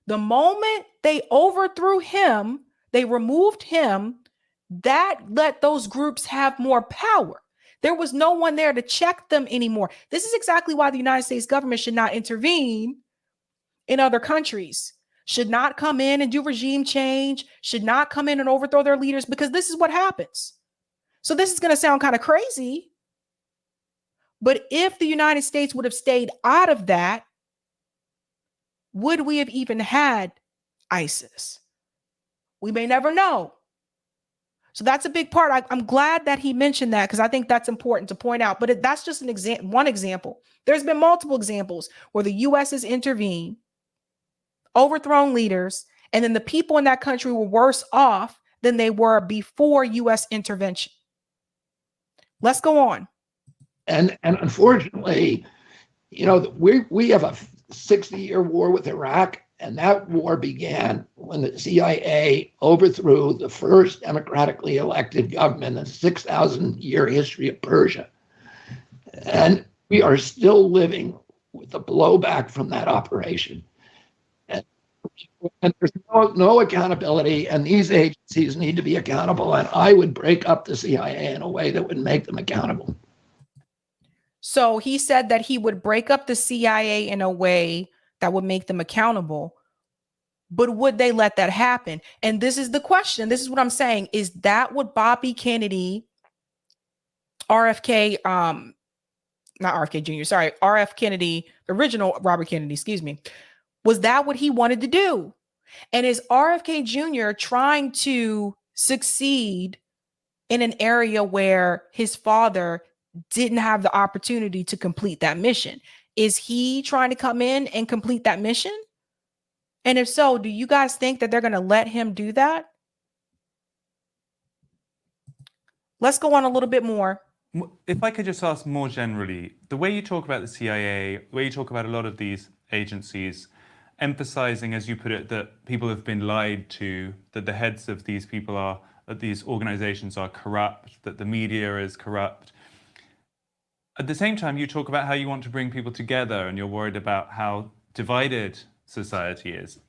The moment they overthrew him, they removed him, that let those groups have more power. There was no one there to check them anymore. This is exactly why the United States government should not intervene in other countries, should not come in and do regime change, should not come in and overthrow their leaders, because this is what happens. So this is going to sound kind of crazy, but if the United States would have stayed out of that, would we have even had ISIS? We may never know. So that's a big part. I'm glad that he mentioned that, because I think that's important to point out. But that's just one example. There's been multiple examples where the U.S. has intervened, overthrown leaders, and then the people in that country were worse off than they were before U.S. intervention. Let's go on. And unfortunately, we have a 60-year war with Iraq, and that war began when the CIA overthrew the first democratically elected government in the 6,000-year history of Persia. And we are still living with the blowback from that operation. And there's no accountability, and these agencies need to be accountable. And I would break up the CIA in a way that would make them accountable. So he said that he would break up the CIA in a way that would make them accountable. But would they let that happen? And this is the question. This is what I'm saying. Is that what Bobby Kennedy, RFK, not RFK Jr., sorry, RF Kennedy, original Robert Kennedy, excuse me. Was that what he wanted to do? And is RFK Jr. trying to succeed in an area where his father didn't have the opportunity to complete that mission? Is he trying to come in and complete that mission? And if so, do you guys think that they're going to let him do that? Let's go on a little bit more. If I could just ask more generally, the way you talk about the CIA, the way you talk about a lot of these agencies, emphasizing, as you put it, that people have been lied to, that the heads of these people are, that these organizations are corrupt, that the media is corrupt. At the same time, you talk about how you want to bring people together and you're worried about how divided society is.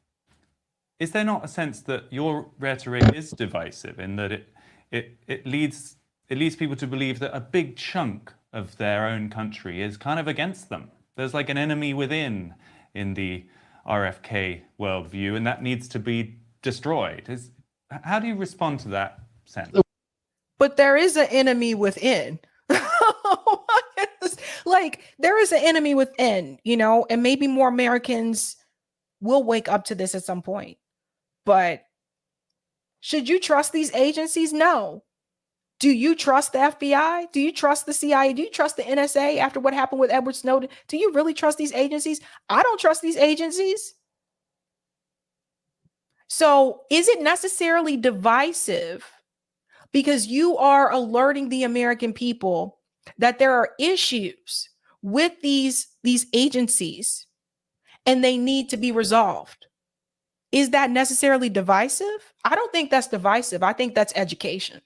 Is there not a sense that your rhetoric is divisive in that it leads people to believe that a big chunk of their own country is kind of against them? There's like an enemy within in the RFK worldview, and that needs to be destroyed. How do you respond to that sense? But there is an enemy within. Like, there is an enemy within, you know, and maybe more Americans will wake up to this at some point. But should you trust these agencies? No. Do you trust the FBI? Do you trust the CIA? Do you trust the NSA after what happened with Edward Snowden? Do you really trust these agencies? I don't trust these agencies. So is it necessarily divisive because you are alerting the American people that there are issues with these agencies and they need to be resolved? Is that necessarily divisive? I don't think that's divisive. I think that's education.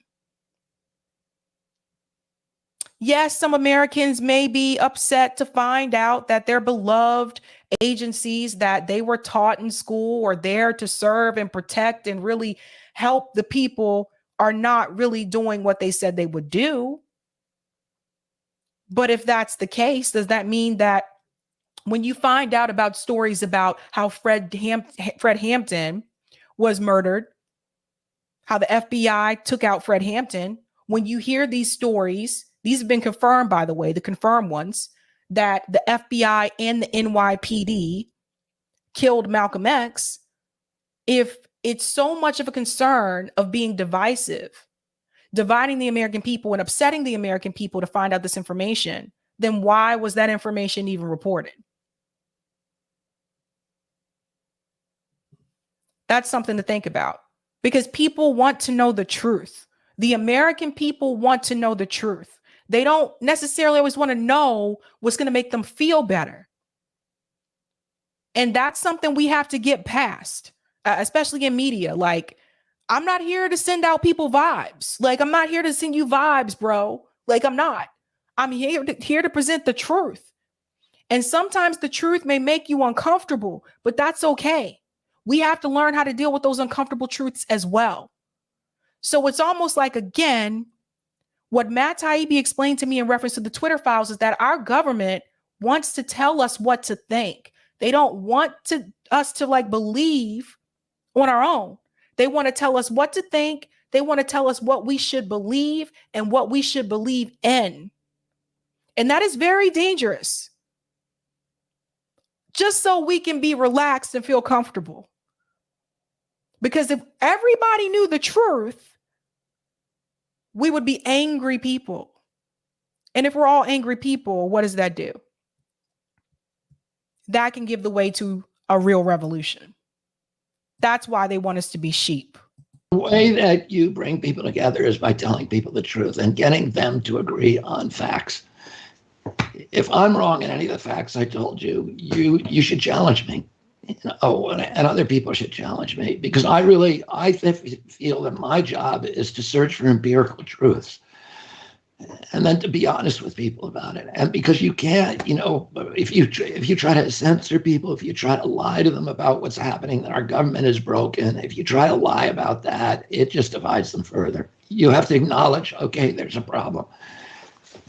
Yes, some Americans may be upset to find out that their beloved agencies that they were taught in school or there to serve and protect and really help the people are not really doing what they said they would do. But if that's the case, does that mean that when you find out about stories about how Fred Hampton was murdered, how the FBI took out Fred Hampton, when you hear these stories, these have been confirmed, by the way, the confirmed ones, that the FBI and the NYPD killed Malcolm X, if it's so much of a concern of being divisive, dividing the American people and upsetting the American people to find out this information, then why was that information even reported? That's something to think about, because people want to know the truth. The American people want to know the truth. They don't necessarily always want to know what's going to make them feel better. And that's something we have to get past, especially in media. Like, I'm not here to send out people vibes. Like, I'm not here to send you vibes, bro. Like, I'm not. I'm here to present the truth. And sometimes the truth may make you uncomfortable, but that's okay. We have to learn how to deal with those uncomfortable truths as well. So it's almost like, again, what Matt Taibbi explained to me in reference to the Twitter files is that our government wants to tell us what to think. They don't want us to like believe on our own. They want to tell us what to think. They want to tell us what we should believe and what we should believe in. And that is very dangerous. Just so we can be relaxed and feel comfortable. Because if everybody knew the truth, we would be angry people. And if we're all angry people, what does that do? That can give the way to a real revolution. That's why they want us to be sheep. The way that you bring people together is by telling people the truth and getting them to agree on facts. If I'm wrong in any of the facts I told you, you should challenge me. And other people should challenge me, because I feel that my job is to search for empirical truths and then to be honest with people about it. And because you can't, if you try to censor people, if you try to lie to them about what's happening, that our government is broken, if you try to lie about that, it just divides them further. You have to acknowledge, okay, there's a problem.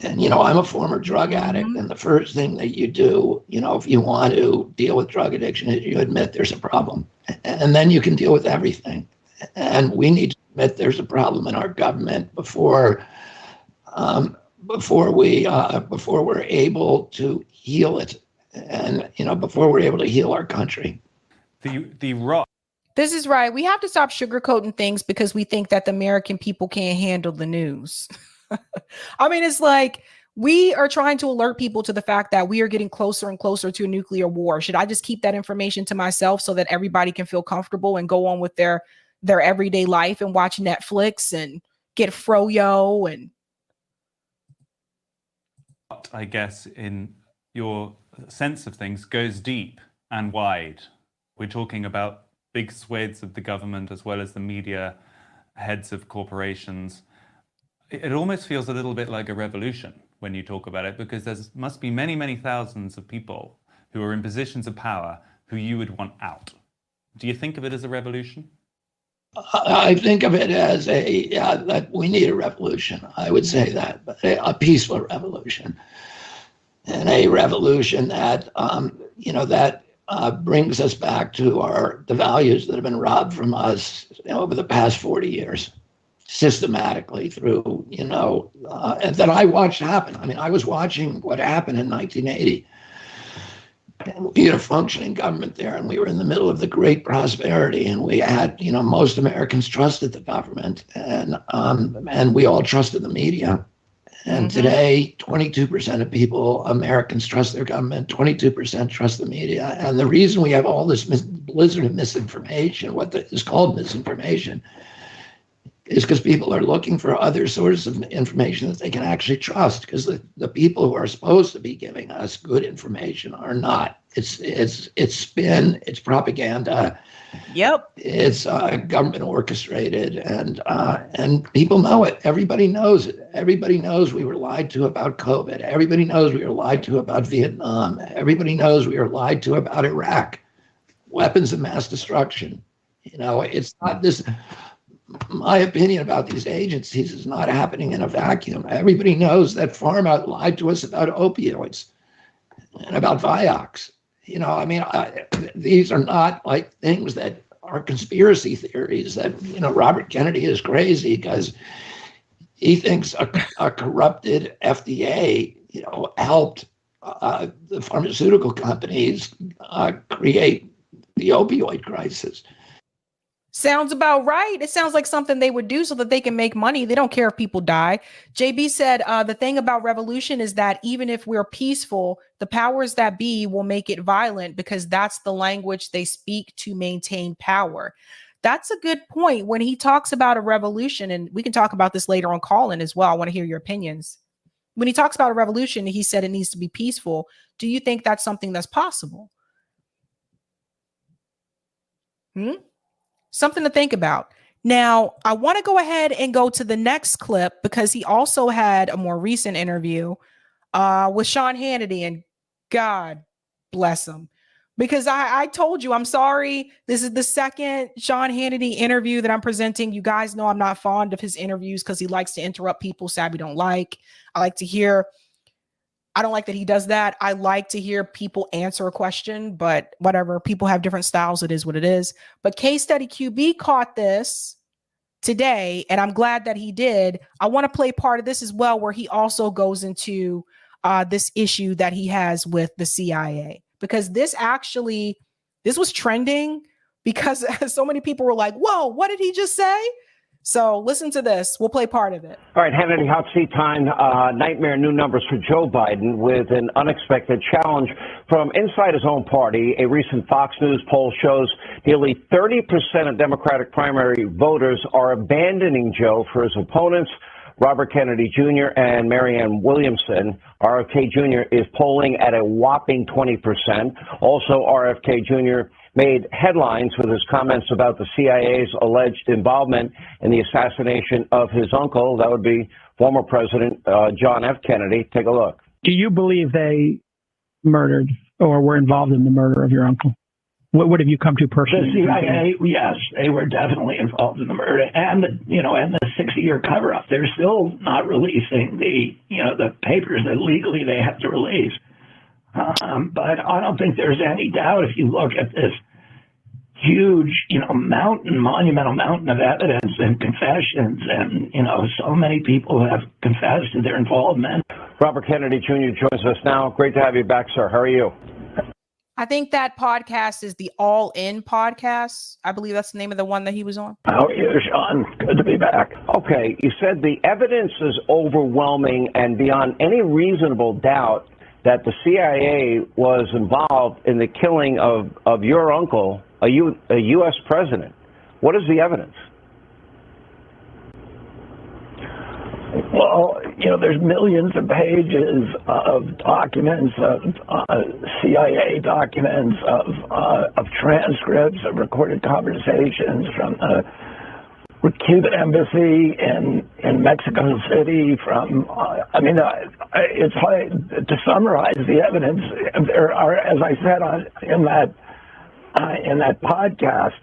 And, I'm a former drug addict. And the first thing that you do, if you want to deal with drug addiction, is you admit there's a problem. And then you can deal with everything. And we need to admit there's a problem in our government before we're able to heal it. And, before we're able to heal our country. This is right. We have to stop sugarcoating things because we think that the American people can't handle the news. I mean, it's like we are trying to alert people to the fact that we are getting closer and closer to a nuclear war. Should I just keep that information to myself so that everybody can feel comfortable and go on with their everyday life and watch Netflix and get froyo? And art, I guess, in your sense of things goes deep and wide. We're talking about big swathes of the government as well as the media, heads of corporations. It almost feels a little bit like a revolution when you talk about it, because there must be many, many thousands of people who are in positions of power who you would want out. Do you think of it as a revolution? I think of it as that we need a revolution. I would say that, but a peaceful revolution, and a revolution that brings us back to the values that have been robbed from us over the past 40 years, systematically through and that I watched happen. I mean, I was watching what happened in 1980. And we had a functioning government there, and we were in the middle of the great prosperity, and we had, most Americans trusted the government, and we all trusted the media. And today, 22% of Americans trust their government, 22% trust the media. And the reason we have all this blizzard of misinformation, is called misinformation, is because people are looking for other sources of information that they can actually trust, because the people who are supposed to be giving us good information are not. It's spin, it's propaganda. Yep. It's government orchestrated, and people know it. Everybody knows it. Everybody knows we were lied to about COVID. Everybody knows we were lied to about Vietnam. Everybody knows we were lied to about Iraq. Weapons of mass destruction. It's not this. My opinion about these agencies is not happening in a vacuum. Everybody knows that Pharma lied to us about opioids and about Vioxx. These are not like things that are conspiracy theories that, Robert Kennedy is crazy because he thinks a corrupted FDA, helped the pharmaceutical companies create the opioid crisis. Sounds about right. It sounds like something they would do so that they can make money. They don't care if people die. JB said the thing about revolution is that even if we're peaceful, the powers that be will make it violent because that's the language they speak to maintain power. That's a good point when he talks about a revolution, and we can talk about this later on call-in as well. I want to hear your opinions. When he talks about a revolution, he said it needs to be peaceful. Do you think that's something that's possible? Something to think about. Now, I want to go ahead and go to the next clip because he also had a more recent interview with Sean Hannity, and God bless him. Because I told you, I'm sorry. This is the second Sean Hannity interview that I'm presenting. You guys know I'm not fond of his interviews because he likes to interrupt people Sabby don't like. I don't like that he does that. I like to hear people answer a question, but whatever. People have different styles. It is what it is. But Case Study QB caught this today, and I'm glad that he did. I want to play part of this as well, where he also goes into this issue that he has with the CIA, because this was trending because so many people were like, whoa, what did he just say? So listen to this. We'll play part of it. All right, Hannity, hot seat time. Nightmare new numbers for Joe Biden with an unexpected challenge from inside his own party. A recent Fox News poll shows nearly 30% of Democratic primary voters are abandoning Joe for his opponents, Robert Kennedy Jr. and Marianne Williamson. RFK Jr. is polling at a whopping 20%. Also, RFK Jr. made headlines with his comments about the CIA's alleged involvement in the assassination of his uncle. That would be former President John F. Kennedy. Take a look. Do you believe they murdered or were involved in the murder of your uncle? What have you come to personally? The CIA, yes, they were definitely involved in the murder and the 60-year cover-up. They're still not releasing the papers that legally they have to release. But I don't think there's any doubt if you look at this huge, monumental mountain of evidence and confessions, and, so many people have confessed to their involvement. Robert Kennedy Jr. joins us now. Great to have you back, sir. How are you? I think that podcast is the All In podcast. I believe that's the name of the one that he was on. How are you, Sean? Good to be back. Okay, you said the evidence is overwhelming and beyond any reasonable doubt that the CIA was involved in the killing of your uncle, a U.S. president. What is the evidence? Well, there's millions of pages of documents, of CIA documents, of transcripts, of recorded conversations from the Cuban embassy in Mexico City. It's hard to summarize the evidence. There are, as I said in that podcast,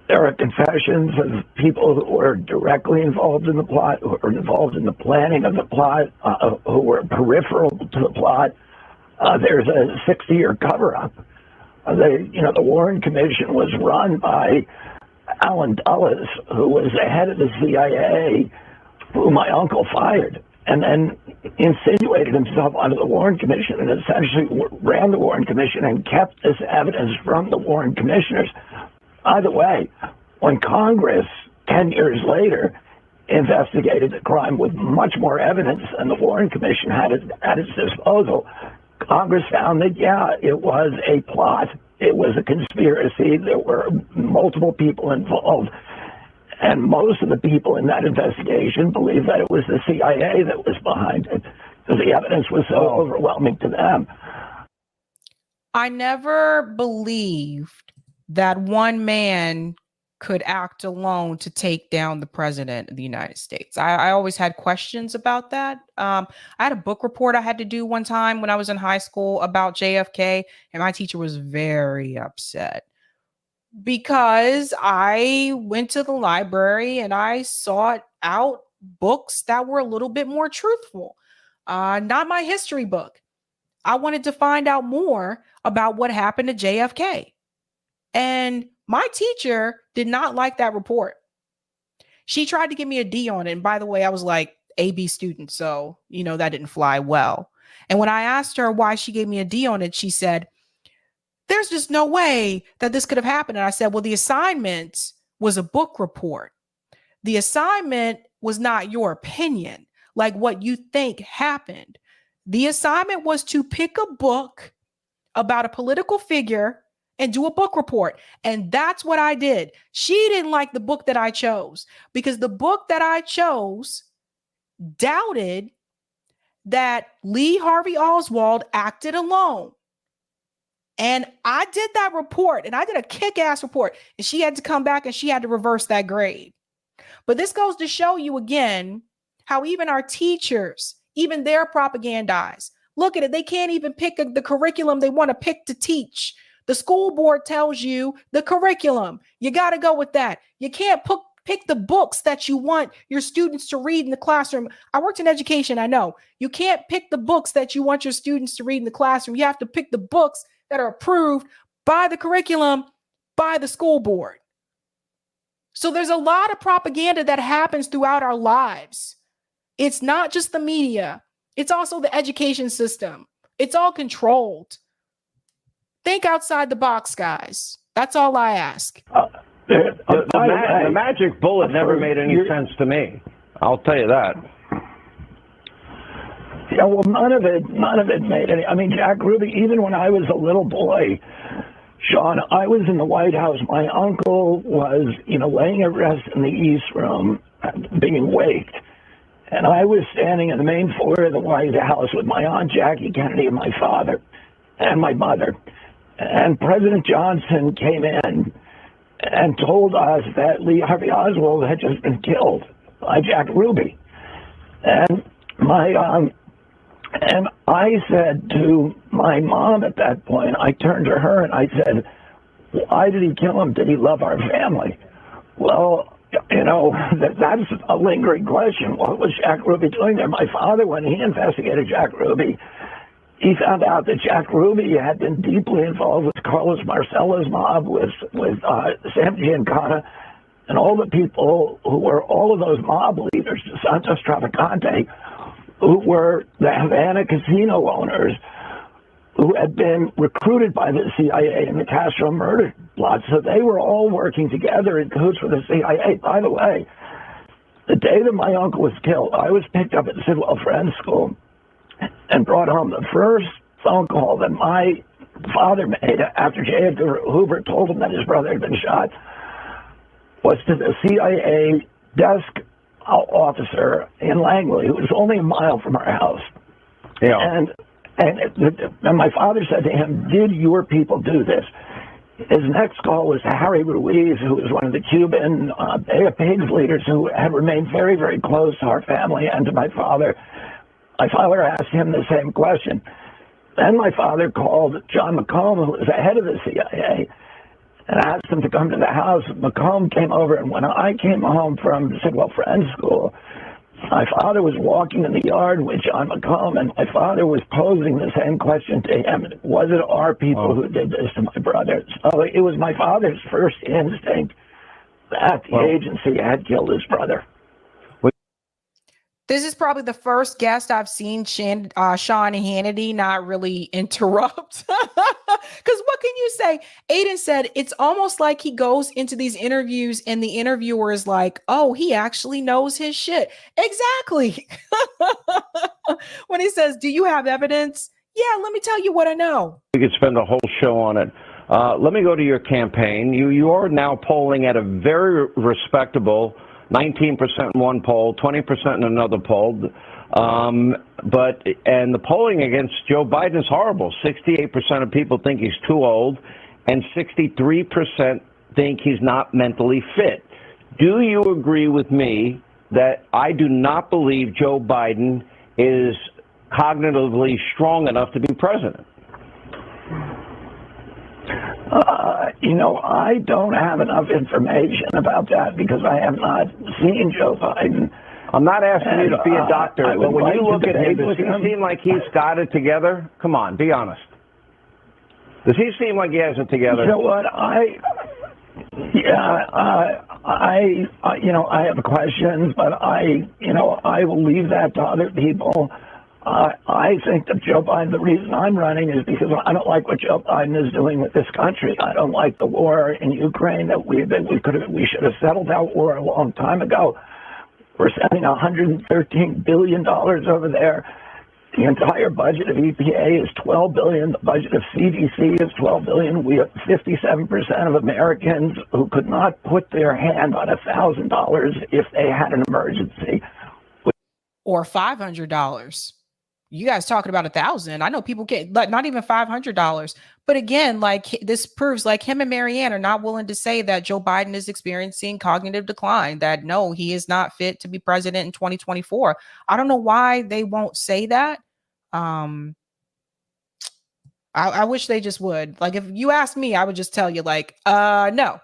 there are confessions of people who were directly involved in the plot, who were involved in the planning of the plot, who were peripheral to the plot. There's a 60-year cover-up. The Warren Commission was run by Alan Dulles, who was the head of the CIA, who my uncle fired, and then insinuated himself onto the Warren Commission and essentially ran the Warren Commission and kept this evidence from the Warren Commissioners. By the way, when Congress, 10 years later, investigated the crime with much more evidence than the Warren Commission had at its disposal, Congress found that, it was a plot. It was a conspiracy. There were multiple people involved. And most of the people in that investigation believed that it was the CIA that was behind it, because the evidence was so overwhelming to them. I never believed that one man could act alone to take down the president of the United States. I always had questions about that. I had a book report I had to do one time when I was in high school about JFK, and my teacher was very upset because I went to the library and I sought out books that were a little bit more truthful, not my history book. I wanted to find out more about what happened to JFK. And my teacher did not like that report. She tried to give me a D on it. And by the way, I was like AB student. So, that didn't fly well. And when I asked her why she gave me a D on it, she said, there's just no way that this could have happened. And I said, well, the assignment was a book report. The assignment was not your opinion, like what you think happened. The assignment was to pick a book about a political figure and do a book report. And that's what I did. She didn't like the book that I chose because the book that I chose doubted that Lee Harvey Oswald acted alone. And I did that report, and I did a kick-ass report, and she had to come back and she had to reverse that grade. But this goes to show you again how even our teachers, even they're propagandized. Look at it. They can't even pick the curriculum they want to pick to teach. The school board tells you the curriculum. You got to go with that. You can't pick the books that you want your students to read in the classroom. I worked in education. I know you can't pick the books that you want your students to read in the classroom. You have to pick the books that are approved by the curriculum, by the school board. So there's a lot of propaganda that happens throughout our lives. It's not just the media. It's also the education system. It's all controlled. Think outside the box, guys. That's all I ask. The magic bullet never made any sense to me. I'll tell you that. Yeah, well, none of it made any. I mean, Jack Ruby, even when I was a little boy, Sean, I was in the White House. My uncle was, laying at rest in the East Room, being waked. And I was standing in the main floor of the White House with my Aunt Jackie Kennedy and my father and my mother. And President Johnson came in and told us that Lee Harvey Oswald had just been killed by Jack Ruby. And I said to my mom at that point, I turned to her and I said, why did he kill him? Did he love our family? Well, that's a lingering question. What was Jack Ruby doing there? My father, when he investigated Jack Ruby, he found out that Jack Ruby had been deeply involved with Carlos Marcello's mob, with Sam Giancana, and all the people who were all of those mob leaders, Santos Traficante, who were the Havana casino owners, who had been recruited by the CIA in the Castro murder plot. So they were all working together in cahoots with the CIA. By the way, the day that my uncle was killed, I was picked up at Sidwell Friends School and brought home. The first phone call that my father made after J. Edgar Hoover told him that his brother had been shot was to the CIA desk officer in Langley who was only a mile from our house. Yeah. And my father said to him, "Did your people do this?" His next call was Harry Ruiz, who was one of the Cuban Bay of Pigs leaders who had remained very, very close to our family and to my father. My father asked him the same question. Then my father called John McComb, who was the head of the CIA, and asked him to come to the house. McComb came over, and when I came home from Sidwell Friends School, my father was walking in the yard with John McComb, and my father was posing the same question to him. Was it our people who did this to my brother? So it was my father's first instinct that the agency had killed his brother. This is probably the first guest I've seen Sean Hannity not really interrupt. Because what can you say? Aiden said it's almost like he goes into these interviews and the interviewer is like, oh, he actually knows his shit. Exactly. When he says, do you have evidence? Yeah, let me tell you what I know. We could spend a whole show on it. Let me go to your campaign. You are now polling at a very respectable 19% in one poll, 20% in another poll. And the polling against Joe Biden is horrible. 68% of people think he's too old, and 63% think he's not mentally fit. Do you agree with me that I do not believe Joe Biden is cognitively strong enough to be president? I don't have enough information about that because I have not seen Joe Biden. I'm not asking you to be a doctor, but when you look at him, does he seem like he's got it together? Come on, be honest. Does he seem like he has it together? You know what? I have questions, but I will leave that to other people. I think that Joe Biden, the reason I'm running is because I don't like what Joe Biden is doing with this country. I don't like the war in Ukraine that we should have settled that war a long time ago. We're sending $113 billion over there. The entire budget of EPA is $12 billion. The budget of CDC is $12 billion. We have 57% of Americans who could not put their hand on $1,000 if they had an emergency. Or $500. You guys talking about 1,000. I know people get not even $500. But again, this proves him and Marianne are not willing to say that Joe Biden is experiencing cognitive decline, that no, he is not fit to be president in 2024. I don't know why they won't say that. I wish they just would. If you asked me, I would just tell you no,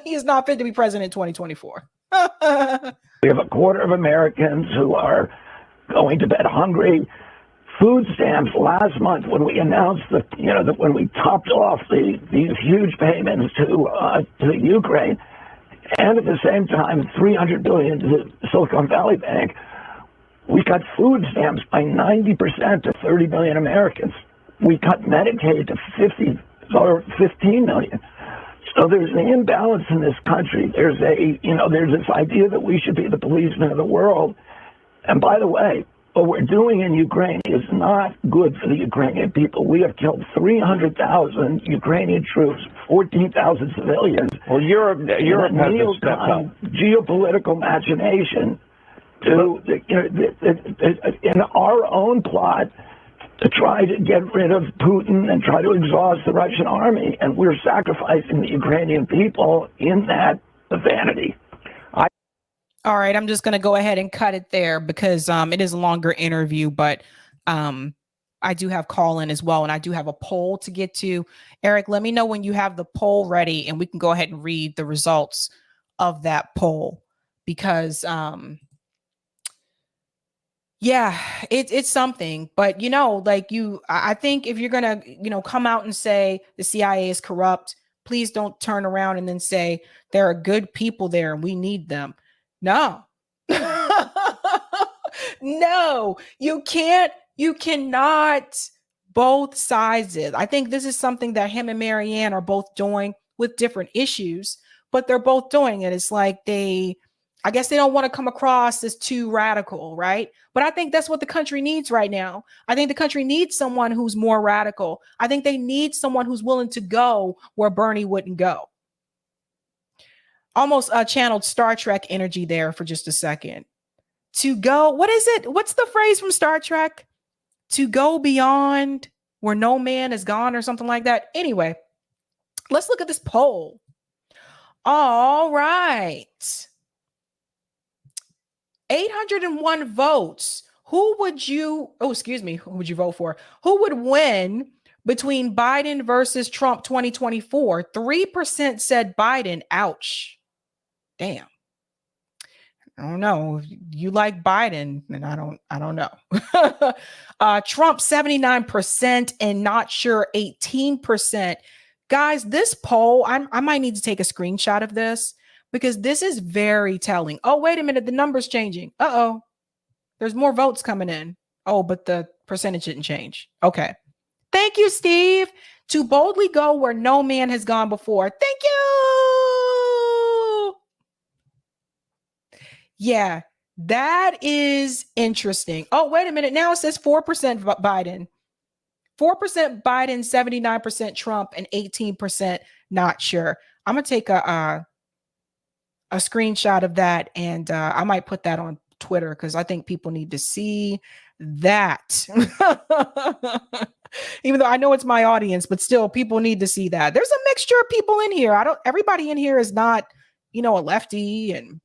he is not fit to be president in 2024. We have a quarter of Americans who are going to bed hungry. Food stamps last month, when we announced that when we topped off these huge payments to Ukraine, and at the same time $300 billion to the Silicon Valley Bank, we cut food stamps by 90% to 30 million Americans. We cut Medicaid to 15 million. So there's an imbalance in this country. There's this idea that we should be the policemen of the world. And by the way, what we're doing in Ukraine is not good for the Ukrainian people. We have killed 300,000 Ukrainian troops, 14,000 civilians. Well, Europe has stepped up. Geopolitical machination to in our own plot to try to get rid of Putin and try to exhaust the Russian army, and we're sacrificing the Ukrainian people in that vanity. All right, I'm just going to go ahead and cut it there because it is a longer interview, but I do have call in as well, and I do have a poll to get to. Eric, let me know when you have the poll ready, and we can go ahead and read the results of that poll because yeah, it's something, but I think if you're gonna, come out and say the CIA is corrupt, please don't turn around and then say there are good people there and we need them. No, no, you cannot both sides it. I think this is something that him and Marianne are both doing with different issues, but they're both doing it. It's like I guess they don't want to come across as too radical, right? But I think that's what the country needs right now. I think the country needs someone who's more radical. I think they need someone who's willing to go where Bernie wouldn't go. almost channeled Star Trek energy there for just a second. To go, what is it? What's the phrase from Star Trek? To go beyond where no man is gone or something like that. Anyway, let's look at this poll. All right. 801 votes. Who would you vote for? Who would win between Biden versus Trump 2024? 3% said Biden. Ouch. Damn. I don't know. You like Biden, and I don't know. Trump 79% and not sure 18%. Guys, this poll, I might need to take a screenshot of this because this is very telling. Oh, wait a minute, the number's changing. Uh-oh. There's more votes coming in. Oh, but the percentage didn't change. Okay. Thank you, Steve. To boldly go where no man has gone before. Thank you. Yeah, that is interesting. Oh, wait a minute. Now it says 4% Biden. 4% Biden, 79% Trump, and 18% not sure. I'm going to take a screenshot of that, and I might put that on Twitter because I think people need to see that. Even though I know it's my audience, but still people need to see that. There's a mixture of people in here. Everybody in here is not, a lefty and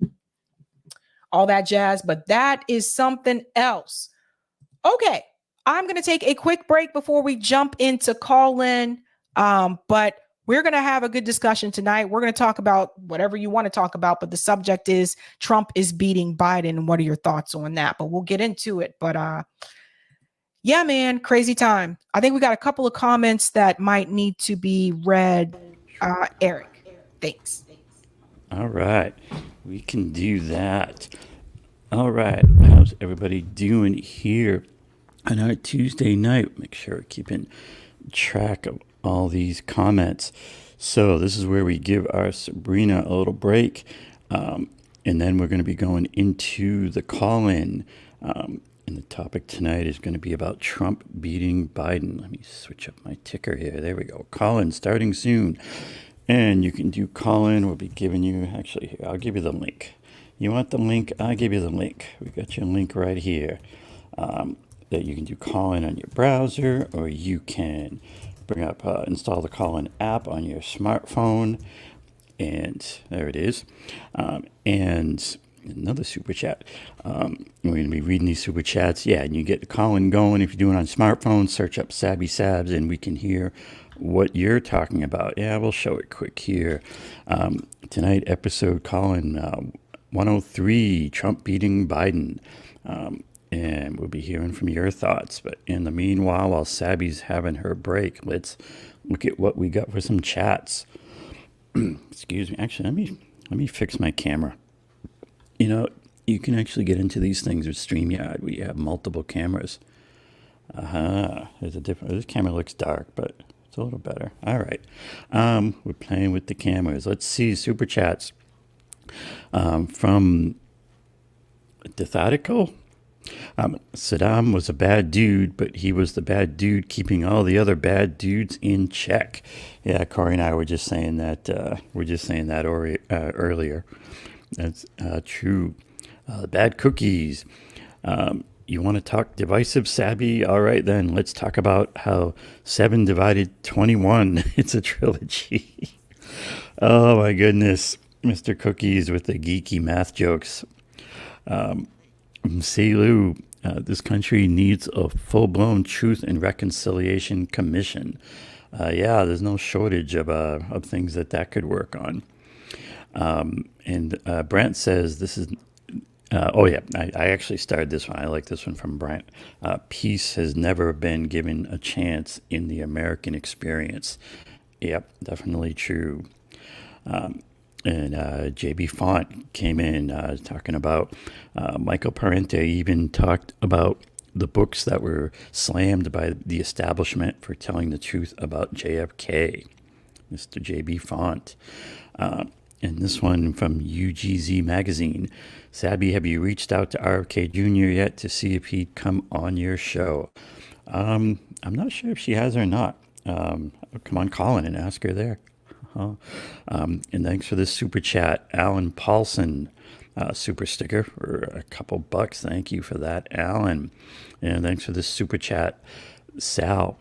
all that jazz, but that is something else. Okay. I'm going to take a quick break before we jump into call in. But we're going to have a good discussion tonight. We're going to talk about whatever you want to talk about, but the subject is Trump is beating Biden. And what are your thoughts on that? But we'll get into it. But yeah, man, crazy time. I think we got a couple of comments that might need to be read. Eric, thanks. All right. We can do that. All right. How's everybody doing here on our Tuesday night? Make sure we're keeping track of all these comments. So this is where we give our Sabrina a little break. And then we're going to be going into the call-in. And the topic tonight is going to be about Trump beating Biden. Let me switch up my ticker here. There we go. Call-in starting soon. And you can do call-in. We'll be giving you, actually, here, I'll give you the link. You want the link? I'll give you the link. We got your link right here. That you can do call-in on your browser, or you can bring up, install the call-in app on your smartphone. And there it is. And another super chat. We're going to be reading these super chats. Yeah, and you get the call-in going. If you do it on smartphone, search up Sabby Sabs, and we can hear what you're talking about. Yeah, we'll show it quick here. Tonight, episode call-in 103, Trump beating Biden. And we'll be hearing from your thoughts. But in the meanwhile, while Sabby's having her break, let's look at what we got for some chats. Excuse me. Actually, let me fix my camera. You can actually get into these things with StreamYard. We have multiple cameras. There's a different. This camera looks dark, but it's a little better. All right. We're playing with the cameras. Let's see super chats from Dethatical. Saddam was a bad dude, but he was the bad dude keeping all the other bad dudes in check. Yeah, Corey and I were just saying that. Earlier. That's true. Bad cookies. You want to talk divisive, Sabby? All right, then let's talk about how 7 divided 21. It's a trilogy. Oh my goodness, Mr. Cookies with the geeky math jokes. Selu, this country needs a full-blown Truth and Reconciliation Commission. Yeah, there's no shortage of things that could work on. And Brent says this is. I actually started this one. I like this one from Brent. Peace has never been given a chance in the American experience. Yep, definitely true. And JB Font came in talking about Michael Parente even talked about the books that were slammed by the establishment for telling the truth about JFK. Mr. JB Font. And this one from UGZ Magazine. Sabby, have you reached out to RFK Jr. yet to see if he'd come on your show? I'm not sure if she has or not. Come on, call in and ask her there. And thanks for this super chat, Alan Paulson. Super sticker for a couple bucks. Thank you for that, Alan. And thanks for this super chat, Sal.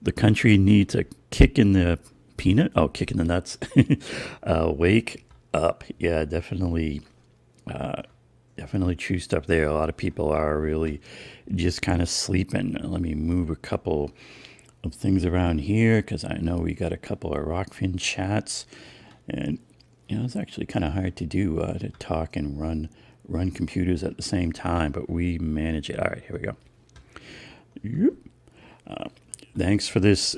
The country needs a kick in the peanut. Oh, kick in the nuts. Wake up. Yeah, definitely. Definitely true stuff there. A lot of people are really just kind of sleeping. Let me move a couple of things around here because I know we got a couple of Rockfin chats, and it's actually kind of hard to do to talk and run computers at the same time, but we manage it. All right, here we go. Thanks for this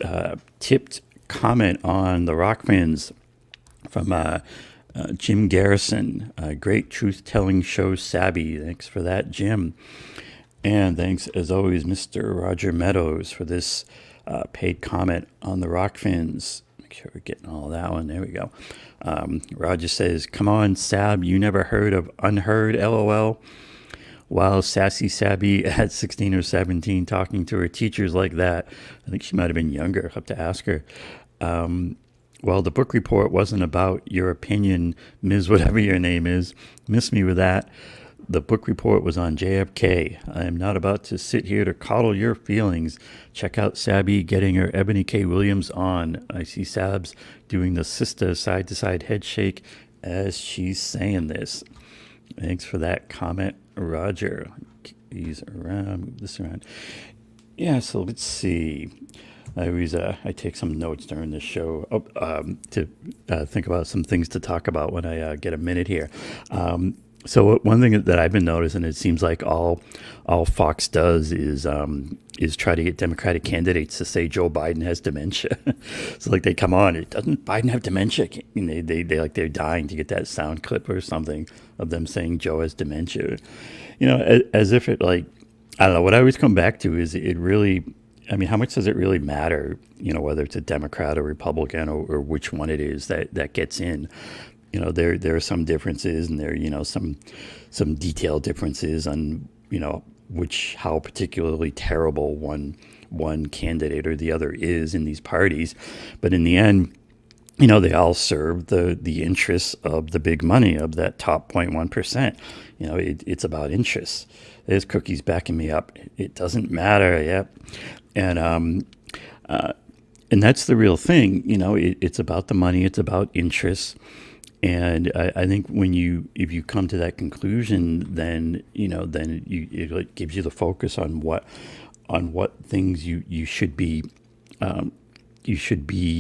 tipped comment on the Rockfins from Jim Garrison. Great truth-telling show, Sabby. Thanks for that, Jim. And thanks, as always, Mr. Roger Meadows, for this paid comment on the Rockfins. Make sure we're getting all that one. There we go. Roger says, come on, Sab, you never heard of Unheard, LOL? Wow, sassy Sabby at 16 or 17 talking to her teachers like that. I think she might have been younger. I'll have to ask her. Well, the book report wasn't about your opinion, Ms. Whatever your name is. Miss me with that. The book report was on JFK. I am not about to sit here to coddle your feelings. Check out Sabby getting her Ebony K. Williams on. I see Sabs doing the sister side-to-side head shake as she's saying this. Thanks for that comment, Roger. These around, move this around. Yeah, so let's see. I always I take some notes during the show to think about some things to talk about when I get a minute here. So one thing that I've been noticing, it seems like all Fox does is try to get Democratic candidates to say Joe Biden has dementia. So like they come on, doesn't Biden have dementia? And they like they're dying to get that sound clip or something of them saying Joe has dementia. As if it like, I don't know. What I always come back to is it really, I mean, how much does it really matter? Whether it's a Democrat or Republican or which one it is that gets in. There are some differences, and there are, some detailed differences on, how particularly terrible one candidate or the other is in these parties. But in the end, they all serve the interests of the big money of that top 0.1%. It's about interests. There's Cookies backing me up. It doesn't matter. Yep. And that's the real thing. It's about the money. It's about interests. And I think if you come to that conclusion, then it gives you the focus on what things you should be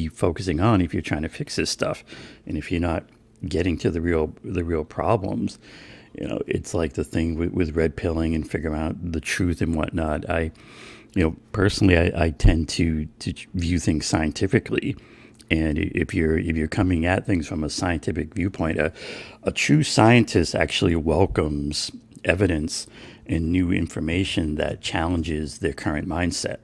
focusing on if you're trying to fix this stuff, and if you're not getting to the real problems. It's like the thing with red pilling and figuring out the truth and whatnot. Personally, I tend to view things scientifically. And if you're coming at things from a scientific viewpoint, a true scientist actually welcomes evidence and new information that challenges their current mindset.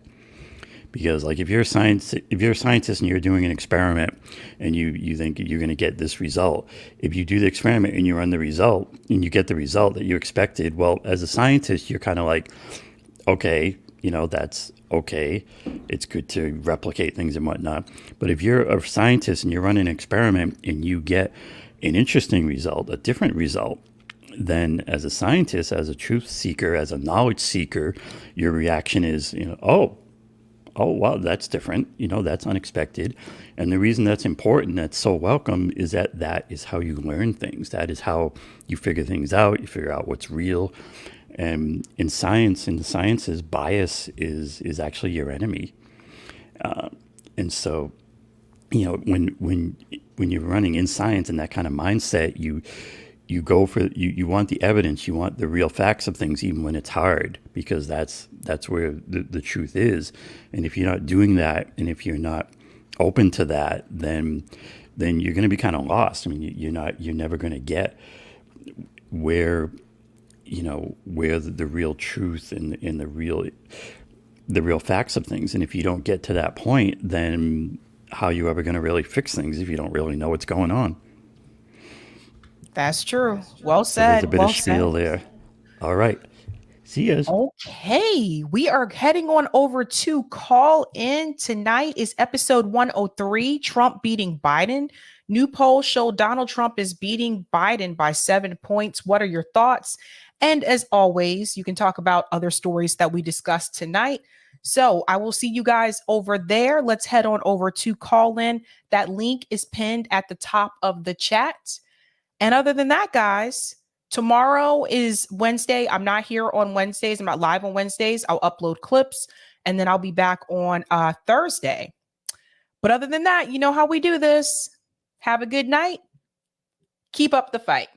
Because like if you're a scientist and you're doing an experiment and you think you're going to get this result, if you do the experiment and you run the result and you get the result that you expected, well, as a scientist, you're kind of like, okay, that's okay. It's good to replicate things and whatnot. But if you're a scientist and you run an experiment and you get an interesting result, a different result, then as a scientist, as a truth seeker, as a knowledge seeker, your reaction is, oh, wow, that's different. That's unexpected. And the reason that's important, that's so welcome, is that is how you learn things. That is how you figure things out. You figure out what's real. And in the sciences, bias is actually your enemy. And so, when you're running in science and that kind of mindset, you go for you want the evidence, you want the real facts of things, even when it's hard, because that's where the truth is. And if you're not doing that, and if you're not open to that, then you're going to be kind of lost. I mean, you're never going to get where the real truth and the real facts of things. And if you don't get to that point, then how are you ever going to really fix things if you don't really know what's going on? That's true. Well So there's said. a bit of spiel there. All right. See ya. Okay, we are heading on over to call in. Tonight is episode 103, Trump beating Biden. New polls show Donald Trump is beating Biden by 7 points. What are your thoughts? And as always, you can talk about other stories that we discussed tonight. So I will see you guys over there. Let's head on over to call in. That link is pinned at the top of the chat. And other than that, guys, tomorrow is Wednesday. I'm not here on Wednesdays. I'm not live on Wednesdays. I'll upload clips and then I'll be back on Thursday. But other than that, you know how we do this. Have a good night. Keep up the fight.